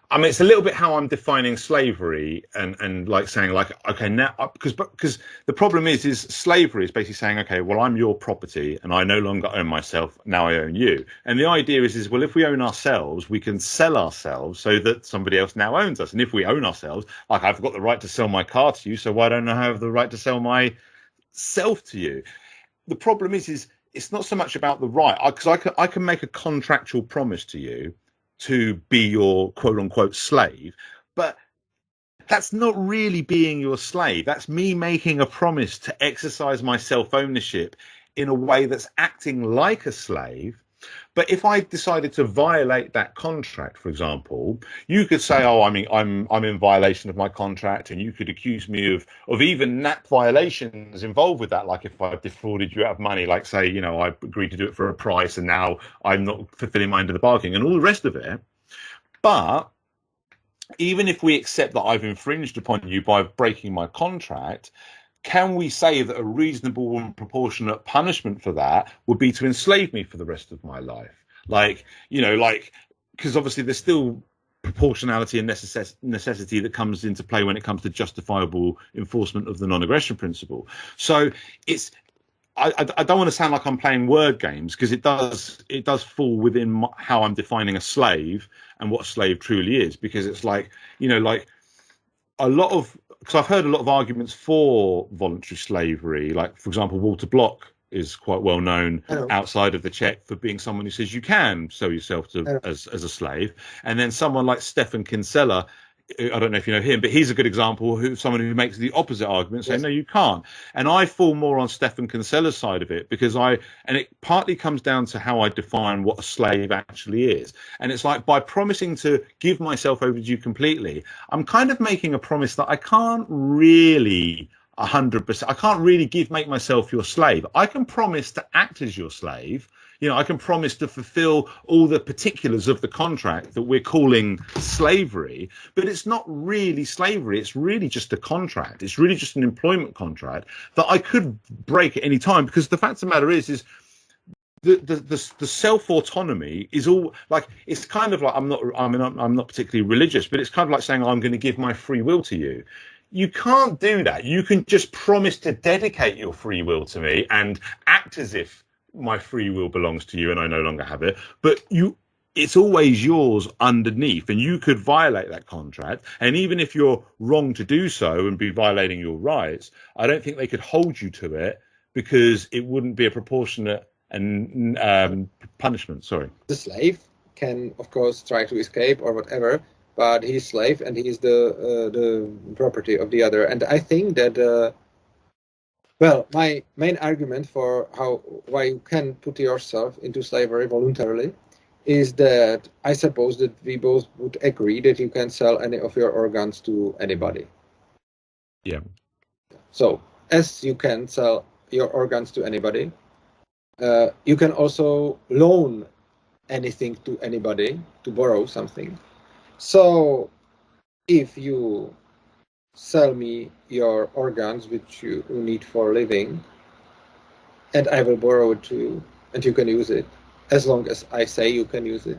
I mean, it's a little bit how I'm defining slavery, and like saying like, okay, now because the problem is slavery is basically saying, okay, well, I'm your property and I no longer own myself. Now I own you. And the idea is well, if we own ourselves, we can sell ourselves so that somebody else now owns us. And if we own ourselves, like I've got the right to sell my car to you, so why don't I have the right to sell myself to you? The problem is it's not so much about the right, because I can make a contractual promise to you to be your quote unquote slave, but that's not really being your slave. That's me making a promise to exercise my self-ownership in a way that's acting like a slave. But if I decided to violate that contract, for example, you could say, oh, I mean, I'm in violation of my contract, and you could accuse me of even NAP violations involved with that. Like if I defrauded you out of money, like say, I agreed to do it for a price and now I'm not fulfilling my end of the bargain and all the rest of it. But
even if we accept that I've infringed upon you by breaking my contract, can we say that a reasonable and proportionate punishment for that would be to enslave me for the rest of my life? Like, you know, like, because obviously there's still proportionality and necessity that comes into play when it comes to justifiable enforcement of the non-aggression principle. So it's, I don't want to sound like I'm playing word games, because it does fall within how I'm defining a slave and what a slave truly is, because it's like, you know, like a lot of, because I've heard a lot of arguments for voluntary slavery, like, for example, Walter Block is quite well known outside of the Czech for being someone who says you can sell yourself to as a slave. And then someone like Stefan Kinsella, I don't know if you know him, but he's a good example of someone who makes the opposite argument, saying, no, you can't. And I fall more on Stefan Kinsella's side of it, because and it partly comes down to how I define what a slave actually is. And it's like, by promising to give myself over to you completely, I'm kind of making a promise that I can't really 100%. I can't really make myself your slave. I can promise to act as your slave. You know, I can promise to fulfill all the particulars of the contract that we're calling slavery, but it's not really slavery. It's really just a contract. It's really just an employment contract that I could break at any time, because the fact of the matter is the self-autonomy is all like, it's kind of like, I'm not particularly religious, but it's kind of like saying, I'm going to give my free will to you. You can't do that. You can just promise to dedicate your free will to me and act as if my free will belongs to you and I no longer have it. But it's always yours underneath, and you could violate that contract. And even if you're wrong to do so and be violating your rights, I don't think they could hold you to it, because it wouldn't be a proportionate and punishment. Sorry.
The slave can, of course, try to escape or whatever, but he's slave and he is the property of the other. And I think that, well, my main argument for why you can put yourself into slavery voluntarily is that I suppose that we both would agree that you can sell any of your organs to anybody.
Yeah.
So, as you can sell your organs to anybody, you can also loan anything to anybody, to borrow something. So, if you sell me your organs, which you need for living, and I will borrow it to you, and you can use it, as long as I say you can use it,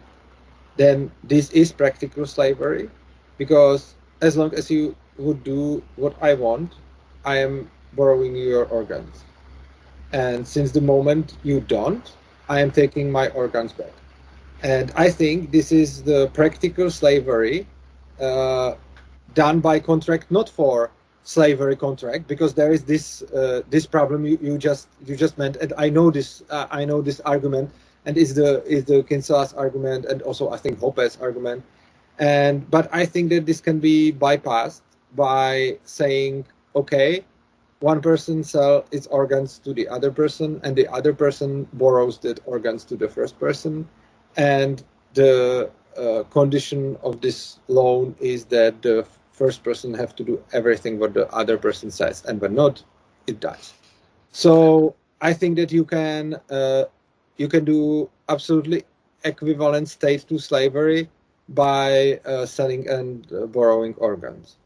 then this is practical slavery, because as long as you would do what I want, I am borrowing your organs. And since the moment you don't, I am taking my organs back. And I think this is the practical slavery done by contract, not for slavery contract, because there is this problem you just meant, and I know this argument, and is the Kinsella's argument, and also I think Hoppe's argument, but I think that this can be bypassed by saying, okay, one person sells its organs to the other person, and the other person borrows the organs to the first person. And the condition of this loan is that the first person have to do everything what the other person says, and when not, it does. So I think that you can do absolutely equivalent state to slavery by selling and borrowing organs.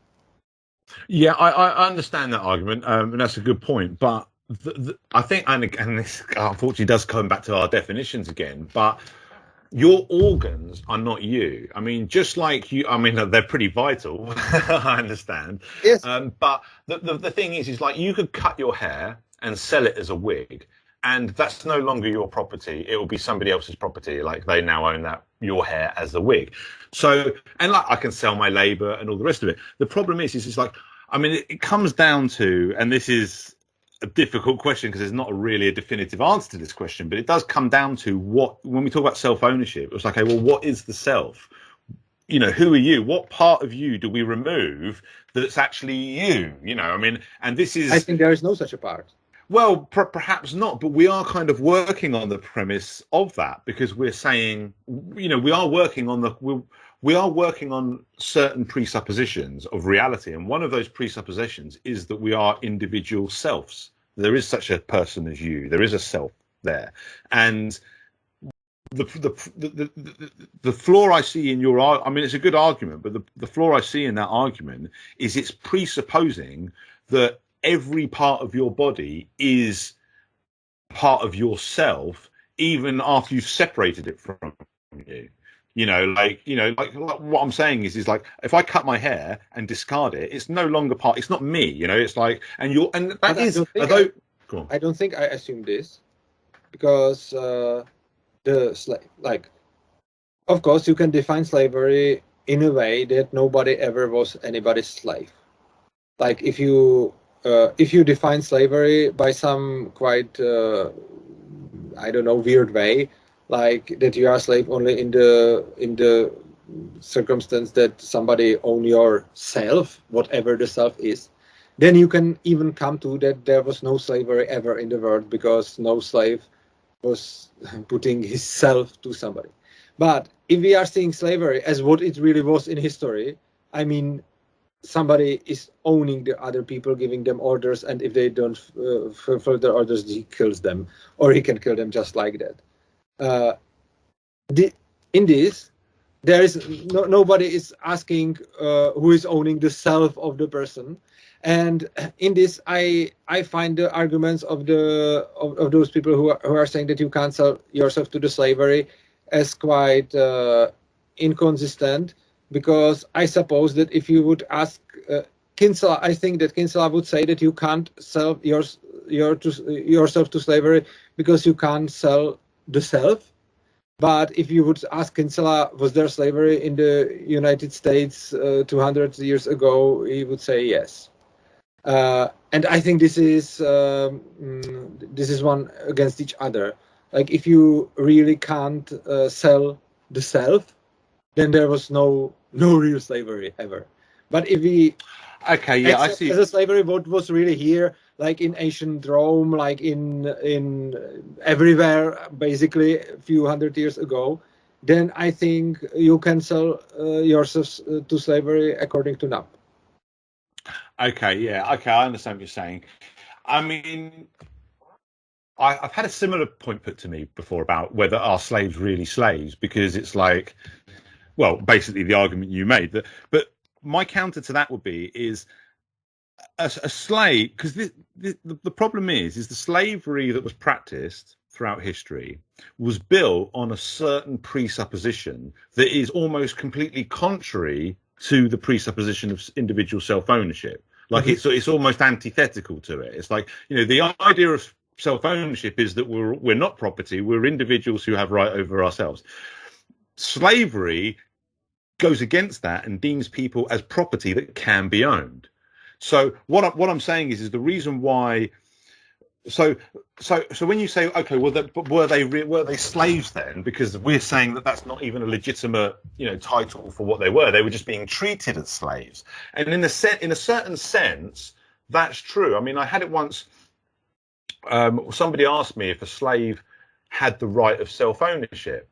Yeah, I understand that argument, and that's a good point. But I think, and this unfortunately does come back to our definitions again, but your organs are not you. I mean, just like you, I mean, they're pretty vital. I understand.
Yes.
But the thing is like, you could cut your hair and sell it as a wig, and that's no longer your property. It will be somebody else's property. Like, they now own your hair as the wig. So, and like, I can sell my labor and all the rest of it. The problem is it's like, I mean, it comes down to, and this is a difficult question because there's not really a definitive answer to this question, but it does come down to when we talk about self-ownership, it's like, okay, well, what is the self? You know, who are you? What part of you do we remove that's actually you? You know, I mean, and this is...
I think there is no such a part.
Well, perhaps not, but we are kind of working on the premise of that, because we're saying, you know, we are working on certain presuppositions of reality, and one of those presuppositions is that we are individual selves. There is such a person as you. There is a self there, and the flaw I see in your, I mean, it's a good argument, but the flaw I see in that argument is it's presupposing that every part of your body is part of yourself, even after you've separated it from you. Like what I'm saying is like, if I cut my hair and discard it, it's no longer part. It's not me. It's like, and that is.
I don't think I assume this, because of course, you can define slavery in a way that nobody ever was anybody's slave. Like if you define slavery by some quite weird way, like that you are a slave only in the circumstance that somebody own yourself, whatever the self is, then you can even come to that there was no slavery ever in the world, because no slave was putting his self to somebody. But if we are seeing slavery as what it really was in history, I mean, somebody is owning the other people, giving them orders, and if they don't fulfill their orders, he kills them, or he can kill them just like that. In this, there is nobody is asking who is owning the self of the person, and in this, I find the arguments of those people who are saying that you can't sell yourself to the slavery as quite inconsistent, because I suppose that if you would ask Kinsella, I think that Kinsella would say that you can't sell yourself to slavery because you can't sell the self. But if you would ask Kinsella, was there slavery in the United States 200 years ago, he would say yes. And I think this is one against each other. Like if you really can't sell the self, then there was no real slavery ever. But if we
I see.
As a slavery, what was really here, like in ancient Rome, like in everywhere, basically a few hundred years ago, then I think you can sell yourself to slavery according to now.
Okay, I understand what you're saying. I mean, I've had a similar point put to me before about whether are slaves really slaves, because it's like, well, basically the argument you made. But my counter to that would be is a slave, because the problem is the slavery that was practiced throughout history was built on a certain presupposition that is almost completely contrary to the presupposition of individual self-ownership. Like it's almost antithetical to it. It's like, the idea of self-ownership is that we're not property, we're individuals who have right over ourselves. Slavery goes against that and deems people as property that can be owned. So what I'm saying is the reason why. So when you say, okay, well, were they slaves then? Because we're saying that that's not even a legitimate, title for what they were. They were just being treated as slaves. And in a certain sense, that's true. I mean, I had it once. Somebody asked me if a slave had the right of self-ownership.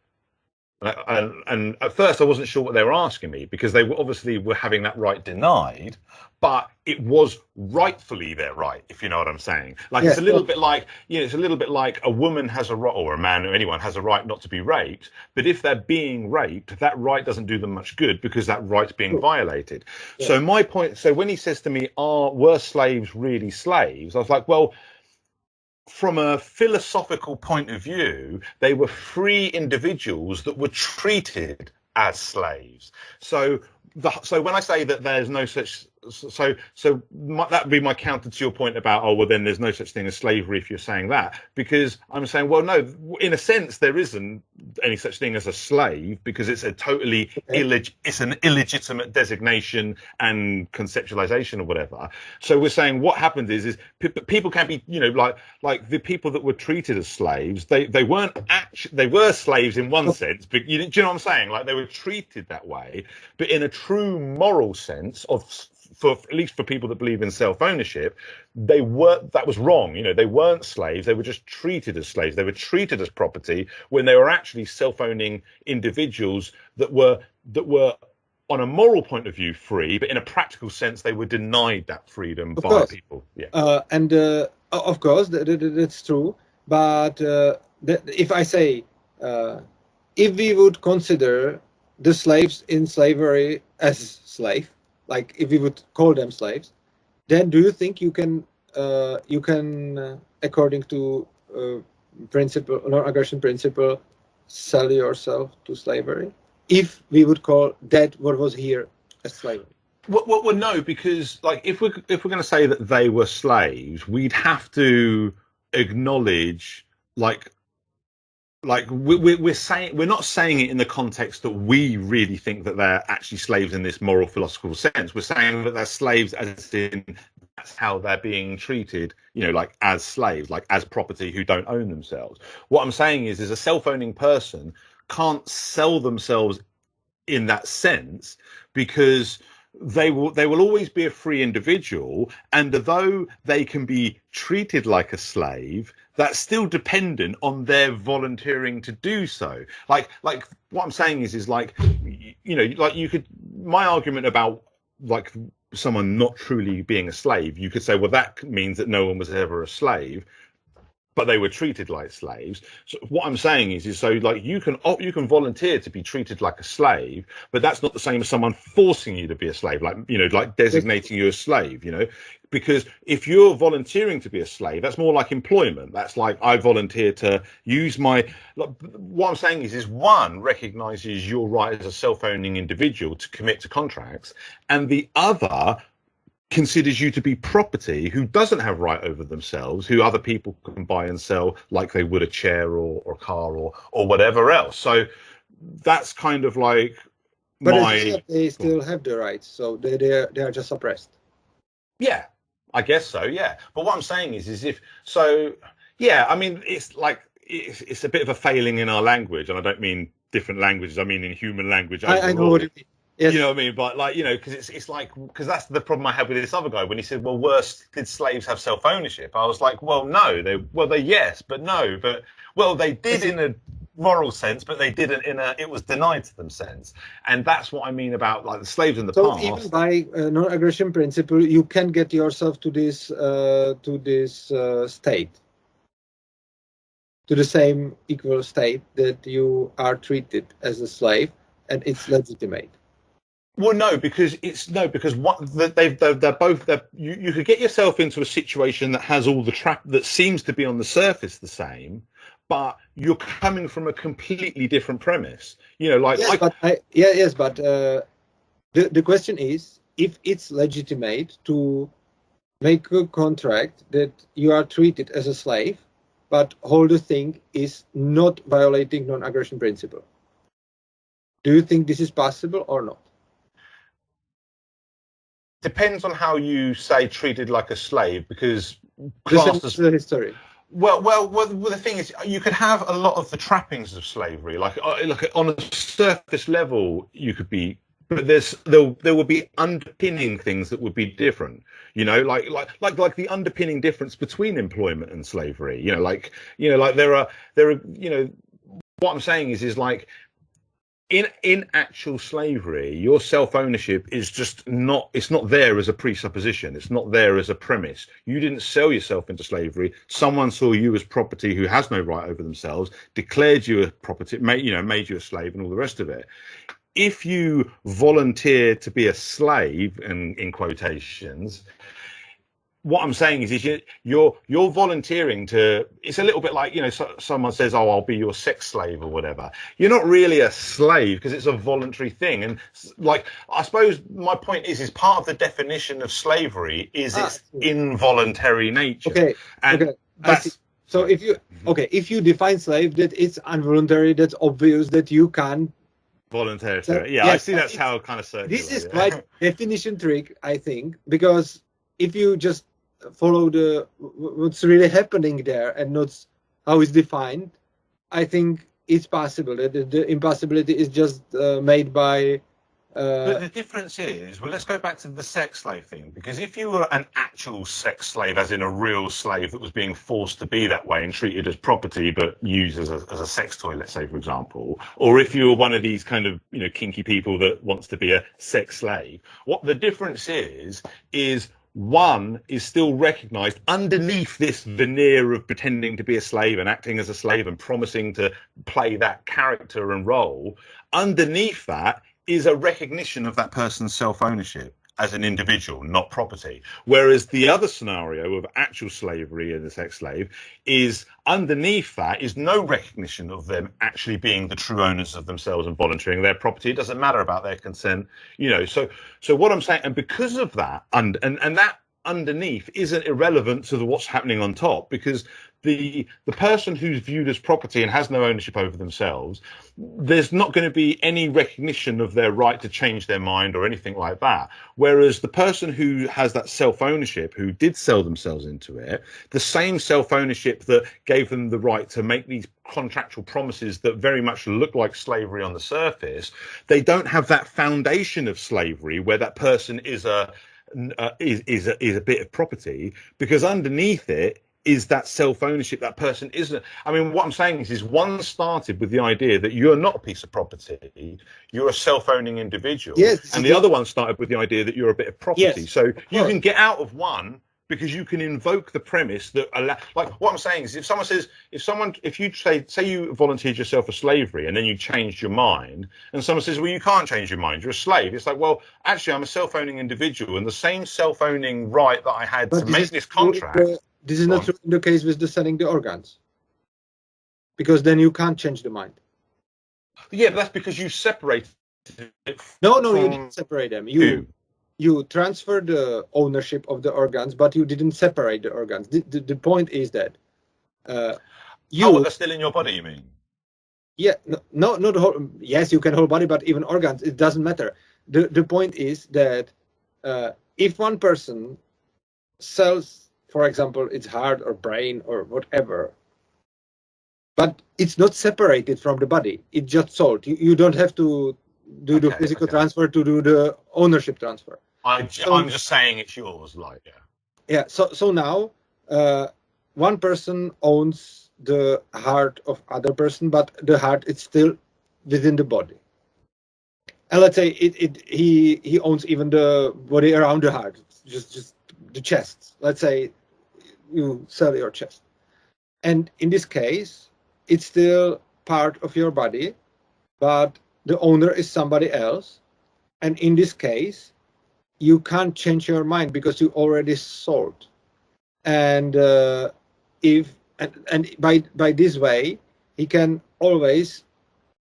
And at first I wasn't sure what they were asking me, because they were having that right denied, but it was rightfully their right, if you know what I'm saying. Like, yes, it's a little bit like, it's a little bit like a woman has a right, or a man, or anyone has a right not to be raped. But if they're being raped, that right doesn't do them much good, because that right's being violated. Yeah. So my point, so when he says to me, were slaves really slaves? I was like, well, from a philosophical point of view, they were free individuals that were treated as slaves. So when I say that there's no such, that would be my counter to your point about, then there's no such thing as slavery if you're saying that, because I'm saying, well, no, in a sense there isn't any such thing as a slave, because it's a totally it's an illegitimate designation and conceptualization or whatever. So we're saying what happened is people can be, like the people that were treated as slaves, they weren't actually, they were slaves in one sense, but do you know what I'm saying? Like, they were treated that way, but in a true moral sense for at least for people that believe in self-ownership, that was wrong. They weren't slaves. They were just treated as slaves. They were treated as property when they were actually self-owning individuals that were on a moral point of view free, but in a practical sense they were denied that freedom by people. Yeah.
And of course that's true. But if I say if we would consider the slaves in slavery as slave, like if we would call them slaves, then do you think you can according to principle, non-aggression principle, sell yourself to slavery? If we would call that what was here as slavery.
Well, no, because like if we're going to say that they were slaves, we'd have to acknowledge we're saying, we're not saying it in the context that we really think that they're actually slaves in this moral philosophical sense. We're saying that they're slaves as in that's how they're being treated, you know, like as slaves, like as property who don't own themselves. What I'm saying is a self-owning person can't sell themselves in that sense, because they will always be a free individual, and although they can be treated like a slave, that's still dependent on their volunteering to do so. Like what I'm saying is like, you know, like you could, my argument about like someone not truly being a slave, you could say, well, that means that no one was ever a slave, but they were treated like slaves. So what I'm saying is so like you can volunteer to be treated like a slave, but that's not the same as someone forcing you to be a slave, like, you know, like designating you a slave, you know, because if you're volunteering to be a slave, that's more like employment. That's like I volunteer to use my, like, what I'm saying is one recognizes your right as a self-owning individual to commit to contracts, and the other considers you to be property who doesn't have right over themselves, who other people can buy and sell like they would a chair or a car or whatever else. So that's kind of like,
but they still have the rights, so they are just suppressed.
Yeah, I guess so. Yeah, but what I'm saying is if so, yeah, I mean, it's like it's a bit of a failing in our language, and I don't mean different languages. I mean in human language.
I know what you mean. Yes.
You know what I mean? But like, you know, because it's like, because that's the problem I had with this other guy when he said, well, did slaves have self-ownership? I was like, well, no, they yes, but no, but well, they did in a moral sense, but they didn't in a it was denied to them sense. And that's what I mean about like the slaves in the past.
So even by non-aggression principle, you can get yourself to this state, to the same equal state that you are treated as a slave, and it's legitimate.
Well, no, because they're both. You could get yourself into a situation that has all the trap that seems to be on the surface the same, but you're coming from a completely different premise. You know, like
yes, but the question is if it's legitimate to make a contract that you are treated as a slave, but whole the thing is not violating non-aggression principle. Do you think this is possible or not?
Depends on how you say treated like a slave, because
classed as the history.
Well, the thing is, you could have a lot of the trappings of slavery, like on a surface level, you could be, but there would be underpinning things that would be different. You know, like the underpinning difference between employment and slavery. You know, like there are you know, what I'm saying is like. In actual slavery, your self-ownership is just not, it's not there as a presupposition. It's not there as a premise. You didn't sell yourself into slavery. Someone saw you as property who has no right over themselves, declared you a property, made you a slave and all the rest of it. If you volunteer to be a slave, and in quotations, what I'm saying is you're volunteering to. It's a little bit like, you know, someone says, "Oh, I'll be your sex slave" or whatever. You're not really a slave because it's a voluntary thing. And like, I suppose my point is part of the definition of slavery is its involuntary nature.
Okay.
And
so if you define slave that it's involuntary, that's obvious that you can
voluntarily. Yeah, yes, I see that's how kind of circular.
This is quite definition trick, I think, because if you just follow what's really happening there and not how it's defined, I think it's possible that the impossibility is just made by.
But the difference is, well, let's go back to the sex slave thing, because if you were an actual sex slave, as in a real slave that was being forced to be that way and treated as property but used as a sex toy, let's say, for example, or if you were one of these kind of, you know, kinky people that wants to be a sex slave, what the difference is
one is still recognized underneath this veneer of pretending to be a slave and acting as a slave and promising to play that character and role. Underneath that is a recognition of that person's self-ownership as an individual, not property. Whereas the other scenario of actual slavery and the sex slave is underneath that is no recognition of them actually being the true owners of themselves and volunteering their property. It doesn't matter about their consent, you know. So what I'm saying, and because of that, and that underneath isn't irrelevant to what's happening on top, because the person who's viewed as property and has no ownership over themselves, there's not going to be any recognition of their right to change their mind or anything like that. Whereas the person who has that self-ownership, who did sell themselves into it, the same self-ownership that gave them the right to make these contractual promises that very much look like slavery on the surface, they don't have that foundation of slavery where that person is a bit of property, because underneath it is that self-ownership. That person isn't. I mean, what I'm saying is one started with the idea that you're not a piece of property, you're a self-owning individual.
Yes,
and the other one started with the idea that you're a bit of property.
Yes,
so you can get out of one because you can invoke the premise that, like, what I'm saying is, if you say you volunteered yourself for slavery and then you changed your mind, and someone says, well, you can't change your mind, you're a slave. It's like, well, actually, I'm a self-owning individual, and the same self-owning right that I had to make this contract.
This is not true in the case with the selling the organs, because then you can't change the mind.
Yeah, but that's because you separated it.
No, you didn't separate them. You transferred the ownership of the organs, but you didn't separate the organs. The point is that
they're still in your body, you mean?
Yeah, no, not the whole. Yes, you can whole body, but even organs, it doesn't matter. The point is that if one person sells, for example, its heart or brain or whatever, but it's not separated from the body, it's just sold. You don't have to do the physical transfer to do the ownership transfer.
I'm just saying it's yours, like, yeah.
Yeah, so now one person owns the heart of other person, but the heart is still within the body. And let's say he owns even the body around the heart, just the chest. Let's say you sell your chest. And in this case, it's still part of your body, but the owner is somebody else. And in this case, you can't change your mind because you already sold. And by this way, he can always,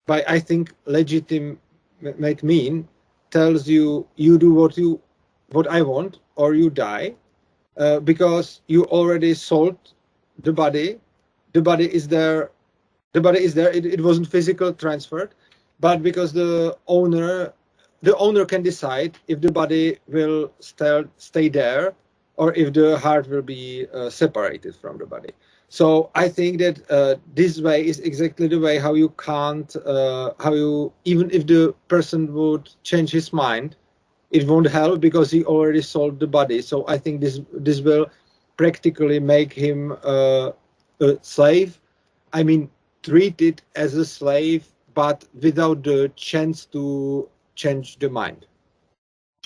by I think legitimate mean, tells you do what I want or you die, because you already sold the body. The body is there. It wasn't physical transferred, but because the owner can decide if the body will stay there or if the heart will be separated from the body. So I think that this way is exactly the way how you can't, even if the person would change his mind, it won't help because he already sold the body. So I think this will practically make him a slave. I mean, treat it as a slave, but without the chance to change the mind.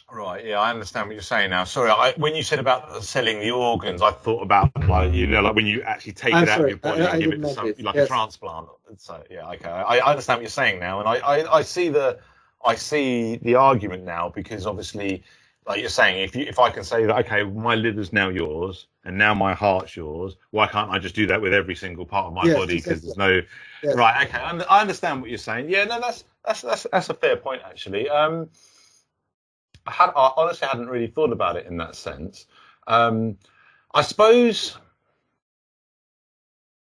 Right. Yeah, I understand what you're saying now. Sorry, when you said about selling the organs, I thought about like when you actually take it out of your body and give it to something like a transplant. So yeah, okay, I understand what you're saying now, and I see the argument now, because obviously, like you're saying, if I can say that, okay, my liver's now yours and now my heart's yours, why can't I just do that with every single part of my body? Because there's no right. Okay, I understand what you're saying. Yeah, no, that's a fair point actually. I honestly hadn't really thought about it in that sense. I suppose,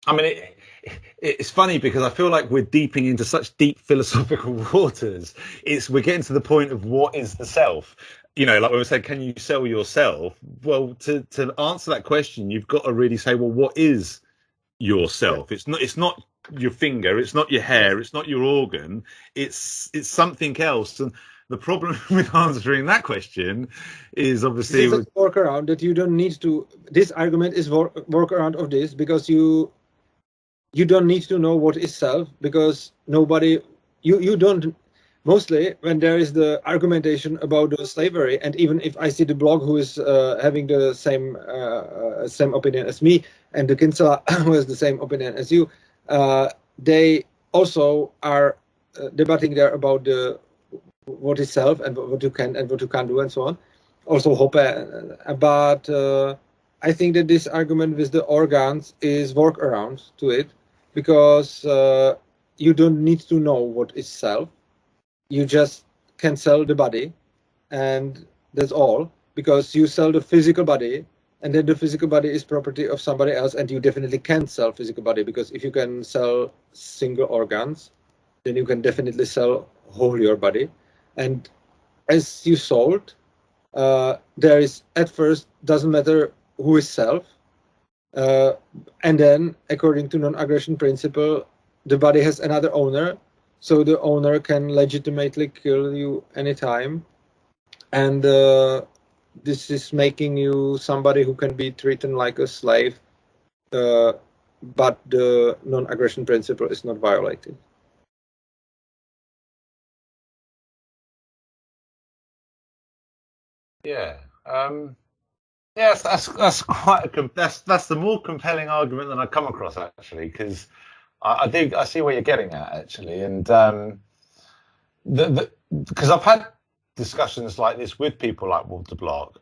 I mean, it's funny because I feel like we're deeping into such deep philosophical waters. We're getting to the point of what is the self. Like when we said, can you sell yourself? Well, to answer that question, you've got to really say, well, what is yourself? It's not your finger, it's not your hair, it's not your organ, it's something else. And the problem with answering that question is obviously
this is a workaround that you don't need to. This argument is workaround of this, because you don't need to know what is self, because nobody you don't. mostly when there is the argumentation about the slavery, and even if I see the blog who is having the same opinion as me, and the Kinsella who has the same opinion as you, they also are debating there about what is self and what you can and what you can't do and so on. Also Hoppe, but I think that this argument with the organs is workaround to it, because you don't need to know what is self. You just can sell the body, and that's all, because you sell the physical body, and then the physical body is property of somebody else, and you definitely can sell physical body, because if you can sell single organs, then you can definitely sell whole your body. And as you sold, there is, at first, doesn't matter who is self, and then according to non-aggression principle, the body has another owner, so the owner can legitimately kill you anytime, and this is making you somebody who can be treated like a slave, but the non-aggression principle is not violated.
Yeah. Yes, that's quite that's the more compelling argument that I've come across, actually, because I see where you're getting at, actually, and because I've had discussions like this with people like Walter Block,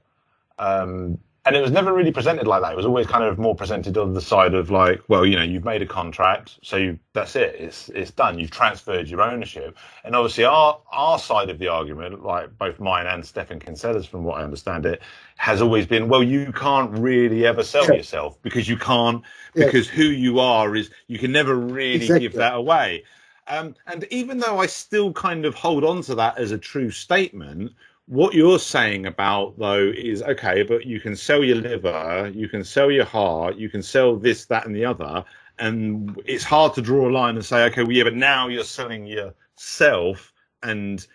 and it was never really presented like that. It was always kind of more presented on the side of like, well, you know, you've made a contract, so that's it. It's done. You've transferred your ownership. And obviously our side of the argument, like both mine and Stefan Kinsella's, from what I understand it, has always been, well, you can't really ever sell yourself, because you can't, because who you are is, you can never really give that away. And even though I still kind of hold on to that as a true statement, what you're saying about, though, is, okay, but you can sell your liver, you can sell your heart, you can sell this, that, and the other. And it's hard to draw a line and say, okay, well, yeah, but now you're selling yourself and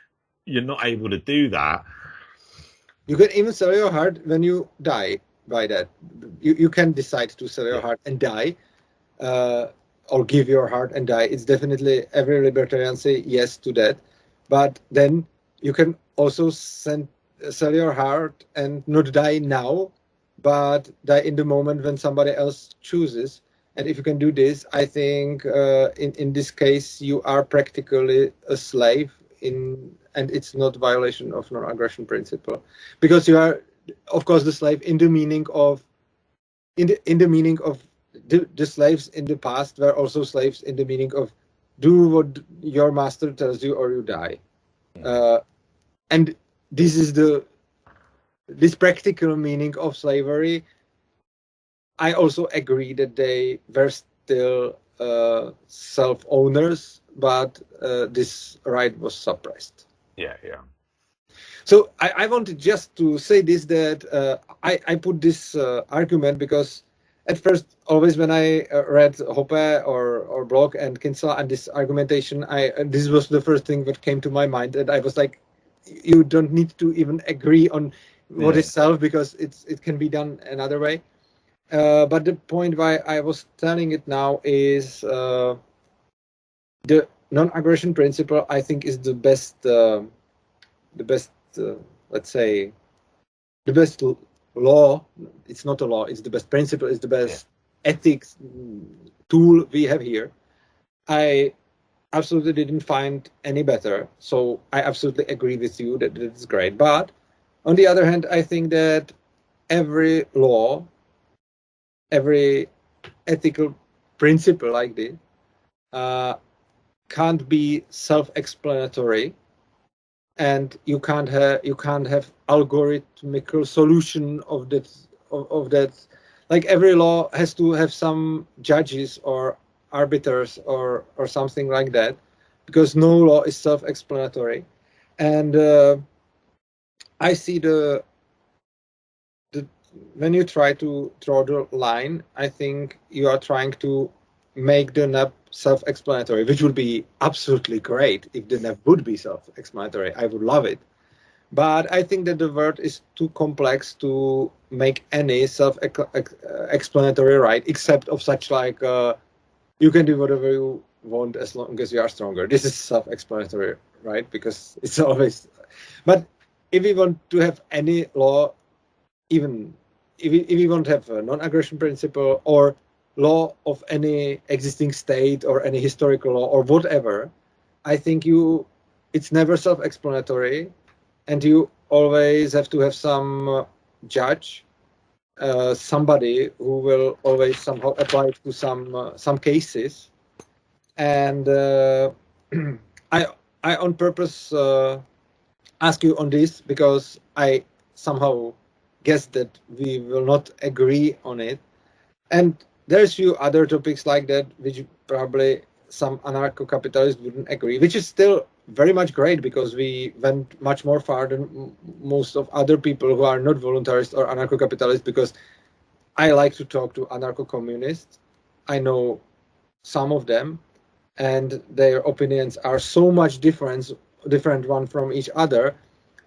you're not able to do that.
You can even sell your heart when you die by that. You can decide to sell your heart and die, or give your heart and die. It's definitely, every libertarian say yes to that. But then you can also sell your heart and not die now, but die in the moment when somebody else chooses. And if you can do this, I think in this case you are practically a slave, and it's not violation of non-aggression principle, because you are, of course, the slave in the meaning of the slaves in the past were also slaves in the meaning of do what your master tells you or you die. And this is this practical meaning of slavery. I also agree that they were still self-owners, but this right was suppressed.
Yeah.
So I wanted just to say this, that I put this argument because at first, always when I read Hoppe or Block and Kinsella and this argumentation, this was the first thing that came to my mind, and I was like, you don't need to even agree on what is self, because it can be done another way. But the point why I was telling it now is the non-aggression principle, I think, is the best, let's say, the best law. It's not a law, it's the best principle, it's the best ethics tool we have here. I absolutely didn't find any better, so I absolutely agree with you that it's great. But on the other hand, I think that every law, every ethical principle like this can't be self-explanatory, and you can't have algorithmical solution of that. Like every law has to have some judges or arbiters or something like that, because no law is self-explanatory. And I see when you try to draw the line, I think you are trying to make the NAP self-explanatory, which would be absolutely great if the NAP would be self-explanatory. I would love it. But I think that the word is too complex to make any self-explanatory right, except of such like you can do whatever you want as long as you are stronger. This is self-explanatory, right? Because it's always. But if we want to have any law, even if we want to have a non-aggression principle or law of any existing state or any historical law or whatever, I think it's never self-explanatory, and you always have to have some judge, somebody who will always somehow apply it to some cases. And I on purpose ask you on this because I somehow guess that we will not agree on it. And there's few other topics like that which probably some anarcho-capitalists wouldn't agree, which is still very much great because we went much more far than most of other people who are not voluntarists or anarcho-capitalists, because I like to talk to anarcho-communists. I know some of them, and their opinions are so much different one from each other,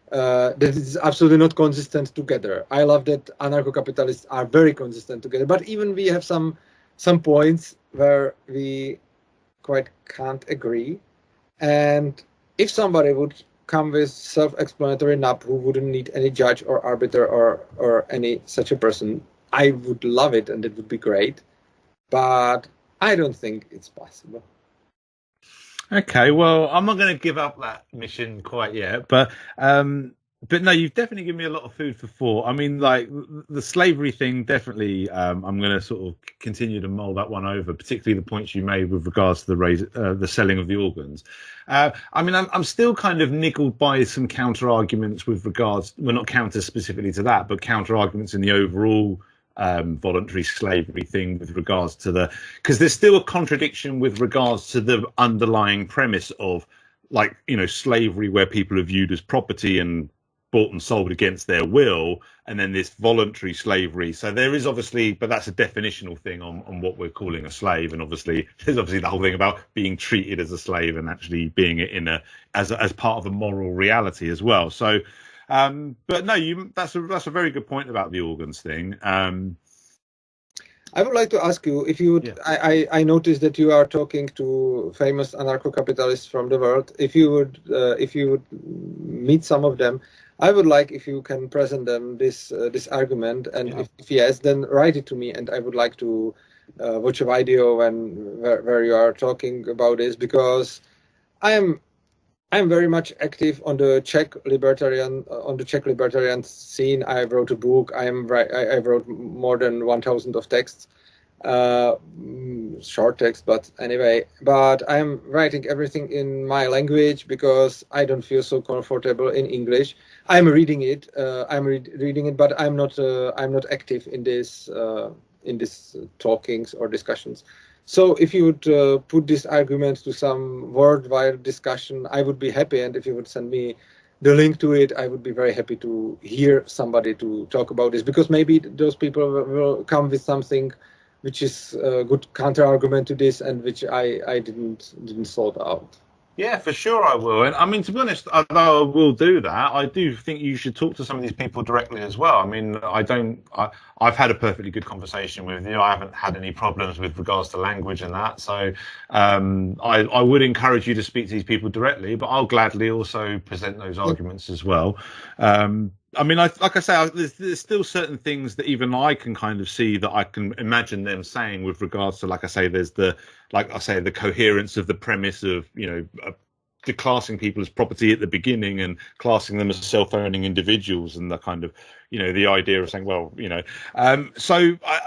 that it's absolutely not consistent together. I love that anarcho-capitalists are very consistent together, but even we have some points where we quite can't agree. And if somebody would come with self-explanatory NAP who wouldn't need any judge or arbiter or any such a person, I would love it and it would be great. But I don't think it's possible.
Okay, well, I'm not going to give up that mission quite yet, but no, you've definitely given me a lot of food for thought. I mean, like the slavery thing, definitely. I'm going to sort of continue to mull that one over, particularly the points you made with regards to the selling of the organs. I mean, I'm still kind of niggled by some counter arguments with regards, well, not counter specifically to that, but counter arguments in the overall voluntary slavery thing with regards to because there's still a contradiction with regards to the underlying premise of, like, you know, slavery where people are viewed as property and bought and sold against their will, and then this voluntary slavery. So there is obviously, but that's a definitional thing on what we're calling a slave, and obviously there's obviously the whole thing about being treated as a slave and actually being as part of a moral reality as well. So but no, that's a very good point about the organs thing.
I would like to ask you if you would. Yeah. I noticed that you are talking to famous anarcho-capitalists from the world. If you would meet some of them, I would like if you can present them this argument, and if yes, then write it to me, and I would like to watch a video where you are talking about this, because I'm very much active on the Czech libertarian scene. I wrote a book. I wrote more than 1,000 of texts, short text, but anyway. But I'm writing everything in my language because I don't feel so comfortable in English. I'm reading it. Reading it, but I'm not active in this talkings or discussions. So if you would put this argument to some worldwide discussion, I would be happy. And if you would send me the link to it, I would be very happy to hear somebody to talk about this, because maybe those people will come with something which is a good counter argument to this, and which I didn't sort out.
Yeah, for sure I will. And I mean, to be honest, although I will do that, I do think you should talk to some of these people directly as well. I mean, I've had a perfectly good conversation with you. I haven't had any problems with regards to language and that. So I would encourage you to speak to these people directly, but I'll gladly also present those arguments as well. I mean, like I say, there's still certain things that even I can kind of see that I can imagine them saying with regards to, like I say, there's the coherence of the premise of, you know, declassing people as property at the beginning and classing them as self-owning individuals, and the kind of, you know, the idea of saying, well, you know,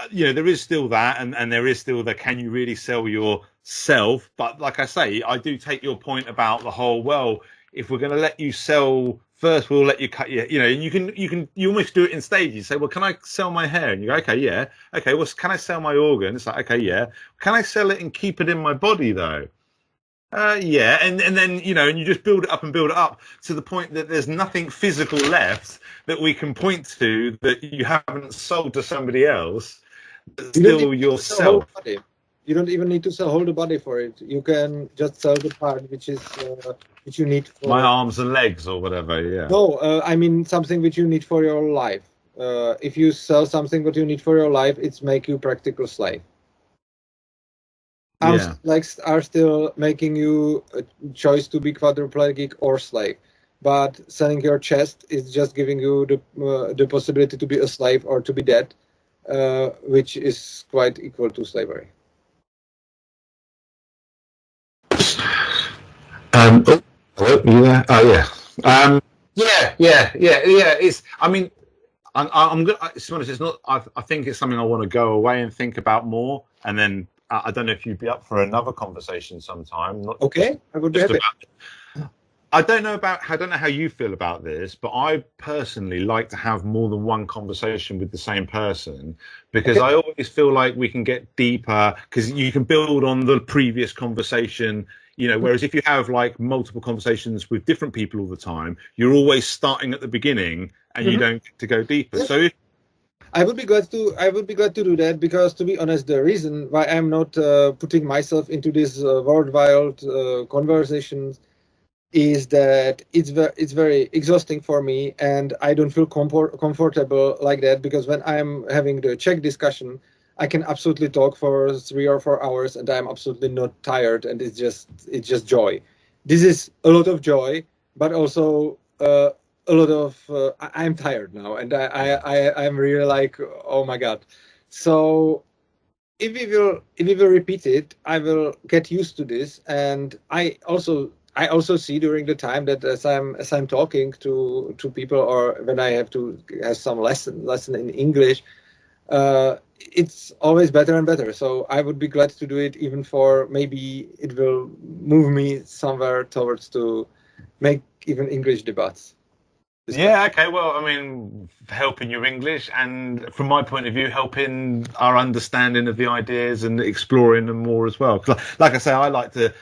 you know, there is still that, and there is still the, can you really sell yourself? But like I say, I do take your point about the whole, well, if we're going to let you sell first, we'll let you cut your, you know, and you almost do it in stages. You say, well, can I sell my hair? And you go, okay, yeah. Okay, well, can I sell my organ? It's like, okay, yeah. Can I sell it and keep it in my body though? Yeah. And then, you know, and you just build it up to the point that there's nothing physical left that we can point to that you haven't sold to somebody else. Still yourself.
You don't even need to sell whole the body for it. You can just sell the part which you need for
my arms and legs or whatever. Yeah.
No, I mean something which you need for your life. If you sell something what you need for your life, it's make you practical slave. are still making you a choice to be quadriplegic or slave. But selling your chest is just giving you the possibility to be a slave or to be dead, which is quite equal to slavery.
Hello, are you there? Oh yeah. Yeah. It's. I mean, I'm good. To be honest, it's not. I think it's something I want to go away and think about more, and then I don't know if you'd be up for another conversation sometime.
Okay, I would be happy.
I don't know how you feel about this, but I personally like to have more than one conversation with the same person, because I always feel like we can get deeper, because you can build on the previous conversation, whereas if you have like multiple conversations with different people all the time, you're always starting at the beginning and you don't get to go deeper.
Yes.
So
I would be glad to do that, because to be honest, the reason why I'm not putting myself into these worldwide conversations is that it's very exhausting for me, and I don't feel comfortable like that, because when I'm having the Czech discussion, I can absolutely talk for 3 or 4 hours and I'm absolutely not tired, and it's just joy. This is a lot of joy, but also a lot of I'm tired now, and I'm really like, oh my god. So if we will repeat it, I will get used to this, and I also see during the time that as I'm talking to people, or when I have to have some lesson in English, it's always better and better. So I would be glad to do it, even for maybe it will move me somewhere towards to make even English debates.
Yeah, okay. Well, I mean, helping your English, and from my point of view, helping our understanding of the ideas and exploring them more as well. 'Cause like I say, I like to,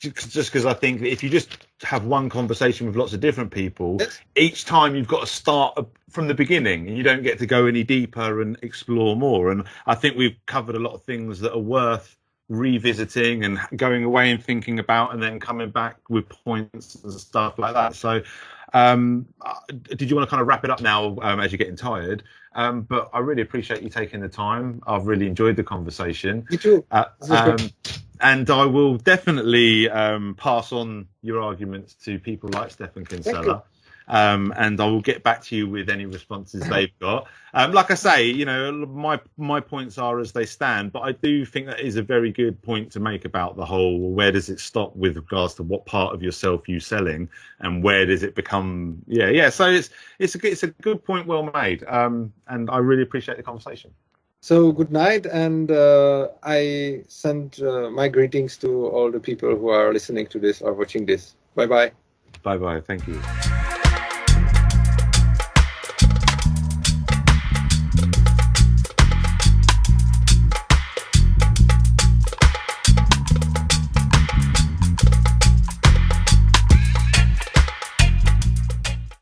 just because I think that if you just have one conversation with lots of different people, each time you've got to start from the beginning, and you don't get to go any deeper and explore more. And I think we've covered a lot of things that are worth revisiting and going away and thinking about, and then coming back with points and stuff like that. So did you want to kind of wrap it up now, as you're getting tired? But I really appreciate you taking the time. I've really enjoyed the conversation.
You too.
And I will definitely pass on your arguments to people like Stefan Kinsella. And I will get back to you with any responses they've got. Like I say, my points are as they stand, but I do think that is a very good point to make about the whole, where does it stop with regards to what part of yourself you're selling, and where does it become? So it's a good point, well made. And I really appreciate the conversation.
So good night, and I send my greetings to all the people who are listening to this or watching this. Bye bye.
Bye bye. Thank you.